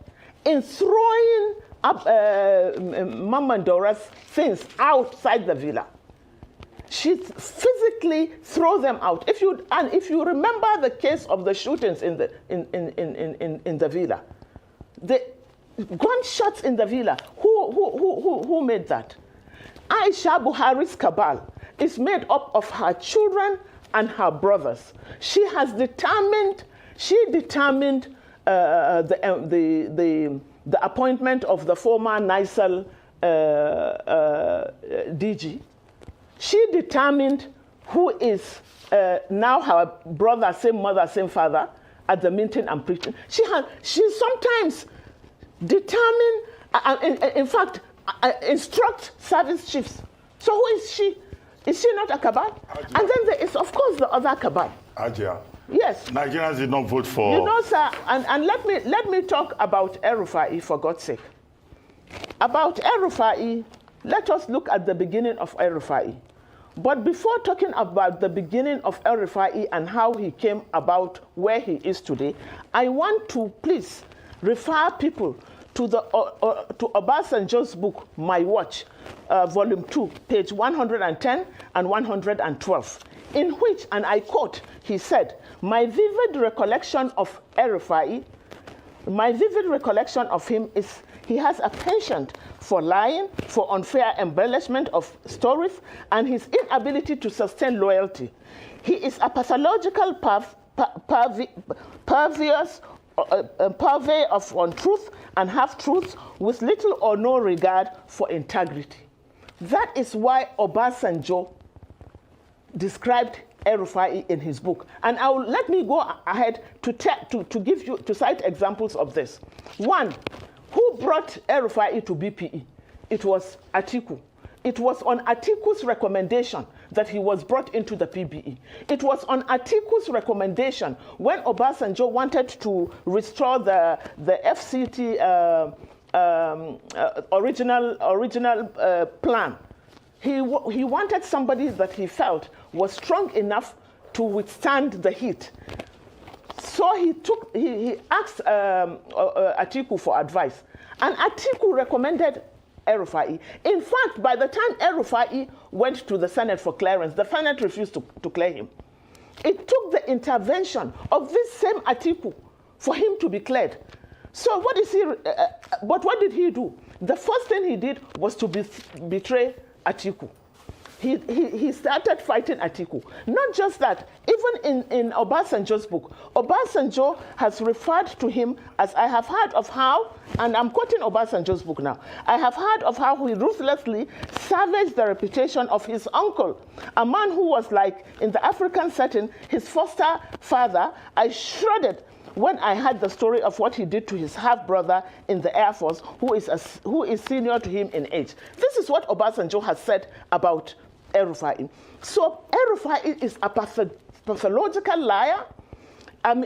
in throwing up Mamandora's things outside the villa. She physically threw them out. If you remember the case of the shootings in the villa, the gunshots in the villa, who made that? Aisha Buhari's cabal is made up of her children and her brothers. She determined the appointment of the former NISAL DG. She determined who is now her brother, same mother, same father, at the meeting and preaching. She sometimes determine, in fact, instruct service chiefs. So who is she? Is she not a cabal? Ajia. And then there is, of course, the other cabal. Ajia. Yes. Nigerians did not vote for... You know, sir, and let me talk about El-Rufai, for God's sake. About El-Rufai, let us look at the beginning of El-Rufai. But before talking about the beginning of El-Rufai and how he came about where he is today, I want to please refer people to Obasanjo's book, My Watch, Volume 2, page 110 and 112, in which, and I quote, he said, my vivid recollection of El-Rufai, my vivid recollection of him is he has a penchant for lying, for unfair embellishment of stories, and his inability to sustain loyalty. He is a pathological purveyor of untruth and half-truths with little or no regard for integrity. That is why Obasanjo described El-Rufai in his book. And let me go ahead to cite examples of this. One, who brought El-Rufai to BPE? It was Atiku. It was on Atiku's recommendation that he was brought into the PBE. It was on Atiku's recommendation when Obasanjo wanted to restore the FCT original plan. He wanted somebody that he felt was strong enough to withstand the heat. So he asked Atiku for advice, and Atiku recommended El-Rufai. In fact, by the time El-Rufai went to the Senate for clearance, the Senate refused to clear him. It took the intervention of this same Atiku for him to be cleared. So but what did he do? The first thing he did was to betray Atiku. He started fighting Atiku. Not just that, even in Obasanjo's book, Obasanjo has referred to him as, I have heard of how, and I'm quoting Obasanjo's book now, I have heard of how he ruthlessly savaged the reputation of his uncle, a man who was like, in the African setting, his foster father. I shredded when I heard the story of what he did to his half-brother in the Air Force, who is senior to him in age. This is what Obasanjo has said about El-Rufai. So El-Rufai is a pathological liar.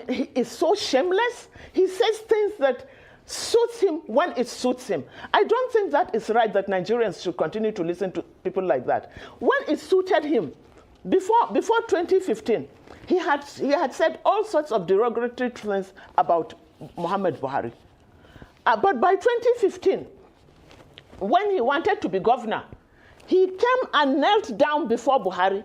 He is so shameless. He says things that suits him when it suits him. I don't think that is right, that Nigerians should continue to listen to people like that. When it suited him, before 2015, he had said all sorts of derogatory things about Muhammad Buhari. But by 2015, when he wanted to be governor, he came and knelt down before Buhari,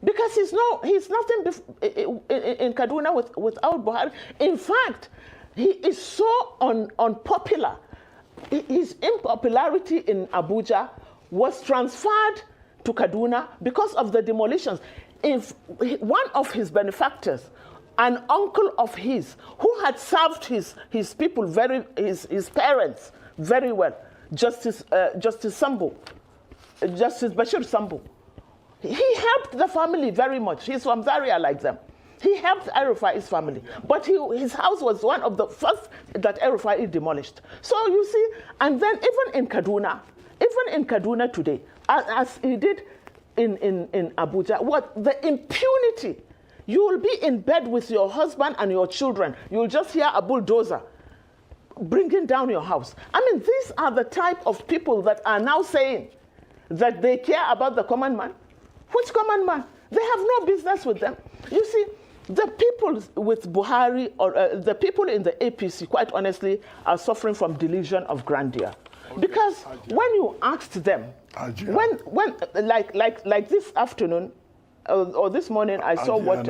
because he's nothing in Kaduna without Buhari. In fact, he is so unpopular. His impopularity in Abuja was transferred to Kaduna because of the demolitions. If one of his benefactors, an uncle of his, who had served his people his parents very well, Justice Bashir Sambo, he helped the family very much. He's from Zaria like them. He helped El-Rufai's family, but his house was one of the first that El-Rufai demolished. So you see, and then even in Kaduna today, as he did in Abuja, what the impunity, you will be in bed with your husband and your children. You'll just hear a bulldozer bringing down your house. I mean, these are the type of people that are now saying that they care about the common man. Which common man? They have no business with them. You see, the people with Buhari, or the people in the APC, quite honestly, are suffering from delusion of grandeur. Okay. Because when you asked them, when like this afternoon or this morning, I saw what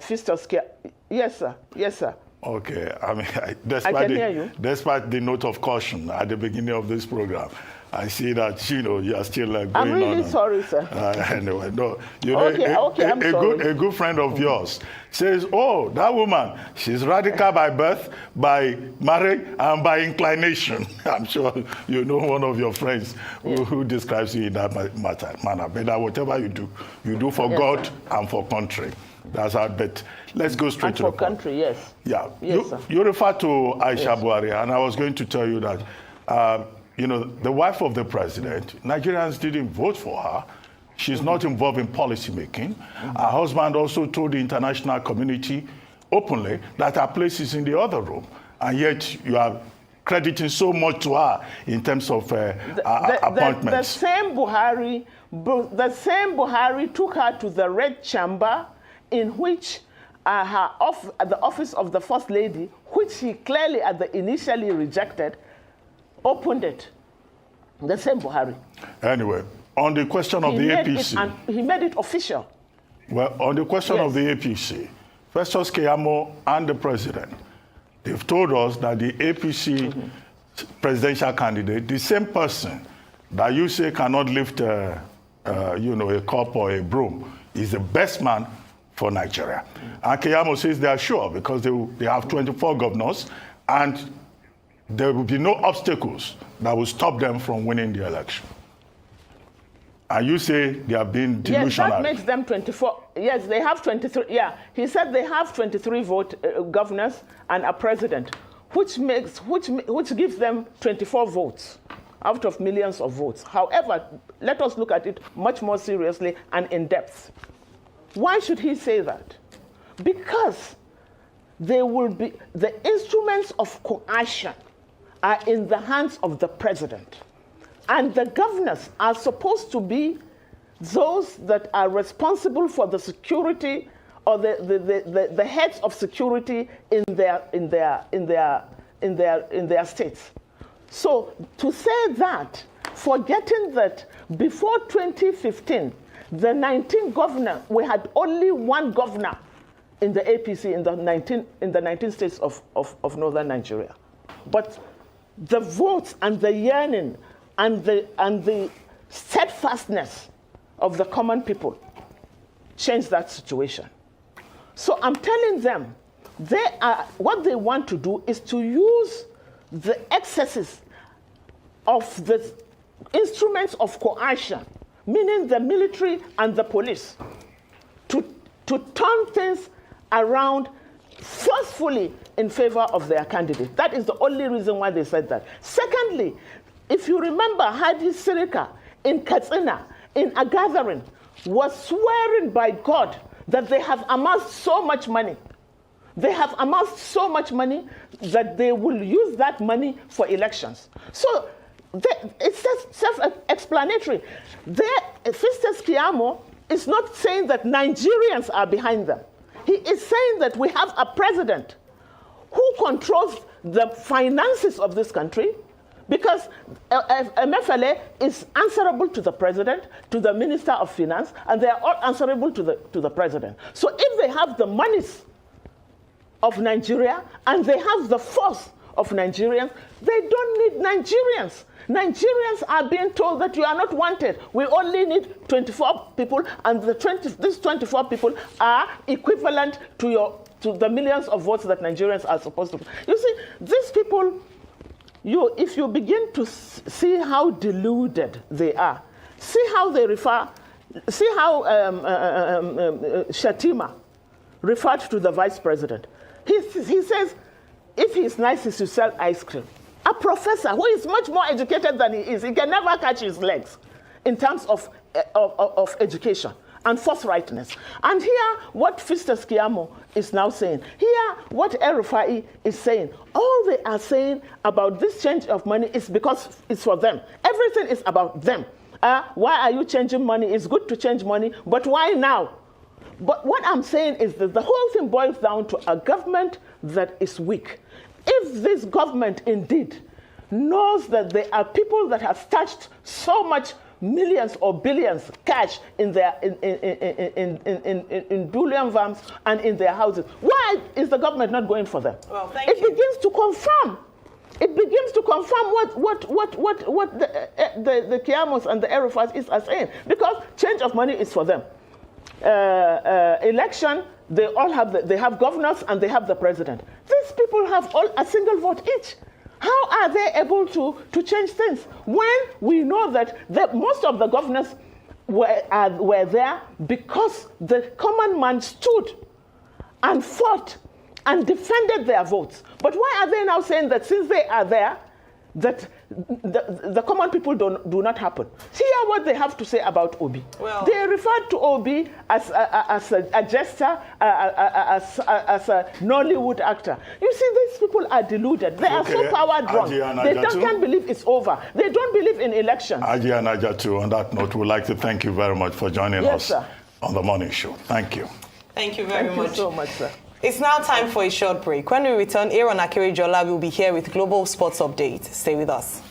Fistos care. Yes, sir. Yes, sir. Okay. I mean, I can hear you. Despite the note of caution at the beginning of this program, I see that, you are still going on. I'm really sorry, sir. Anyway, no. A good friend of yours says, oh, that woman, she's radical by birth, by marriage, and by inclination. I'm sure you know one of your friends who describes you in that manner. But whatever you do for God and for country. That's our bet. Let's go straight to the point. For country, yes. Yeah. Yes, you refer to Aisha Buhari, and I was going to tell you that the wife of the president, Nigerians didn't vote for her. She's not involved in policy making. Her husband also told the international community openly that her place is in the other room. And yet you are crediting so much to her in terms of appointments. The same Buhari took her to the Red Chamber, in which the office of the First Lady, which he clearly initially rejected, opened it. The same Buhari. Anyway, on the question of the APC. He made it official. Well, on the question of the APC, Festus Keyamo and the president, they've told us that the APC presidential candidate, the same person that you say cannot lift a cup or a broom, is the best man for Nigeria. And Keyamo says they are sure because they have 24 governors and there will be no obstacles that will stop them from winning the election. And you say they are being delusional. Yes, that makes them 24. Yes, they have 23. Yeah, he said they have 23 governors and a president, which gives them 24 votes out of millions of votes. However, let us look at it much more seriously and in depth. Why should he say that? Because there will be the instruments of coercion are in the hands of the president. And the governors are supposed to be those that are responsible for the security or the heads of security in their states. So to say that, forgetting that before 2015, the 19 governors, we had only one governor in the APC in the 19 states of northern Nigeria. But the votes and the yearning and the steadfastness of the common people changed that situation. So I'm telling them, what they want to do is to use the excesses of the instruments of coercion, meaning the military and the police, to turn things around forcefully in favor of their candidate. That is the only reason why they said that. Secondly, if you remember, Hadi Sirika in Katsina, in a gathering, was swearing by God that they have amassed so much money. They have amassed so much money that they will use that money for elections. So it's just self-explanatory. Festus Keyamo is not saying that Nigerians are behind them. He is saying that we have a president who controls the finances of this country, because MFLA is answerable to the president, to the minister of finance, and they are all answerable to the president. So if they have the monies of Nigeria and they have the force of Nigerians, they don't need Nigerians. Nigerians are being told that you are not wanted. We only need 24 people, and these 24 people are equivalent to the millions of votes that Nigerians are supposed to. You see, these people, if you begin to see how deluded they are, see how they refer See how Shatima referred to the vice president. He says, if he's nice, he should sell ice cream. A professor who is much more educated than he is, he can never catch his legs in terms of education and forthrightness. And here, what Fistus Kiamo is now saying, here, what El-Rufai is saying, all they are saying about this change of money is because it's for them. Everything is about them. Why are you changing money? It's good to change money, but why now? But what I'm saying is that the whole thing boils down to a government that is weak. If this government indeed knows that there are people that have stashed so much millions or billions cash in their in bullion vans and in their houses, why is the government not going for them? Well, it begins to confirm. It begins to confirm what the Kiamos and the El-Rufais are saying, because change of money is for them. Election, they all have they have governors and they have the president. These people have all a single vote each. How are they able to change things when we know that most of the governors were there because the common man stood and fought and defended their votes? But why are they now saying that since they are there, that the common people do not happen? See what they have to say about Obi. Well, they referred to Obi as a jester, as a Nollywood actor. You see, these people are deluded. They are so power drunk. They can't believe it's over. They don't believe in elections. Ajia and Ajatu, on that note, we'd like to thank you very much for joining us on the morning show. Thank you. Thank you very much. Thank you so much, sir. It's now time for a short break. When we return, Aaron Akere-Jola will be here with Global Sports Update. Stay with us.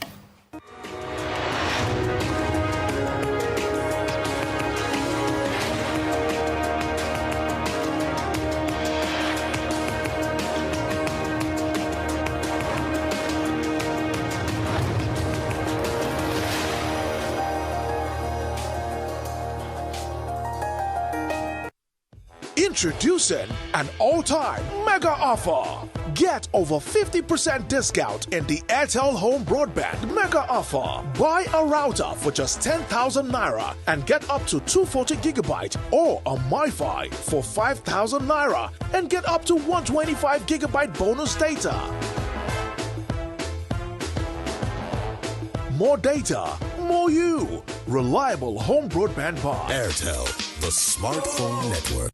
Introducing an all-time mega offer. Get over 50% discount in the Airtel Home Broadband mega offer. Buy a router for just 10,000 Naira and get up to 240 gigabyte or a MiFi for 5,000 Naira and get up to 125 gigabyte bonus data. More data, more you. Reliable home broadband by Airtel, the smartphone network.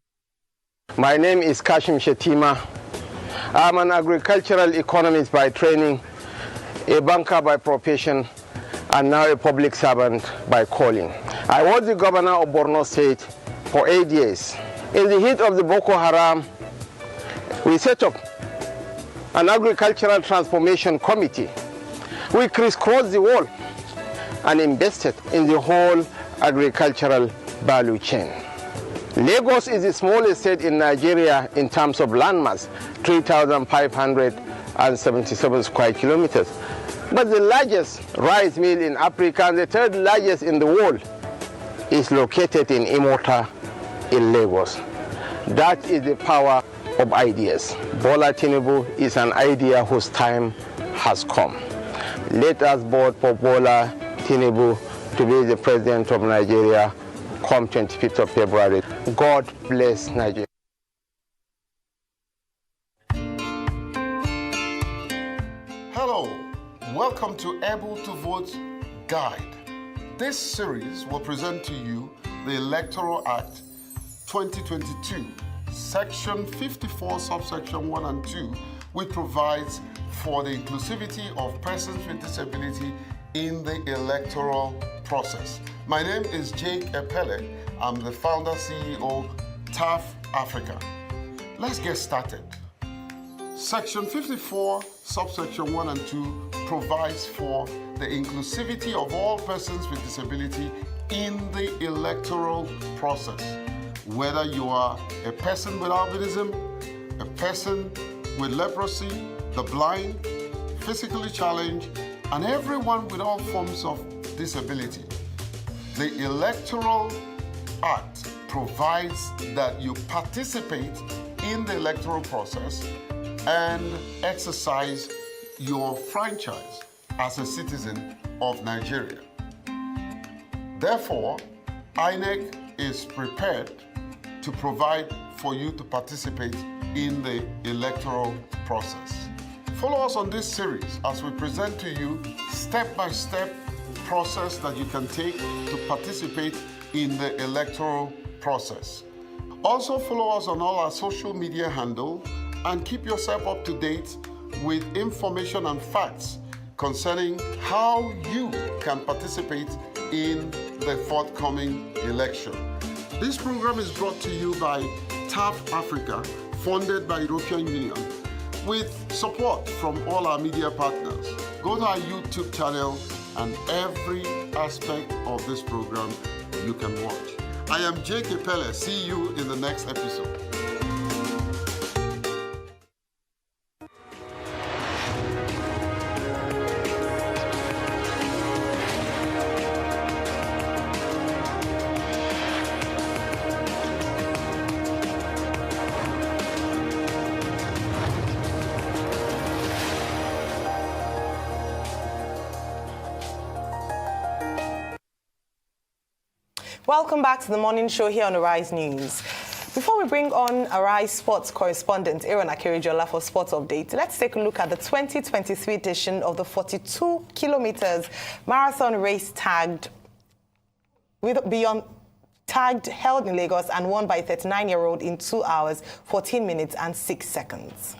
My name is Kashim Shetima. I'm an agricultural economist by training, a banker by profession, and now a public servant by calling. I was the governor of Borno State for 8 years. In the heat of the Boko Haram, we set up an agricultural transformation committee. We crisscrossed the world and invested in the whole agricultural value chain. Lagos is the smallest state in Nigeria in terms of landmass, 3,577 square kilometers. But the largest rice mill in Africa and the third largest in the world is located in Imota in Lagos. That is the power of ideas. Bola Tinubu is an idea whose time has come. Let us vote for Bola Tinubu to be the president of Nigeria come 25th of February. God bless Nigeria. Hello, welcome to Able to Vote Guide. This series will present to you the Electoral Act 2022, Section 54, subsection 1 and 2, which provides for the inclusivity of persons with disability in the electoral process. My name is Jake Epele. I'm the founder CEO TAF Africa. Let's get started. Section 54, subsection 1 and 2 provides for the inclusivity of all persons with disability in the electoral process. Whether you are a person with albinism, a person with leprosy, the blind, physically challenged, and everyone with all forms of disability. The Electoral Act provides that you participate in the electoral process and exercise your franchise as a citizen of Nigeria. Therefore, INEC is prepared to provide for you to participate in the electoral process. Follow us on this series as we present to you step-by-step process that you can take to participate in the electoral process. Also follow us on all our social media handle and keep yourself up to date with information and facts concerning how you can participate in the forthcoming election. This program is brought to you by TAF Africa, funded by European Union, with support from all our media partners. Go to our YouTube channel and every aspect of this program you can watch. I am J.K. Pele. See you in the next episode. Welcome back to the morning show here on Arise News. Before we bring on Arise sports correspondent Aaron Akerijola for sports update, let's take a look at the 2023 edition of the 42 kilometers marathon race held in Lagos and won by a 39-year-old in 2 hours, 14 minutes and 6 seconds.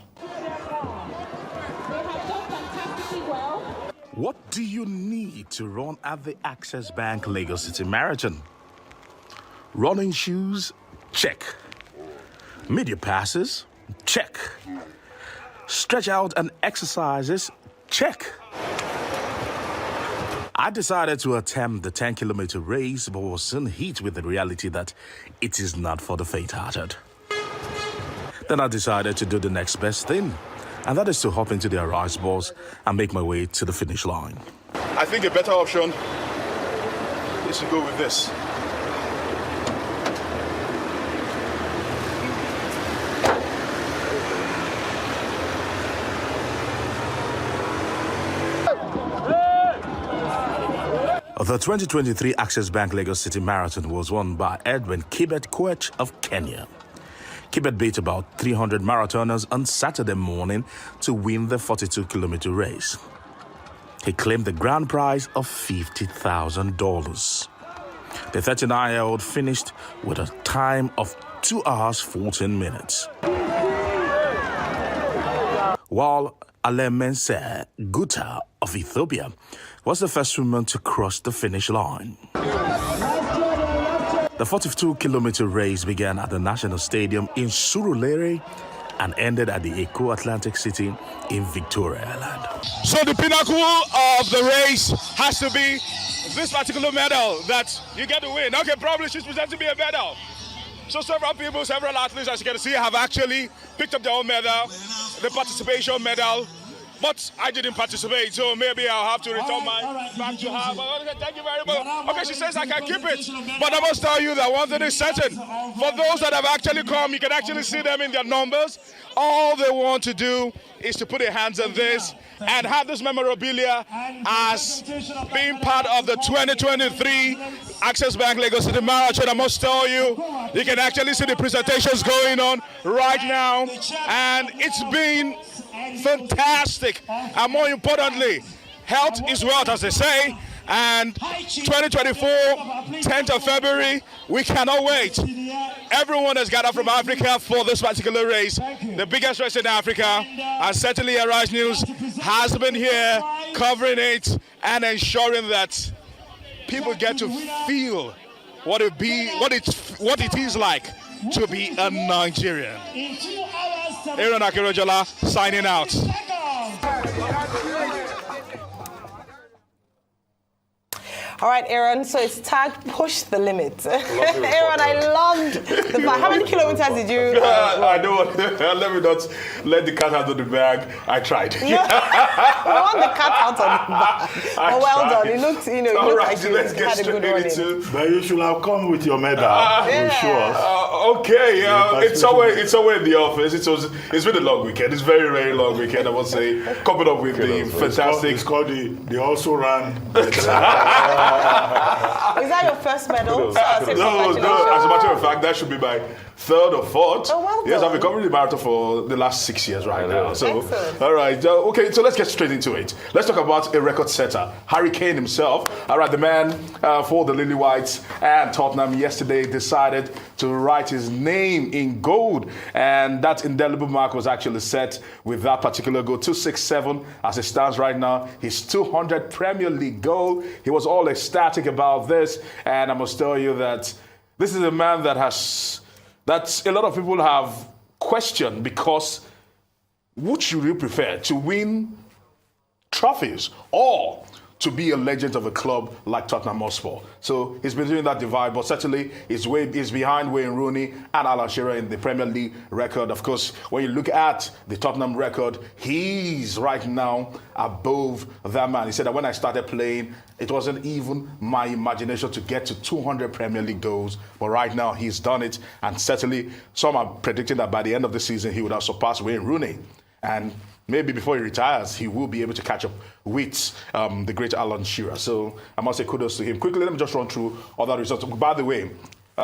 What do you need to run at the Access Bank Lagos City Marathon? Running shoes? Check. Media passes? Check. Stretch out and exercises? Check. I decided to attempt the 10-kilometer race, but was soon hit with the reality that it is not for the faint-hearted. Then I decided to do the next best thing, and that is to hop into the Arise bus and make my way to the finish line. I think a better option is to go with this. The 2023 Access Bank Lagos City Marathon was won by Edwin Kibet Koech of Kenya. Kibet beat about 300 marathoners on Saturday morning to win the 42-kilometer race. He claimed the grand prize of $50,000. The 39-year-old finished with a time of 2 hours, 14 minutes. While Alemense Guta of Ethiopia was the first woman to cross the finish line. The 42-kilometer race began at the National Stadium in Surulere and ended at the Eko Atlantic City in Victoria Island. So the pinnacle of the race has to be this particular medal that you get to win. Okay, probably she's presenting me a medal. So several people, several athletes, as you can see, have actually picked up their own medal, the participation medal. But I didn't participate, so maybe I'll have to return my back to her. Thank you very much. Okay, she says I can keep it. But I must tell you that one thing is certain. For those that have actually come, you can actually see them in their numbers. All they want to do is to put their hands on this and have this memorabilia as being part of the 2023 Access Bank Lagos City Marathon. I must tell you, you can actually see the presentations going on right now. And it's been fantastic, and more importantly, health is wealth, as they say. And 2024, 10th of February, we cannot wait. Everyone has gathered from Africa for this particular race, the biggest race in Africa, and certainly Arise News has been here covering it and ensuring that people get to feel what it is like to be a Nigerian. Aaron Akerijola signing out. All right, Aaron, so it's tagged Push the Limit. Aaron, I loved the fact. How many kilometers did you I don't let me not let the cat out of the bag. I tried. You want the cat out of the bag. Oh, well done. It looked, you looked like you had a good running. But you should have come with your medal. Okay, it's somewhere in the office. It's been a long weekend. It's very, very long weekend, I must say. Coming up with the fantastic. It's called the also ran. that your first medal? No, as a matter of fact, that should be my third or fourth. Oh, well done. Yes, I've been covering the marathon for the last 6 years right now. So, excellent. all right. Okay, so let's get straight into it. Let's talk about a record setter, Harry Kane himself. All right, the man for the Lily Whites and Tottenham yesterday decided to write his name in gold. And that indelible mark was actually set with that particular goal, 267 as it stands right now. His 200th Premier League goal. He was all ecstatic about this. And I must tell you that this is a man that a lot of people have questioned, because which should you prefer, to win trophies or to be a legend of a club like Tottenham Hotspur? So he's been doing that divide, but certainly he's behind Wayne Rooney and Alan Shearer in the Premier League record. Of course, when you look at the Tottenham record, he's right now above that man. He said that when I started playing, it wasn't even my imagination to get to 200 Premier League goals, but right now he's done it, and certainly some are predicting that by the end of the season he would have surpassed Wayne Rooney. And maybe before he retires, he will be able to catch up with the great Alan Shearer. So I must say kudos to him. Quickly, let me just run through other results. By the way,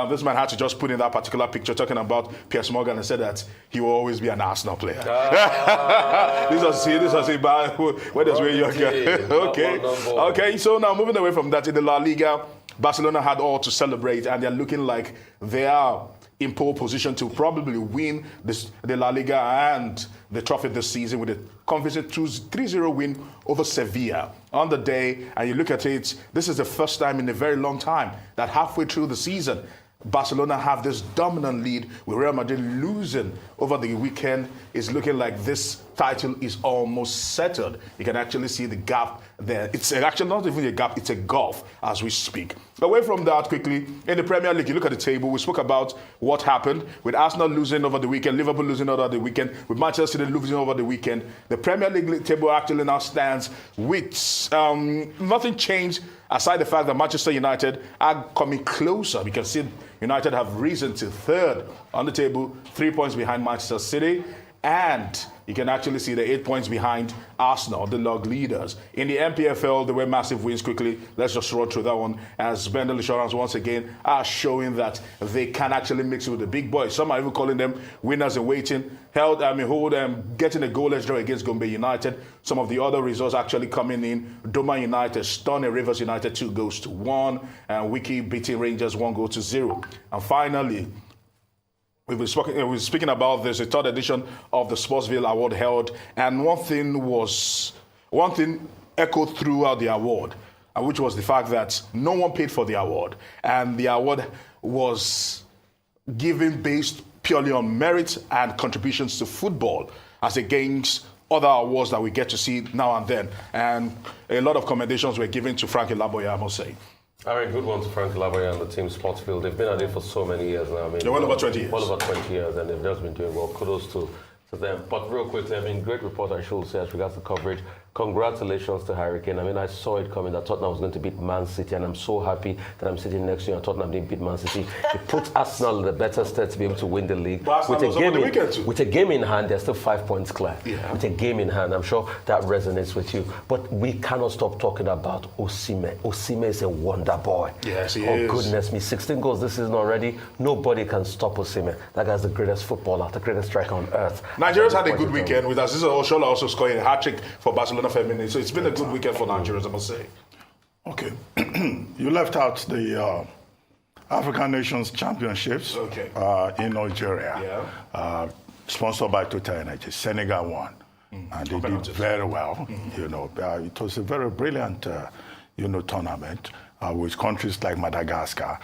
this man had to just put in that particular picture talking about Piers Morgan and said that he will always be an Arsenal player. This was where does Wayne Yorker? Okay, so now moving away from that, in the La Liga, Barcelona had all to celebrate, and they're looking like they are in pole position to probably win the La Liga and the trophy this season with a convincing 3-0 win over Sevilla on the day. And you look at it, this is the first time in a very long time that halfway through the season, Barcelona have this dominant lead with Real Madrid losing over the weekend. It's looking like this title is almost settled. You can actually see the gap there. It's actually not even a gap, it's a gulf as we speak. Away from that, quickly, in the Premier League, you look at the table, we spoke about what happened with Arsenal losing over the weekend, Liverpool losing over the weekend, with Manchester City losing over the weekend. The Premier League table actually now stands with nothing changed aside the fact that Manchester United are coming closer. You can see United have risen to third on the table, 3 points behind Manchester City. And you can actually see the 8 points behind Arsenal, the log leaders. In the MPFL, there were massive wins quickly. Let's just run through that one, as Bendel Insurance once again are showing that they can actually mix it with the big boys. Some are even calling them winners in waiting. Getting a goalless draw against Gombe United. Some of the other results actually coming in. Doma United stunning Rivers United 2-1, and Wiki beating Rangers 1-0. And finally, we've been speaking about this, the third edition of the Sportsville Award held, and one thing echoed throughout the award, which was the fact that no one paid for the award, and the award was given based purely on merit and contributions to football, as against other awards that we get to see now and then. And a lot of commendations were given to Frankie Laboya, I must say. All right, good one to Frank Laboya and the team Sportsville. They've been at it for so many years now. They're well over 20 years. Well over 20 years, and they've just been doing well. Kudos to them. But real quickly, great report, I should say, as regards to coverage. Congratulations to Harry Kane. I saw it coming that Tottenham was going to beat Man City, and I'm so happy that I'm sitting next to you and Tottenham didn't beat Man City. It puts Arsenal in the better stead to be able to win the league. With a game in hand, they're still 5 points clear. Yeah. With a game in hand, I'm sure that resonates with you. But we cannot stop talking about Osimhen. Osimhen is a wonder boy. Yes, he is. Oh, goodness me. 16 goals this season already. Nobody can stop Osimhen. That guy's the greatest footballer, the greatest striker on earth. Nigerians had a good weekend with Aziza Oshola also scoring a hat-trick for Barcelona Feminine. So it's been a good weekend for Nigerians, I must say. Okay. You left out the African Nations Championships in Nigeria, sponsored by Total Energy. Senegal won, and they did very well. It was a very brilliant, tournament with countries like Madagascar,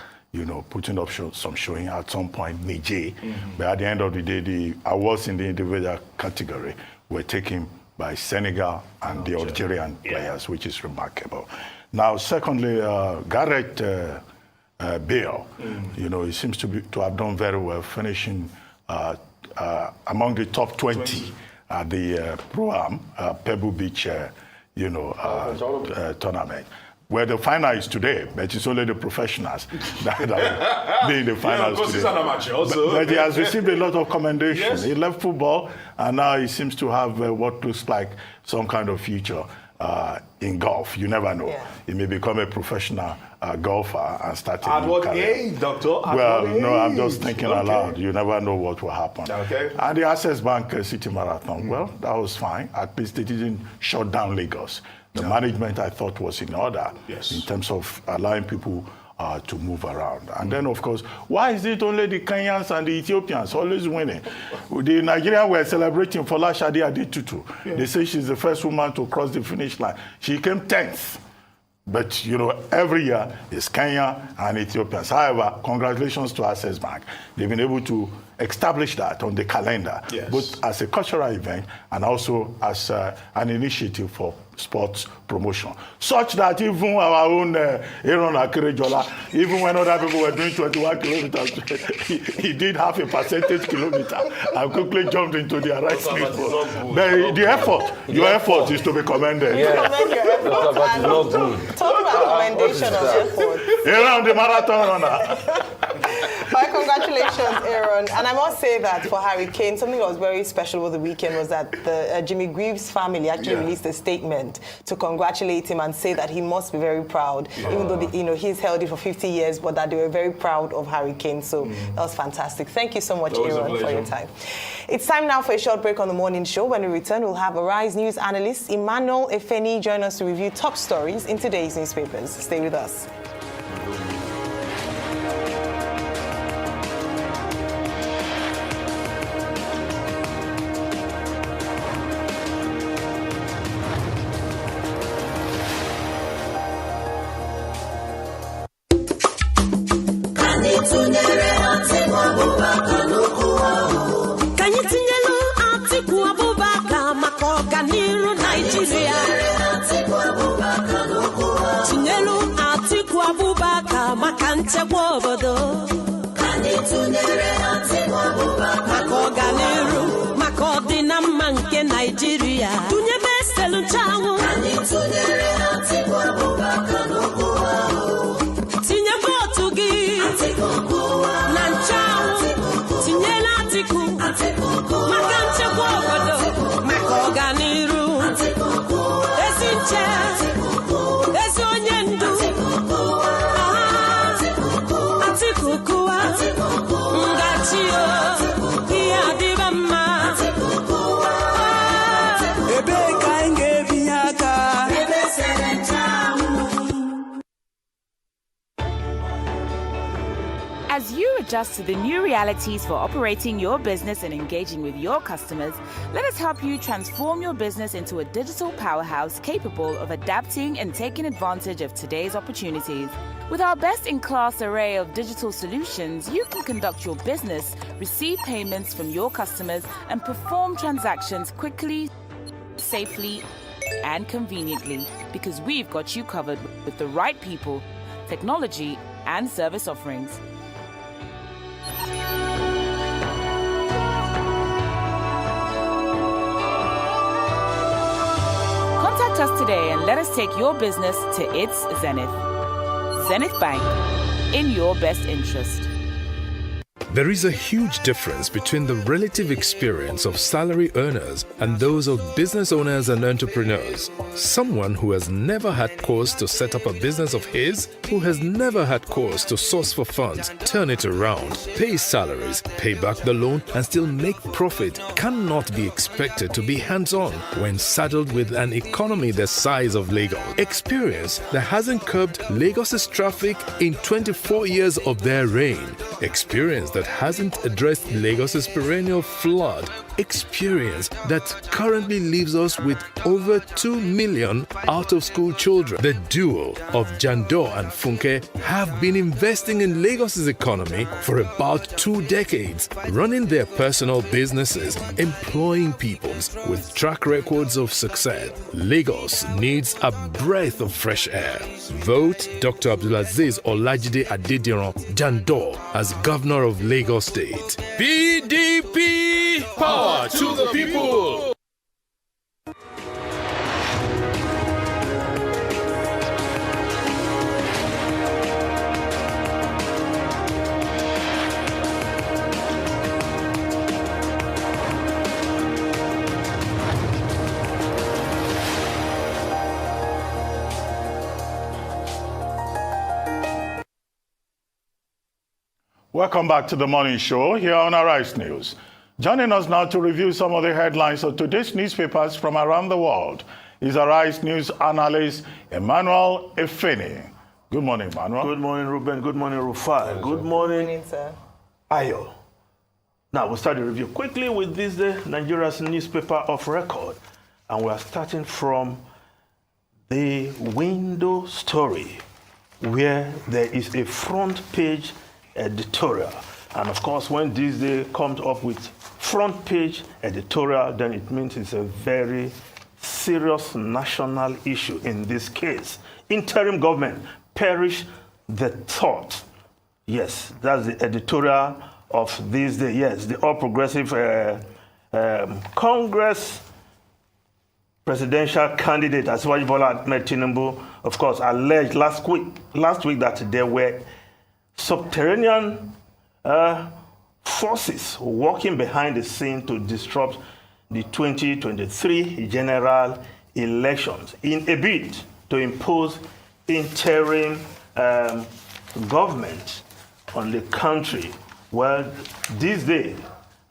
putting up some showing at some point, Niger. But at the end of the day, the awards in the individual category were taken by Senegal and the Algerian players, which is remarkable. Now, secondly, Gareth Bale, he seems to have done very well, finishing among the top 20 at the Pro-Am Pebble Beach, tournament. Where the final is today, but it's only the professionals that are being the finals today. He's an amateur also. But he has received a lot of commendations. Yes. He left football and now he seems to have what looks like some kind of future in golf. You never know. Yeah. He may become a professional golfer and start a new career. Age, doctor? Well, no, I'm just thinking aloud. You never know what will happen. Okay. And the Access Bank City Marathon, well, that was fine. At least they didn't shut down Lagos. The management, I thought, was in order in terms of allowing people to move around. And then, of course, why is it only the Kenyans and the Ethiopians always winning? The Nigerians were celebrating Fola Shadi Adetutu. Yeah. They say she's the first woman to cross the finish line. She came 10th. But, you know, every year it's Kenya and Ethiopians. However, congratulations to Access Bank. They've been able to establish that on the calendar, both as a cultural event and also as an initiative for sports promotion. Such that even our own Aaron Akerejola, even when other people were doing 21 kilometers, he did half a percentage kilometer and quickly jumped into the right people. The effort, your effort is to be commended. Yeah. Commend your effort. But it's not good. Talk about commendation of effort. Aaron, the marathon runner. My congratulations, Aaron. And I must say that for Harry Kane, something that was very special over the weekend was that the Jimmy Greaves family actually released a statement to congratulate him and say that he must be very proud, even though he's held it for 50 years, but that they were very proud of Harry Kane. So that was fantastic. Thank you so much, Aaron, for your time. It's time now for a short break on the morning show. When we return, we'll have Arise News analyst Emmanuel Efeni join us to review top stories in today's newspapers. Stay with us. Nigeria. Tunye bestelu changu. Tinye botugi. Nanchangu. Tinye latiku. Makanche wogodo. Makoganiru. Esinche. Esonyendu. Atikukua. Ngachio. As you adjust to the new realities for operating your business and engaging with your customers, let us help you transform your business into a digital powerhouse capable of adapting and taking advantage of today's opportunities. With our best-in-class array of digital solutions, you can conduct your business, receive payments from your customers, and perform transactions quickly, safely, and conveniently, because we've got you covered with the right people, technology, and service offerings. Contact us today and let us take your business to its zenith. Zenith Bank, in your best interest. There is a huge difference between the relative experience of salary earners and those of business owners and entrepreneurs. Someone who has never had cause to set up a business of his, who has never had cause to source for funds, turn it around, pay salaries, pay back the loan, and still make profit cannot be expected to be hands-on when saddled with an economy the size of Lagos. Experience that hasn't curbed Lagos's traffic in 24 years of their reign. Experience that hasn't addressed Lagos's perennial flood. Experience that currently leaves us with over 2 million out-of-school children. The duo of Jando and Funke have been investing in Lagos's economy for about 2 decades, running their personal businesses, employing people with track records of success. Lagos needs a breath of fresh air. Vote Dr. Abdulaziz Olajide Adediran Jando as Governor of Lagos State. PDP! Power to the people! Welcome back to the morning show here on Arise News. Joining us now to review some of the headlines of today's newspapers from around the world is Arise News analyst Emmanuel Efeni. Good morning, Emmanuel. Good morning, Ruben. Good morning, Rufai. Good morning, sir. Ayo. Now, we'll start the review quickly with this Nigeria's newspaper of record. And we are starting from the window story, where there is a front page editorial. And of course, when this day comes up with front page editorial, then it means it's a very serious national issue in this case. Interim government, perish the thought. Yes, that's the editorial of this day. Yes, the All Progressive Congress presidential candidate, Asiwaju Bola Ahmed Tinubu, of course, alleged last week that there were subterranean forces working behind the scene to disrupt the 2023 general elections in a bid to impose interim government on the country. Well, this day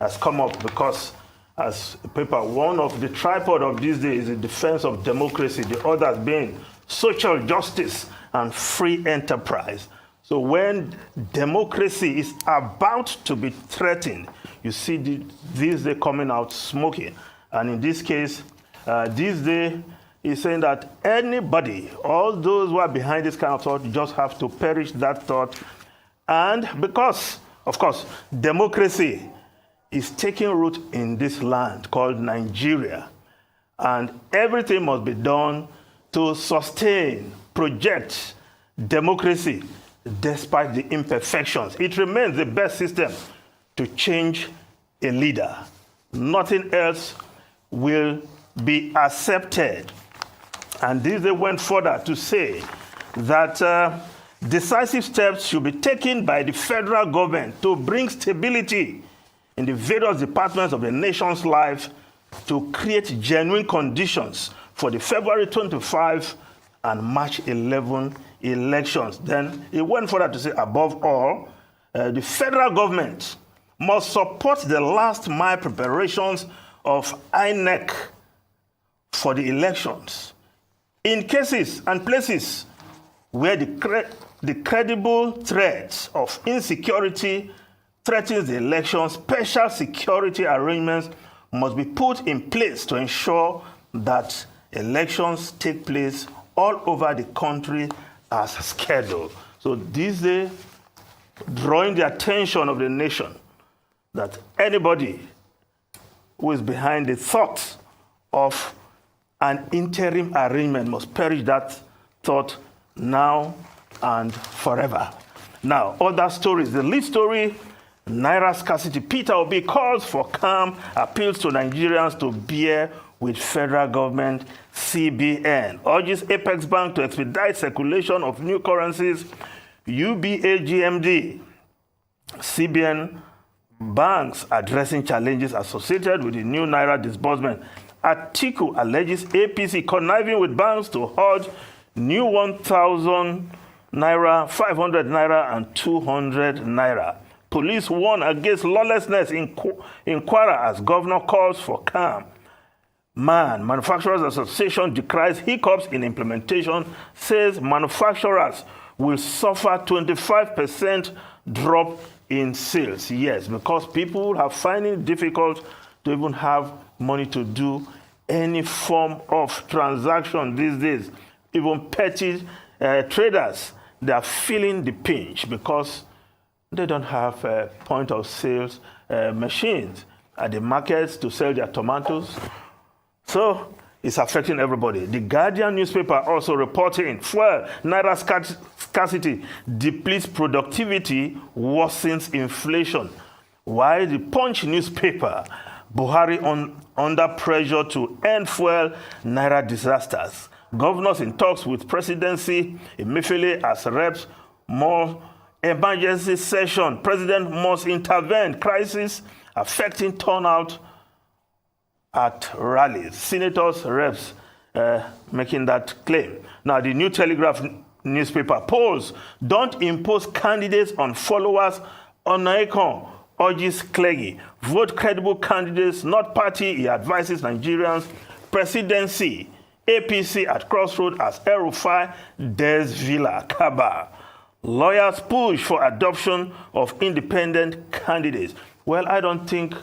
has come up because, as a paper, one of the tripod of this day is the defense of democracy, the others being social justice and free enterprise. So when democracy is about to be threatened, you see this day coming out smoking. And in this case, this day is saying that anybody, all those who are behind this kind of thought, just have to perish that thought. And because, of course, democracy is taking root in this land called Nigeria, and everything must be done to sustain, project democracy despite the imperfections. It remains the best system to change a leader. Nothing else will be accepted. And this they went further to say that decisive steps should be taken by the federal government to bring stability in the various departments of the nation's life to create genuine conditions for the February 25 and March 11 elections. Then it went further to say, above all, the federal government must support the last mile preparations of INEC for the elections. In cases and places where the credible threat of insecurity threatens the election, special security arrangements must be put in place to ensure that elections take place all over the country as scheduled. So this day, drawing the attention of the nation that anybody who is behind the thought of an interim arrangement must perish that thought now and forever. Now, other stories. The lead story, Naira scarcity. Peter Obi calls for calm, appeals to Nigerians to bear with federal government. CBN urges Apex Bank to expedite circulation of new currencies. UBA GMD. CBN banks addressing challenges associated with the new Naira disbursement. Atiku alleges APC conniving with banks to hoard new 1,000 Naira, 500 Naira, and 200 Naira. Police warn against lawlessness in Kwara as governor calls for calm. Manufacturers Association decries hiccups in implementation, says manufacturers will suffer 25% drop in sales. Yes, because people are finding it difficult to even have money to do any form of transaction these days. Even petty traders, they are feeling the pinch because they don't have point of sales machines at the markets to sell their tomatoes. So it's affecting everybody. The Guardian newspaper also reporting, fuel, Naira scarcity depletes productivity, worsens inflation. While the Punch newspaper, Buhari under pressure to end fuel, Naira disasters. Governors in talks with presidency, Emefiele as reps, more emergency session. President must intervene. Crisis affecting turnout at rallies. Senators, reps making that claim. Now, the New Telegraph newspaper polls don't impose candidates on followers Onaikon urges Cleggy, vote credible candidates, not party. He advises Nigerians. Presidency, APC at crossroad as El-Rufai, Des Villa, Kaba. Lawyers push for adoption of independent candidates. Well, I don't think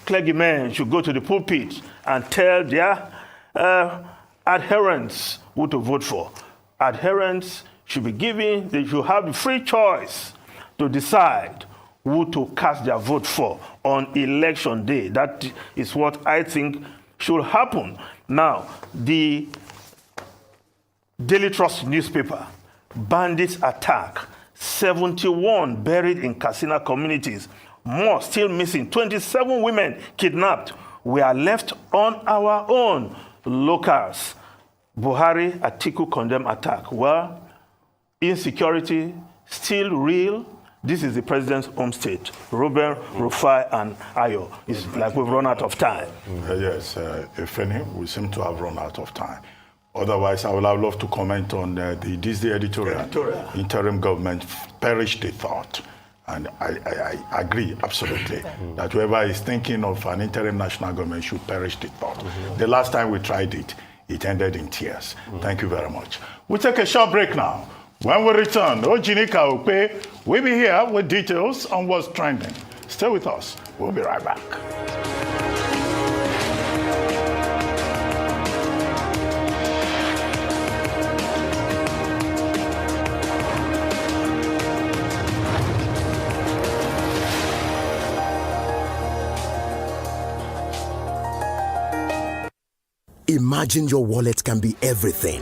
Cleggy men should go to the pulpit and tell their adherents who to vote for. Adherents should be given, they should have the free choice to decide who to cast their vote for on election day. That is what I think should happen. Now, the Daily Trust newspaper, bandits attack, 71 buried in Katsina communities, more still missing, 27 women kidnapped. We are left on our own. Locals, Buhari, Atiku condemn attack. Well, insecurity still real. This is the president's home state. Ruben, Rufai, and Ayo. It's like we've run out of time. Yes, if any, we seem to have run out of time. Otherwise, I would have loved to comment on this editorial. Interim government perished the thought. And I agree absolutely that whoever is thinking of an interim national government should perish the thought. The last time we tried it, it ended in tears. Thank you very much. We'll take a short break now. When we return, Ojinika Ope will be here with details on what's trending. Stay with us. We'll be right back. Imagine your wallet can be everything.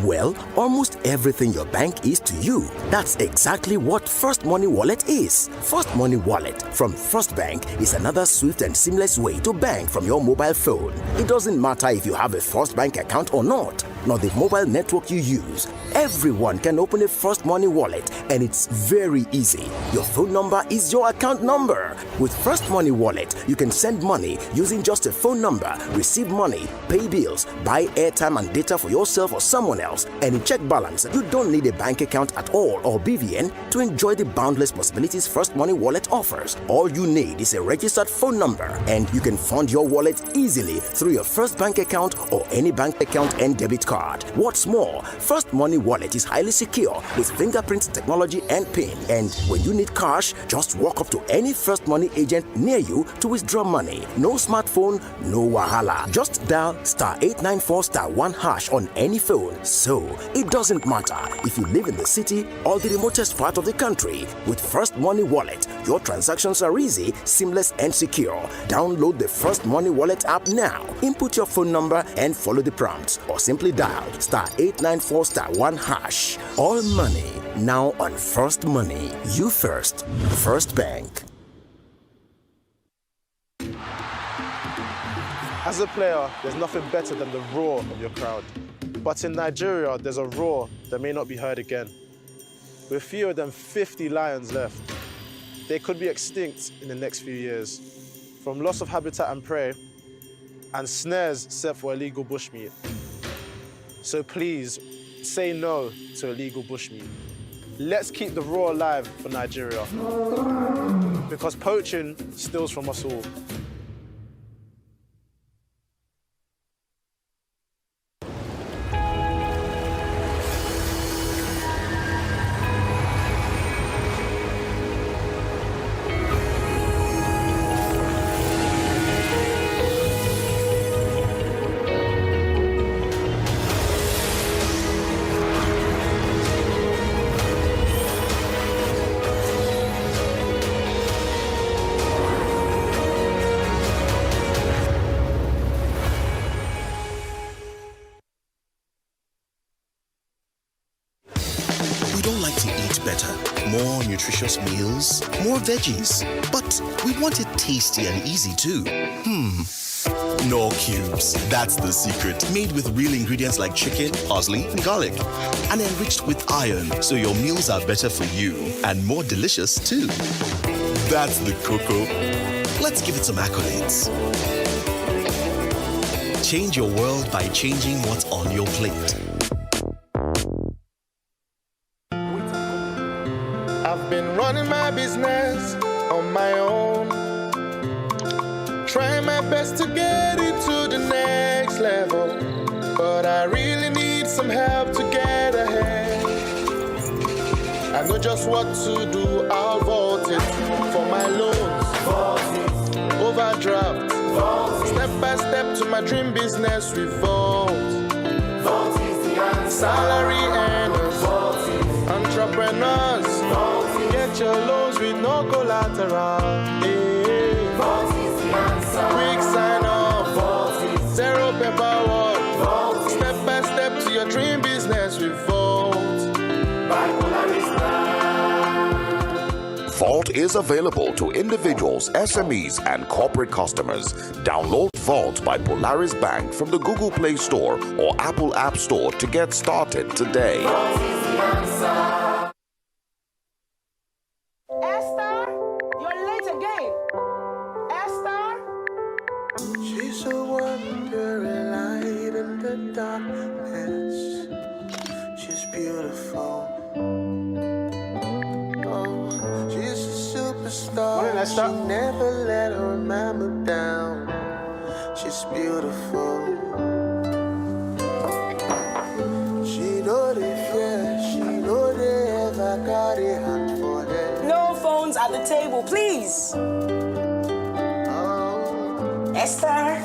Well, almost everything your bank is to you. That's exactly what First Money Wallet is. First Money Wallet from First Bank is another swift and seamless way to bank from your mobile phone. It doesn't matter if you have a First Bank account or not, nor the mobile network you use. Everyone can open a First Money Wallet, and it's very easy. Your phone number is your account number. With First Money Wallet, you can send money using just a phone number, receive money, pay bills, buy airtime and data for yourself or someone else, and in check balance. You don't need a bank account at all or BVN to enjoy the boundless possibilities First Money Wallet offers. All you need is a registered phone number, and you can fund your wallet easily through your First Bank account or any bank account and debit card. What's more, First Money Wallet is highly secure with fingerprint technology and PIN. And when you need cash, just walk up to any First Money agent near you to withdraw money. No smartphone, no wahala. Just dial *894*1# on any phone. So it doesn't matter if you live in the city or the remotest part of the country. With First Money Wallet, your transactions are easy, seamless, and secure. Download the First Money Wallet app now. Input your phone number and follow the prompts, or simply dial *894*1#. All money now on First Money. You first. First Bank. As a player, there's nothing better than the roar of your crowd. But in Nigeria, there's a roar that may not be heard again. With fewer than 50 lions left, they could be extinct in the next few years, from loss of habitat and prey, and snares set for illegal bushmeat. So please, say no to illegal bushmeat. Let's keep the roar alive for Nigeria, because poaching steals from us all. More nutritious meals, more veggies. But we want it tasty and easy too. Knorr Cubes. That's the secret. Made with real ingredients like chicken, parsley, and garlic. And enriched with iron, so your meals are better for you and more delicious too. That's the cocoa. Let's give it some accolades. Change your world by changing what's on your plate. I've been running my business on my own. Trying my best to get it to the next level, but I really need some help to get ahead. I know just what to do, I'll vote it for my loans, overdraft, step by step to my dream business we vote. Salary earners, entrepreneurs, get your loans with no collateral. Quick sign up, zero paperwork, step by step to your dream business we vote. By Polaris Bank. Vault is available to individuals, SMEs, and corporate customers. Download Vault by Polaris Bank from the Google Play Store or Apple App Store to get started today. Esther, you're late again. Esther? She's a wandering light in the darkness. She's beautiful. Oh, she's a superstar. She never let her mama down. She's beautiful. She know they fear. She know they ever got a hand for her. No phones at the table, please. Esther.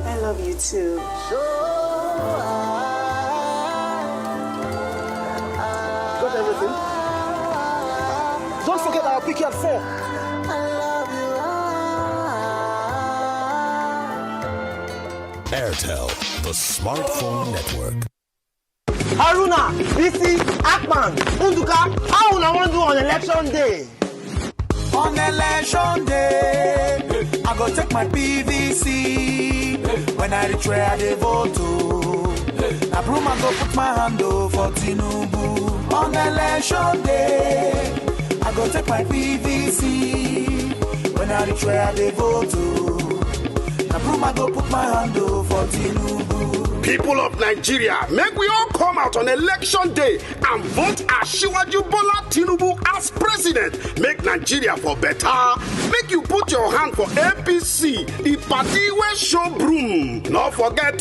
I love you too. Got everything? Don't forget I'll pick you at 4. Airtel, the smartphone network. Haruna, Bisi, Akman, Unduka, how will I want to do on election day? On election day, I go take my PVC. When I retire, I vote. Now, broom, I go put my hand for Tinubu. On election day, I go take my PVC. When I retire, I vote. Now, broom, I go put my hand for Tinubu. People of Nigeria, make we all come out on election day and vote Asiwaju Bola Tinubu as president. Make Nigeria for better. Make you put your hand for APC, the party where show broom. Not forget,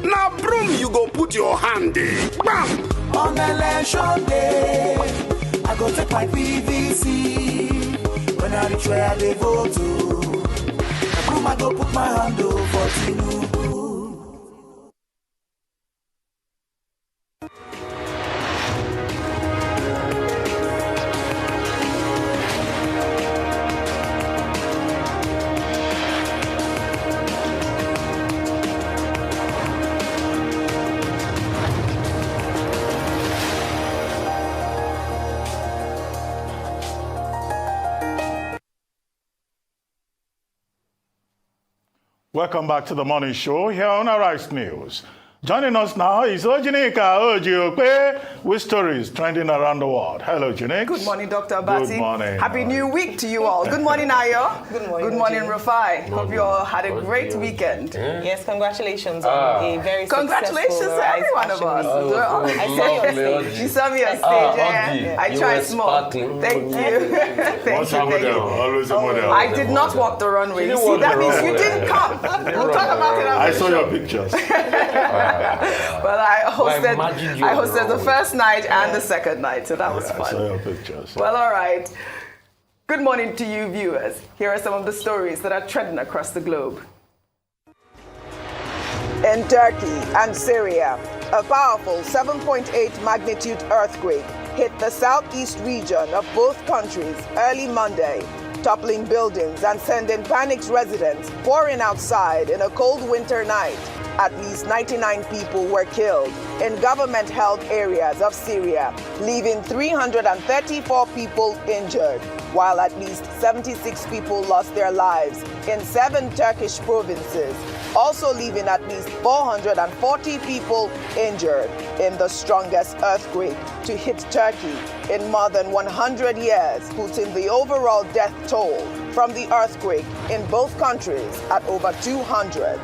now broom you go put your hand in. Bam! On election day, I go take my PVC. When I retire, I vote. Now broom I go put my hand for Tinubu. Welcome back to the morning show here on Arise News. Joining us now is Ojinika Ojiokwe with stories trending around the world. Hello, Jinik. Good morning, Dr. Abati. Good morning. Happy New Week to you all. Good morning, Nayo. Good morning. Good morning, Rufai. Hope you all had a great weekend. Yes, congratulations on a very Congratulations successful to every one of us. I saw you on stage. You saw me on stage, I tried small. Thank you. Thank you. Always a model. I did not walk the runway. You see, that means you didn't come. We'll talk about it after I the saw show. your pictures. Well, I hosted the first night and the second night, so that was fun. I saw your pictures. Well, all right. Good morning to you, viewers. Here are some of the stories that are trending across the globe. In Turkey and Syria, a powerful 7.8 magnitude earthquake hit the southeast region of both countries early Monday, toppling buildings and sending panicked residents pouring outside in a cold winter night. At least 99 people were killed in government-held areas of Syria, leaving 334 people injured, while at least 76 people lost their lives in 7 Turkish provinces, also leaving at least 440 people injured in the strongest earthquake to hit Turkey in more than 100 years, putting the overall death toll from the earthquake in both countries at over 200.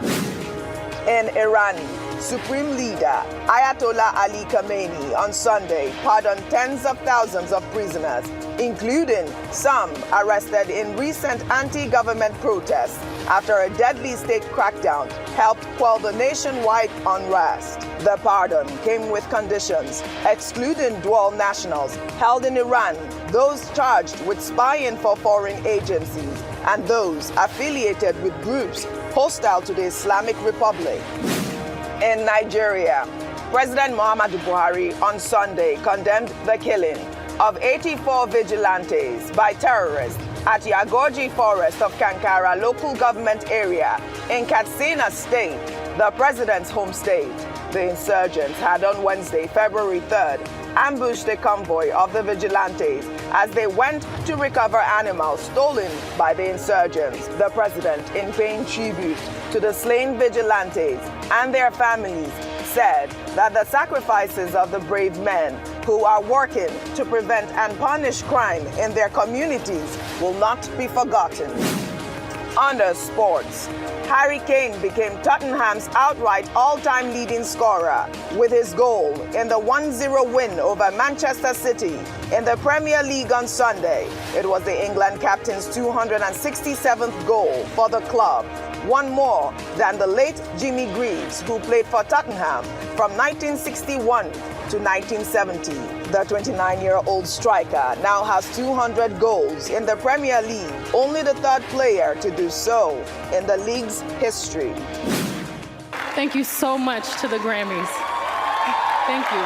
In Iran, Supreme Leader Ayatollah Ali Khamenei on Sunday pardoned tens of thousands of prisoners, including some arrested in recent anti-government protests after a deadly state crackdown helped quell the nationwide unrest. The pardon came with conditions, excluding dual nationals held in Iran, those charged with spying for foreign agencies, and those affiliated with groups hostile to the Islamic Republic. In Nigeria, President Muhammadu Buhari on Sunday condemned the killing of 84 vigilantes by terrorists at Yagoji Forest of Kankara local government area in Katsina State, the president's home state. The insurgents had on Wednesday, February 3rd, ambushed a convoy of the vigilantes as they went to recover animals stolen by the insurgents. The president, in paying tribute to the slain vigilantes and their families, said that the sacrifices of the brave men who are working to prevent and punish crime in their communities will not be forgotten. Under sports, Harry Kane became Tottenham's outright all-time leading scorer with his goal in the 1-0 win over Manchester City in the Premier League on Sunday. It was the England captain's 267th goal for the club, one more than the late Jimmy Greaves, who played for Tottenham from 1961 to 1970. The 29-year-old striker now has 200 goals in the Premier League, only the third player to do so in the league's history. Thank you so much to the Grammys. Thank you.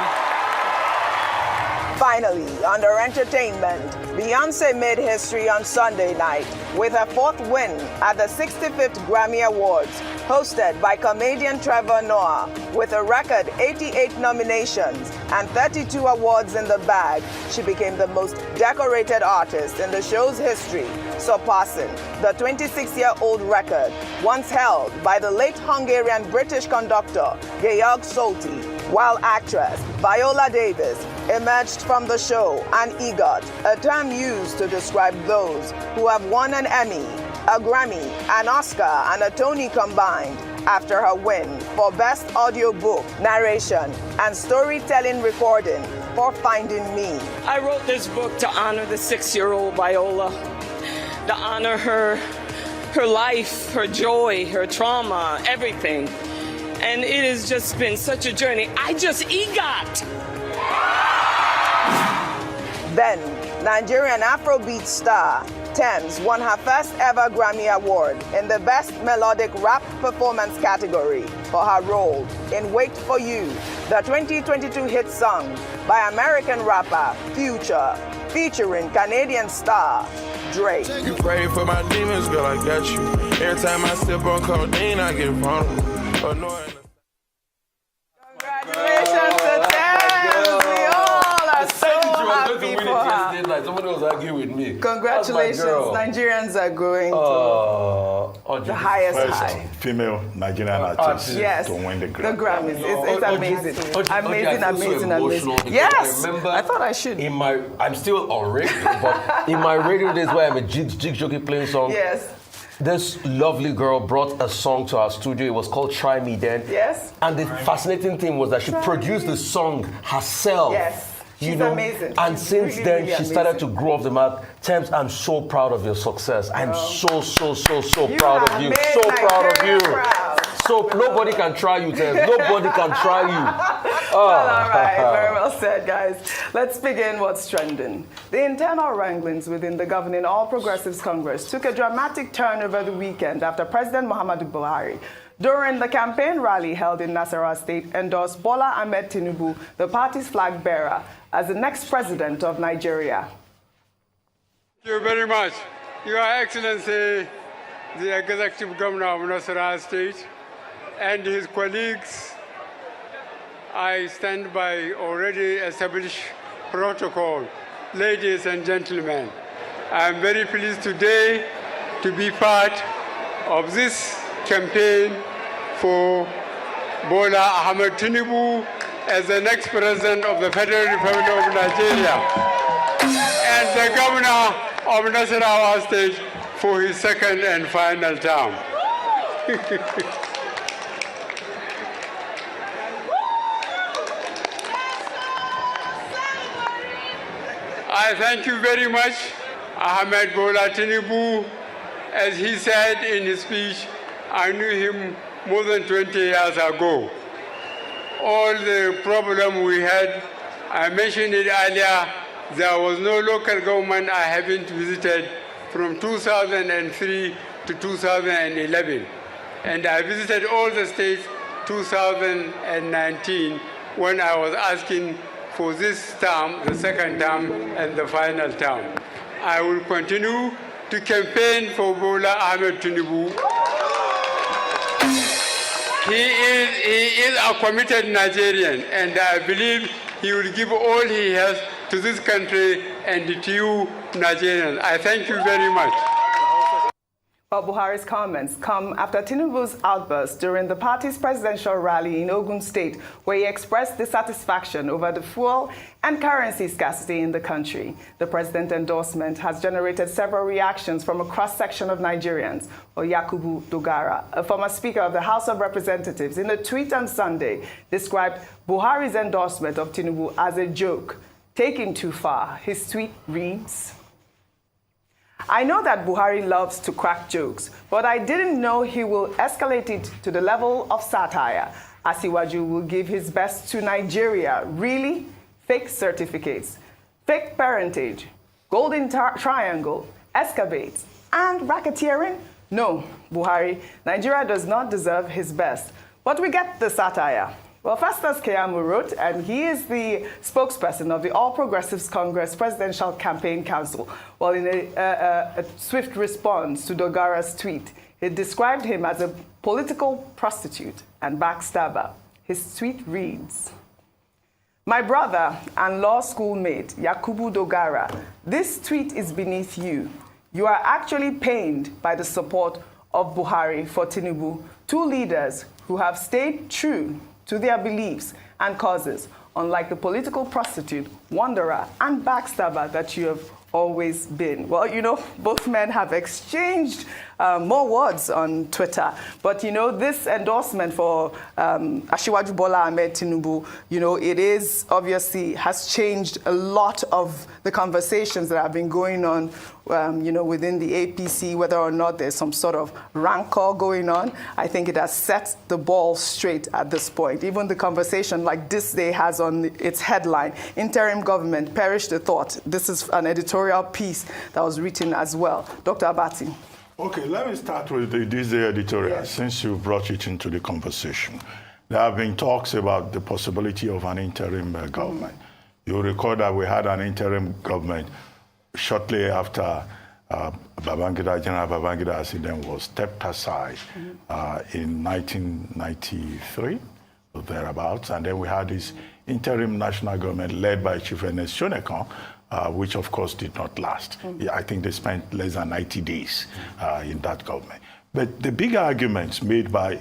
Finally, under entertainment, Beyoncé made history on Sunday night with her fourth win at the 65th Grammy Awards, hosted by comedian Trevor Noah. With a record 88 nominations and 32 awards in the bag, she became the most decorated artist in the show's history, surpassing the 26-year-old record once held by the late Hungarian-British conductor Georg Solti, while actress Viola Davis emerged from the show an EGOT, a term used to describe those who have won an Emmy, a Grammy, an Oscar, and a Tony combined after her win for Best Audiobook, Narration, and Storytelling Recording for Finding Me. I wrote this book to honor the 6-year-old Viola, to honor her life, her joy, her trauma, everything. And it has just been such a journey. I just EGOT. Then, Nigerian Afrobeat star Tems won her first ever Grammy Award in the Best Melodic Rap Performance category for her role in Wait For You, the 2022 hit song by American rapper Future, featuring Canadian star Drake. You pray for my demons, girl, I got you. Every time I sip on codeine, I get vulnerable. Congratulations to Tems. We all are so happy for her. Somebody was arguing with me. Congratulations. Nigerians are going to the highest high. Female Nigerian artist to win the Grammy. The Grammys. It's amazing. Amazing. Yes. I thought I should. I'm still on radio, but in my radio days where I'm a jig jockey playing song. Yes. This lovely girl brought a song to our studio. It was called Try Me Then. Yes. And the fascinating thing was that she produced the song herself. Yes. She's amazing. And since then, she started to grow off the map. Tems, I'm so proud of your success. I'm so proud of you. So proud of you. So nobody can try you, Tems. Nobody can try you. Well, all right. Very well said, guys. Let's begin what's trending. The internal wranglings within the governing All Progressives Congress took a dramatic turn over the weekend after President Muhammadu Buhari, during the campaign rally held in Naira State, endorsed Bola Ahmed Tinubu, the party's flag bearer, as the next president of Nigeria. Thank you very much. Your Excellency, the Executive Governor of Naira State, and his colleagues, I stand by already established protocol. Ladies and gentlemen, I am very pleased today to be part of this campaign for Bola Ahmed Tinubu as the next president of the Federal Republic of Nigeria and the governor of Naira State for his second and final term. I thank you very much, Ahmed Bola Tinubu. As he said in his speech, I knew him more than 20 years ago. All the problem we had, I mentioned it earlier, there was no local government I haven't visited from 2003 to 2011. And I visited all the states 2019 when I was asking for this term, the second term, and the final term. I will continue to campaign for Bola Ahmed Tinubu. He is a committed Nigerian, and I believe he will give all he has to this country and to you, Nigerians. I thank you very much. Well, Buhari's comments come after Tinubu's outburst during the party's presidential rally in Ogun State, where he expressed dissatisfaction over the fuel and currency scarcity in the country. The president's endorsement has generated several reactions from a cross-section of Nigerians. Well, Yakubu Dogara, a former Speaker of the House of Representatives, in a tweet on Sunday, described Buhari's endorsement of Tinubu as a joke, taken too far. His tweet reads, "I know that Buhari loves to crack jokes, but I didn't know he will escalate it to the level of satire. Asiwaju will give his best to Nigeria. Really? Fake certificates, fake parentage, golden triangle, excavates, and racketeering? No, Buhari, Nigeria does not deserve his best. But we get the satire." Well, Festus Keyamo wrote, and he is the spokesperson of the All Progressives Congress Presidential Campaign Council. Well, in a swift response to Dogara's tweet, he described him as a political prostitute and backstabber. His tweet reads, "My brother and law schoolmate, Yakubu Dogara, this tweet is beneath you. You are actually pained by the support of Buhari for Tinubu, two leaders who have stayed true to their beliefs and causes, unlike the political prostitute, wanderer, and backstabber that you have always been." Well, you know, both men have exchanged more words on Twitter. But, you know, this endorsement for Asiwaju Bola Ahmed Tinubu, you know, it is obviously has changed a lot of the conversations that have been going on, you know, within the APC, whether or not there's some sort of rancor going on. I think it has set the ball straight at this point. Even the conversation like this day has on its headline, "Interim Government, Perish the Thought." This is an editorial piece that was written as well. Dr. Abati. Okay, let me start with this day editorial, since you brought it into the conversation. There have been talks about the possibility of an interim government. You recall that we had an interim government shortly after General Babangida's incident was stepped aside in 1993, or thereabouts, and then we had this interim national government led by Chief Ernest Shonekan, which of course did not last. I think they spent less than 90 days in that government. But the big arguments made by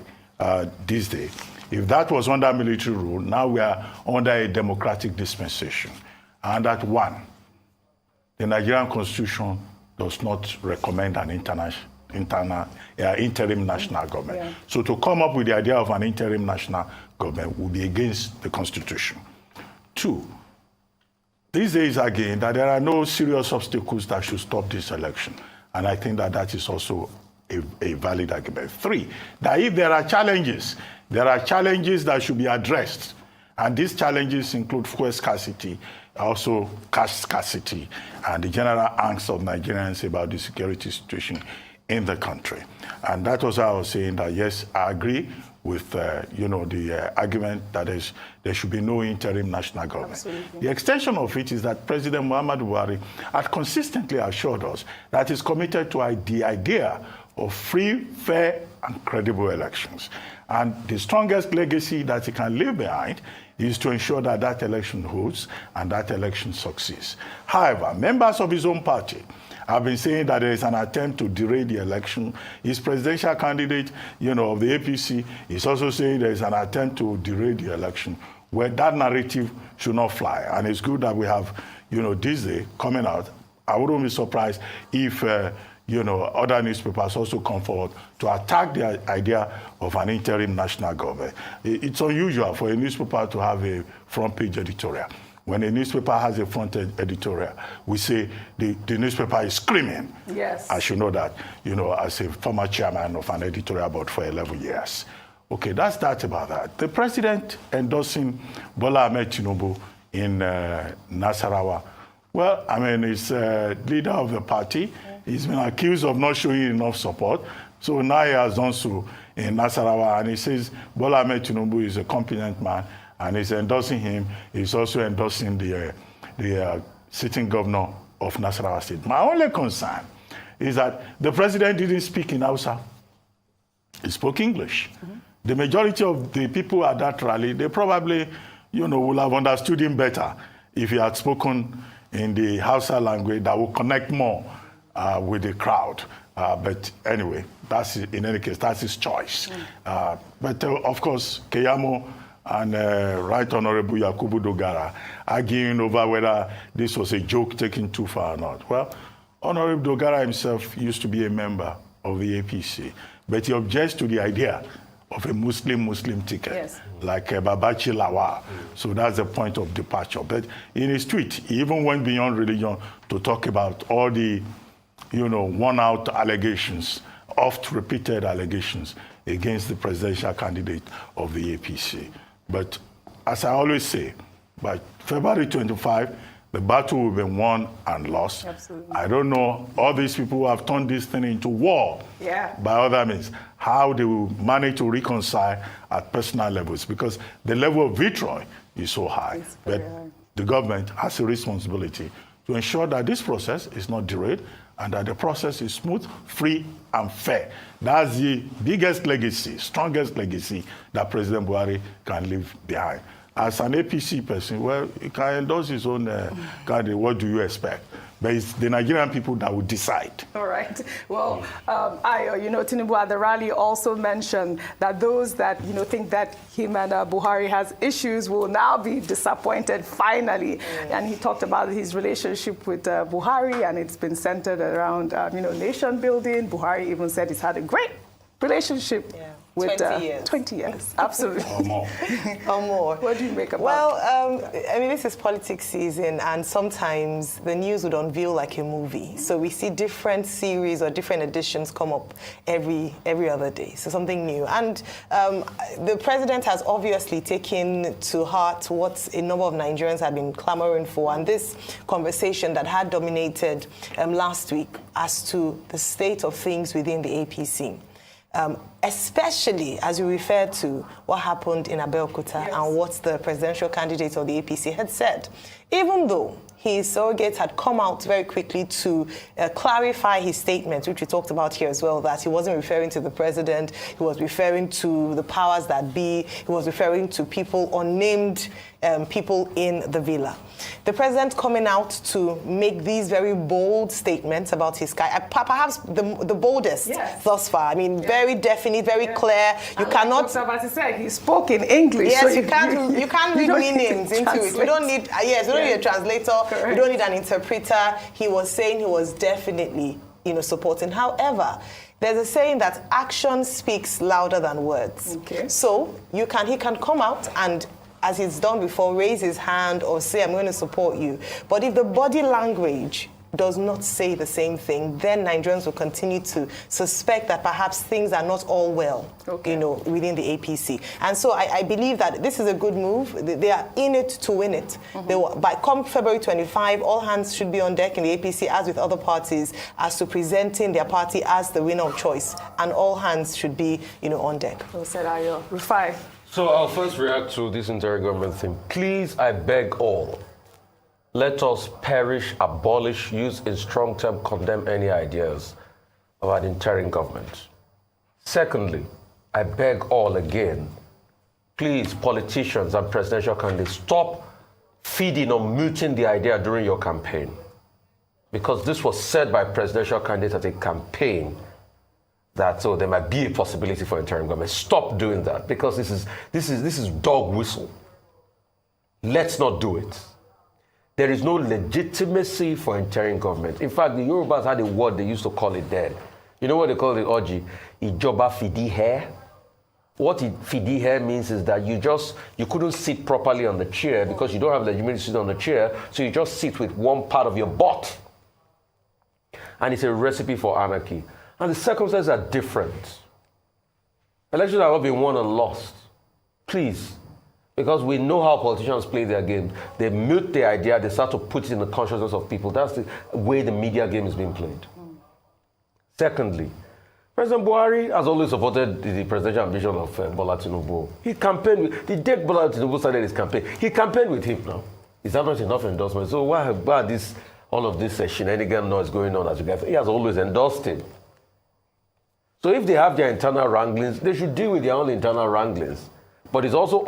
this day, if that was under military rule, now we are under a democratic dispensation. And that one, the Nigerian Constitution does not recommend an interim national government. Yeah. So to come up with the idea of an interim national government would be against the Constitution. Two, these days again, that there are no serious obstacles that should stop this election. And I think that that is also a valid argument. Three, that if there are challenges that should be addressed. And these challenges include fuel scarcity, also cash scarcity, and the general angst of Nigerians about the security situation in the country. And that was how I was saying that, yes, I agree with the argument that there should be no interim national government. Absolutely. The extension of it is that President Muhammadu Buhari had consistently assured us that he's committed to the idea of free, fair, and credible elections. And the strongest legacy that he can leave behind is to ensure that that election holds and that election succeeds. However, members of his own party have been saying that there is an attempt to derail the election. His presidential candidate, of the APC, is also saying there is an attempt to derail the election, where that narrative should not fly. And it's good that we have, this day coming out. I wouldn't be surprised if, other newspapers also come forward to attack the idea of an interim national government. It's unusual for a newspaper to have a front page editorial when a newspaper has a front editorial, we say the newspaper is screaming. Yes. I should know that, as a former chairman of an editorial board for 11 years. Okay, that's that about that. The president endorsing Bola Ahmed Tinubu in Nasarawa. Well, I mean, he's leader of the party. He's been accused of not showing enough support. So now he has done so in Nasarawa, and he says Bola Ahmed Tinubu is a competent man, and he's endorsing him. He's also endorsing the sitting governor of Nasarawa State. My only concern is that the president didn't speak in Hausa. He spoke English. The majority of the people at that rally, they probably, will have understood him better if he had spoken in the Hausa language that will connect more with the crowd. But anyway, in any case, that's his choice. But of course, Keyamo and Right Honorable Yakubu Dogara arguing over whether this was a joke taken too far or not. Well, Honorable Dogara himself used to be a member of the APC, but he objects to the idea of a Muslim ticket, like Babachi Lawa. So that's the point of departure. But in his tweet, he even went beyond religion to talk about all the, worn-out allegations, oft-repeated allegations against the presidential candidate of the APC. But as I always say, by February 25, the battle will be won and lost. Absolutely. I don't know, all these people who have turned this thing into war by other means, how they will manage to reconcile at personal levels, because the level of vitriol is so high. But the government has a responsibility to ensure that this process is not derailed and that the process is smooth, free, and fair. That's the biggest legacy, strongest legacy that President Buhari can leave behind. As an APC person, well, he can endorse his own candidate. What do you expect? But it's the Nigerian people that will decide. All right. Well, Tinubu at the rally also mentioned that those that, think that him and Buhari has issues will now be disappointed finally. And he talked about his relationship with Buhari, and it's been centered around, nation building. Buhari even said he's had a great relationship with 20 years. 20 years, absolutely. Or more. Or more. What do you make about this is politics season, and sometimes the news would unveil like a movie. So we see different series or different editions come up every other day. So something new. And the president has obviously taken to heart what a number of Nigerians have been clamoring for, and this conversation that had dominated last week as to the state of things within the APC. Especially as you refer to what happened in Abeokuta and what the presidential candidate of the APC had said. Even though his surrogate had come out very quickly to clarify his statement, which we talked about here as well, that he wasn't referring to the president, he was referring to the powers that be, he was referring to people, unnamed people in the villa. The president coming out to make these very bold statements about his guy, perhaps the boldest thus far. I mean, very definite, very clear. You cannot. Like said, he spoke in English. Yes, so you can't read meanings into it. We don't need. We don't need a translator. Correct. We don't need an interpreter. He was saying he was definitely, supporting. However, there's a saying that action speaks louder than words. Okay. So he can come out and, as he's done before, raise his hand or say, I'm going to support you. But if the body language does not say the same thing, then Nigerians will continue to suspect that perhaps things are not all well, within the APC. And so I believe that this is a good move. They are in it to win it. Come February 25, all hands should be on deck in the APC, as with other parties, as to presenting their party as the winner of choice. And all hands should be, on deck. Well said, Ayo. Rufai. So I'll first react to this entire government thing. Please, I beg all, let us perish, abolish, use in strong term, condemn any ideas about interim government. Secondly, I beg all again, please, politicians and presidential candidates, stop feeding or muting the idea during your campaign. Because this was said by presidential candidates at a campaign that there might be a possibility for interim government. Stop doing that, because this is dog whistle. Let's not do it. There is no legitimacy for interim government. In fact, the Yorubas had a word they used to call it then. You know what they call it, Oji? Ijoba fidi hair. what fidi hair means is that you couldn't sit properly on the chair because you don't have the humidity to sit on the chair, so you just sit with one part of your butt. And it's a recipe for anarchy. And the circumstances are different. Elections have not been won and lost. Please. Because we know how politicians play their game. They mute the idea, they start to put it in the consciousness of people. That's the way the media game is being played. Secondly, President Buhari has always supported the presidential ambition of Bola Tinubu. He campaigned with, the day Bola Tinubu started his campaign, he campaigned with him now. Is that not enough endorsement? So why all of this shenanigan noise going on as you guys? He has always endorsed him. So if they have their internal wranglings, they should deal with their own internal wranglings. But it's also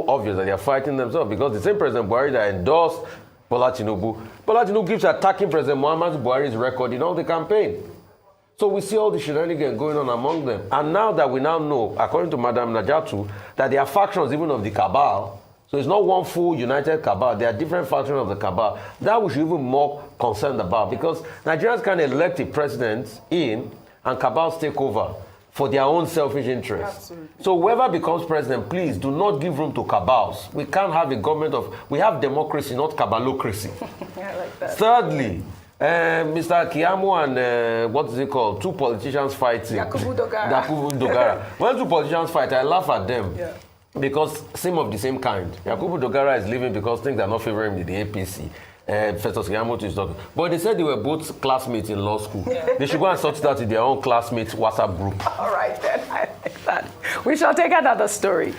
obvious that they are fighting themselves because the same President Buhari that endorsed Bola Tinubu keeps attacking President Muhammadu Buhari's record in all the campaign. So we see all the shenanigans going on among them. And now that we now know, according to Madam Najatu, that there are factions even of the cabal. So it's not one full united cabal. There are different factions of the cabal. That we should even more concerned about because Nigerians can elect a president in and cabals take over for their own selfish interests. Absolutely. So whoever becomes president, please do not give room to cabals. We can't have a government we have democracy, not cabalocracy. I like that. Thirdly, Mr. Kiamu and what is it called? Two politicians fighting. Yakubu Dogara. When two politicians fight, I laugh at them. Yeah. Because same of the same kind. Yakubu Dogara is leaving because things are not favoring the APC. Festus Kiamu is talking. But they said they were both classmates in law school. Yeah. They should go and sort that in their own classmates' WhatsApp group. All right, then. I like that. We shall take another story.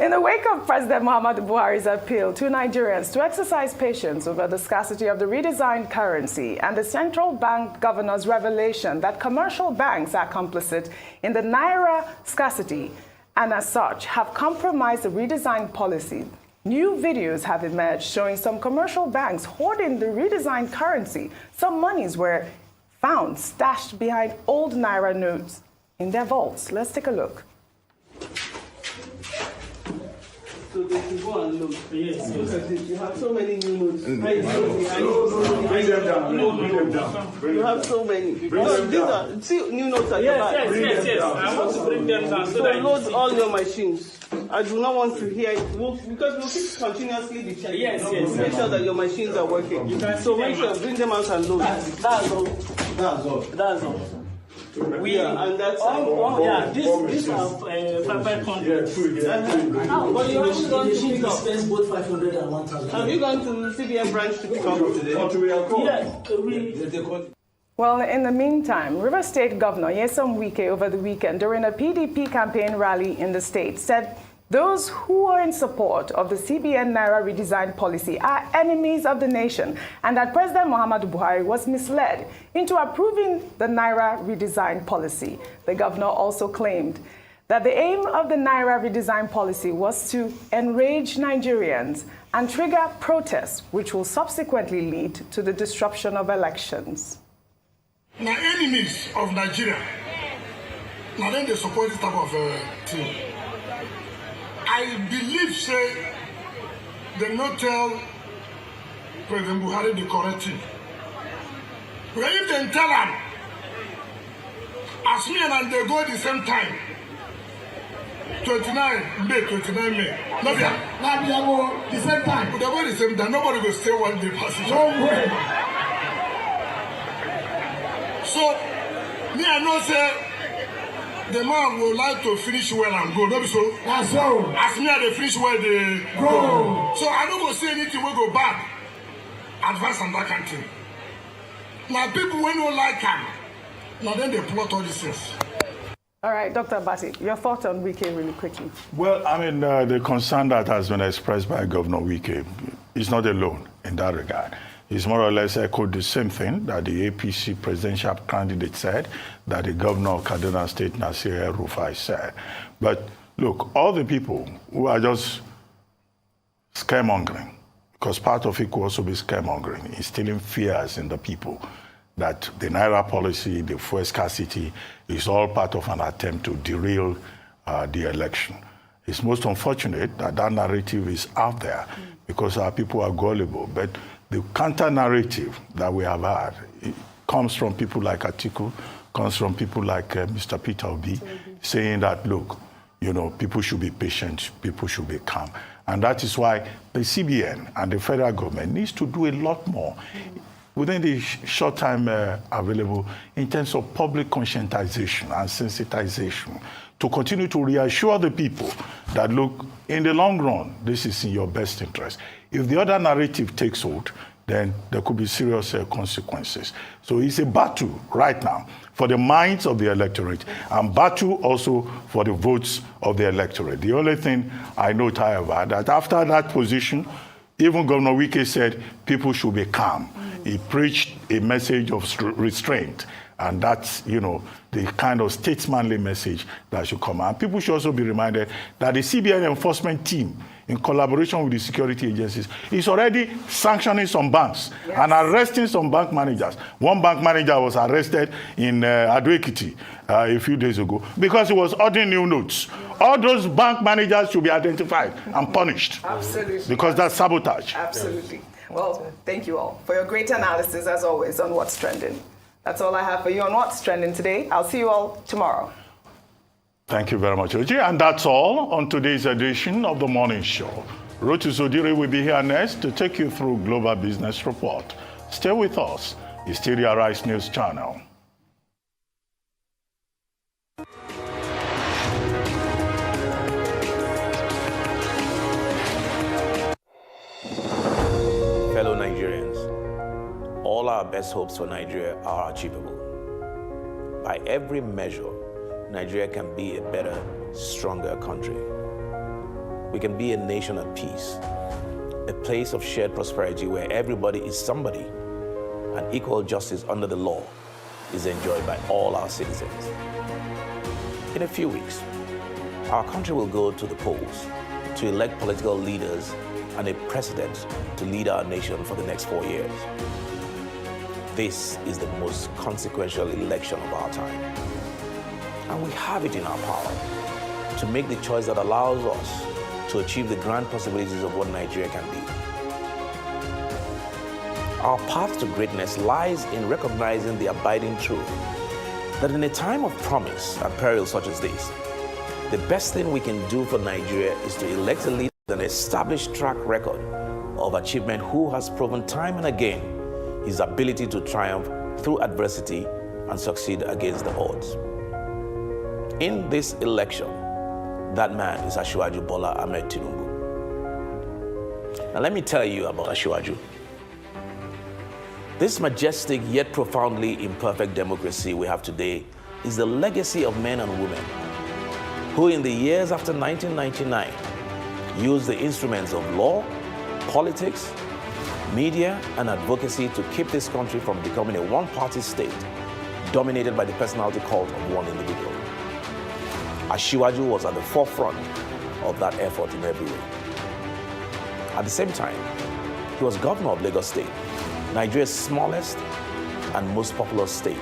In the wake of President Muhammadu Buhari's appeal to Nigerians to exercise patience over the scarcity of the redesigned currency and the central bank governor's revelation that commercial banks are complicit in the Naira scarcity and as such have compromised the redesigned policy, new videos have emerged showing some commercial banks hoarding the redesigned currency. Some monies were found stashed behind old Naira notes in their vaults. Let's take a look. So they can go and look. Yes. You have so many new notes. Bring them down. You have so many. These are new notes at the back. Yes. I want to bring them down so that load all your machines. I do not want to hear it because we'll keep continuously be checking. Yes. Make sure that your machines are working. So make sure, bring them out and load. That's all. And that's these are 500. But you actually gone to pick up both 500 and 1,000. Have you gone to CBN branch to pick up today? Well, in the meantime, Rivers State Governor Nyesom Wike over the weekend during a PDP campaign rally in the state said those who are in support of the CBN Naira redesign policy are enemies of the nation and that President Muhammadu Buhari was misled into approving the Naira redesign policy. The governor also claimed that the aim of the Naira redesign policy was to enrage Nigerians and trigger protests, which will subsequently lead to the disruption of elections. Now, enemies of Nigeria, now then they support this type of thing. I believe, say, they not tell President Buhari the correct thing. But if they tell him, as me and they go at the same time, 29 May. Now they go the same time. But they go the same time. Nobody will stay one day passage. No way. So, me I know say, the man would like to finish well and go. Don't be so. That's so. As me, they finish well, they go. So I don't go say anything will go bad. Advance on that country. Now people when don't like him, now then they plot all these things. All right, Dr. Abati, your thoughts on Wike really quickly. Well, I mean, the concern that has been expressed by Governor Wike is not alone in that regard. It's more or less echoed the same thing that the APC presidential candidate said, that the governor of Kaduna State, Nasir El-Rufai, said. But look, all the people who are just scaremongering, because part of it could also be scaremongering, instilling fears in the people that the Naira policy, the fuel scarcity, is all part of an attempt to derail the election. It's most unfortunate that that narrative is out there because our people are gullible. But the counter-narrative that we have had, it comes from people like Atiku, comes from people like Mr. Peter Obi, saying that, look, people should be patient, people should be calm. And that is why the CBN and the federal government needs to do a lot more within the short time available in terms of public conscientization and sensitization to continue to reassure the people that, look, in the long run, this is in your best interest. If the other narrative takes hold, then there could be serious consequences. So it's a battle right now for the minds of the electorate and battle also for the votes of the electorate. The only thing I note, however, that after that position, even Governor Wike said people should be calm. He preached a message of restraint. And that's, the kind of statesmanly message that should come. And people should also be reminded that the CBN enforcement team, in collaboration with the security agencies, is already sanctioning some banks and arresting some bank managers. One bank manager was arrested in Ado-Ekiti a few days ago because he was ordering new notes. All those bank managers should be identified and punished. Absolutely. Because that's sabotage. Absolutely. Well, thank you all for your great analysis, as always, on What's Trending. That's all I have for you on What's Trending today. I'll see you all tomorrow. Thank you very much, Oji. And that's all on today's edition of The Morning Show. Rutu Sodiri will be here next to take you through Global Business Report. Stay with us. It's still the Arise News Channel. Fellow Nigerians, all our best hopes for Nigeria are achievable. By every measure, Nigeria can be a better, stronger country. We can be a nation at peace, a place of shared prosperity where everybody is somebody, and equal justice under the law is enjoyed by all our citizens. In a few weeks, our country will go to the polls to elect political leaders and a president to lead our nation for the next 4 years. This is the most consequential election of our time. And we have it in our power to make the choice that allows us to achieve the grand possibilities of what Nigeria can be. Our path to greatness lies in recognizing the abiding truth that in a time of promise and peril such as this, the best thing we can do for Nigeria is to elect a leader with an established track record of achievement who has proven time and again his ability to triumph through adversity and succeed against the odds. In this election, that man is Asiwaju Bola Ahmed Tinubu. Now let me tell you about Asiwaju. This majestic yet profoundly imperfect democracy we have today is the legacy of men and women who in the years after 1999 used the instruments of law, politics, media, and advocacy to keep this country from becoming a one-party state dominated by the personality cult of one individual. Asiwaju was at the forefront of that effort in every way. At the same time, he was governor of Lagos State, Nigeria's smallest and most populous state,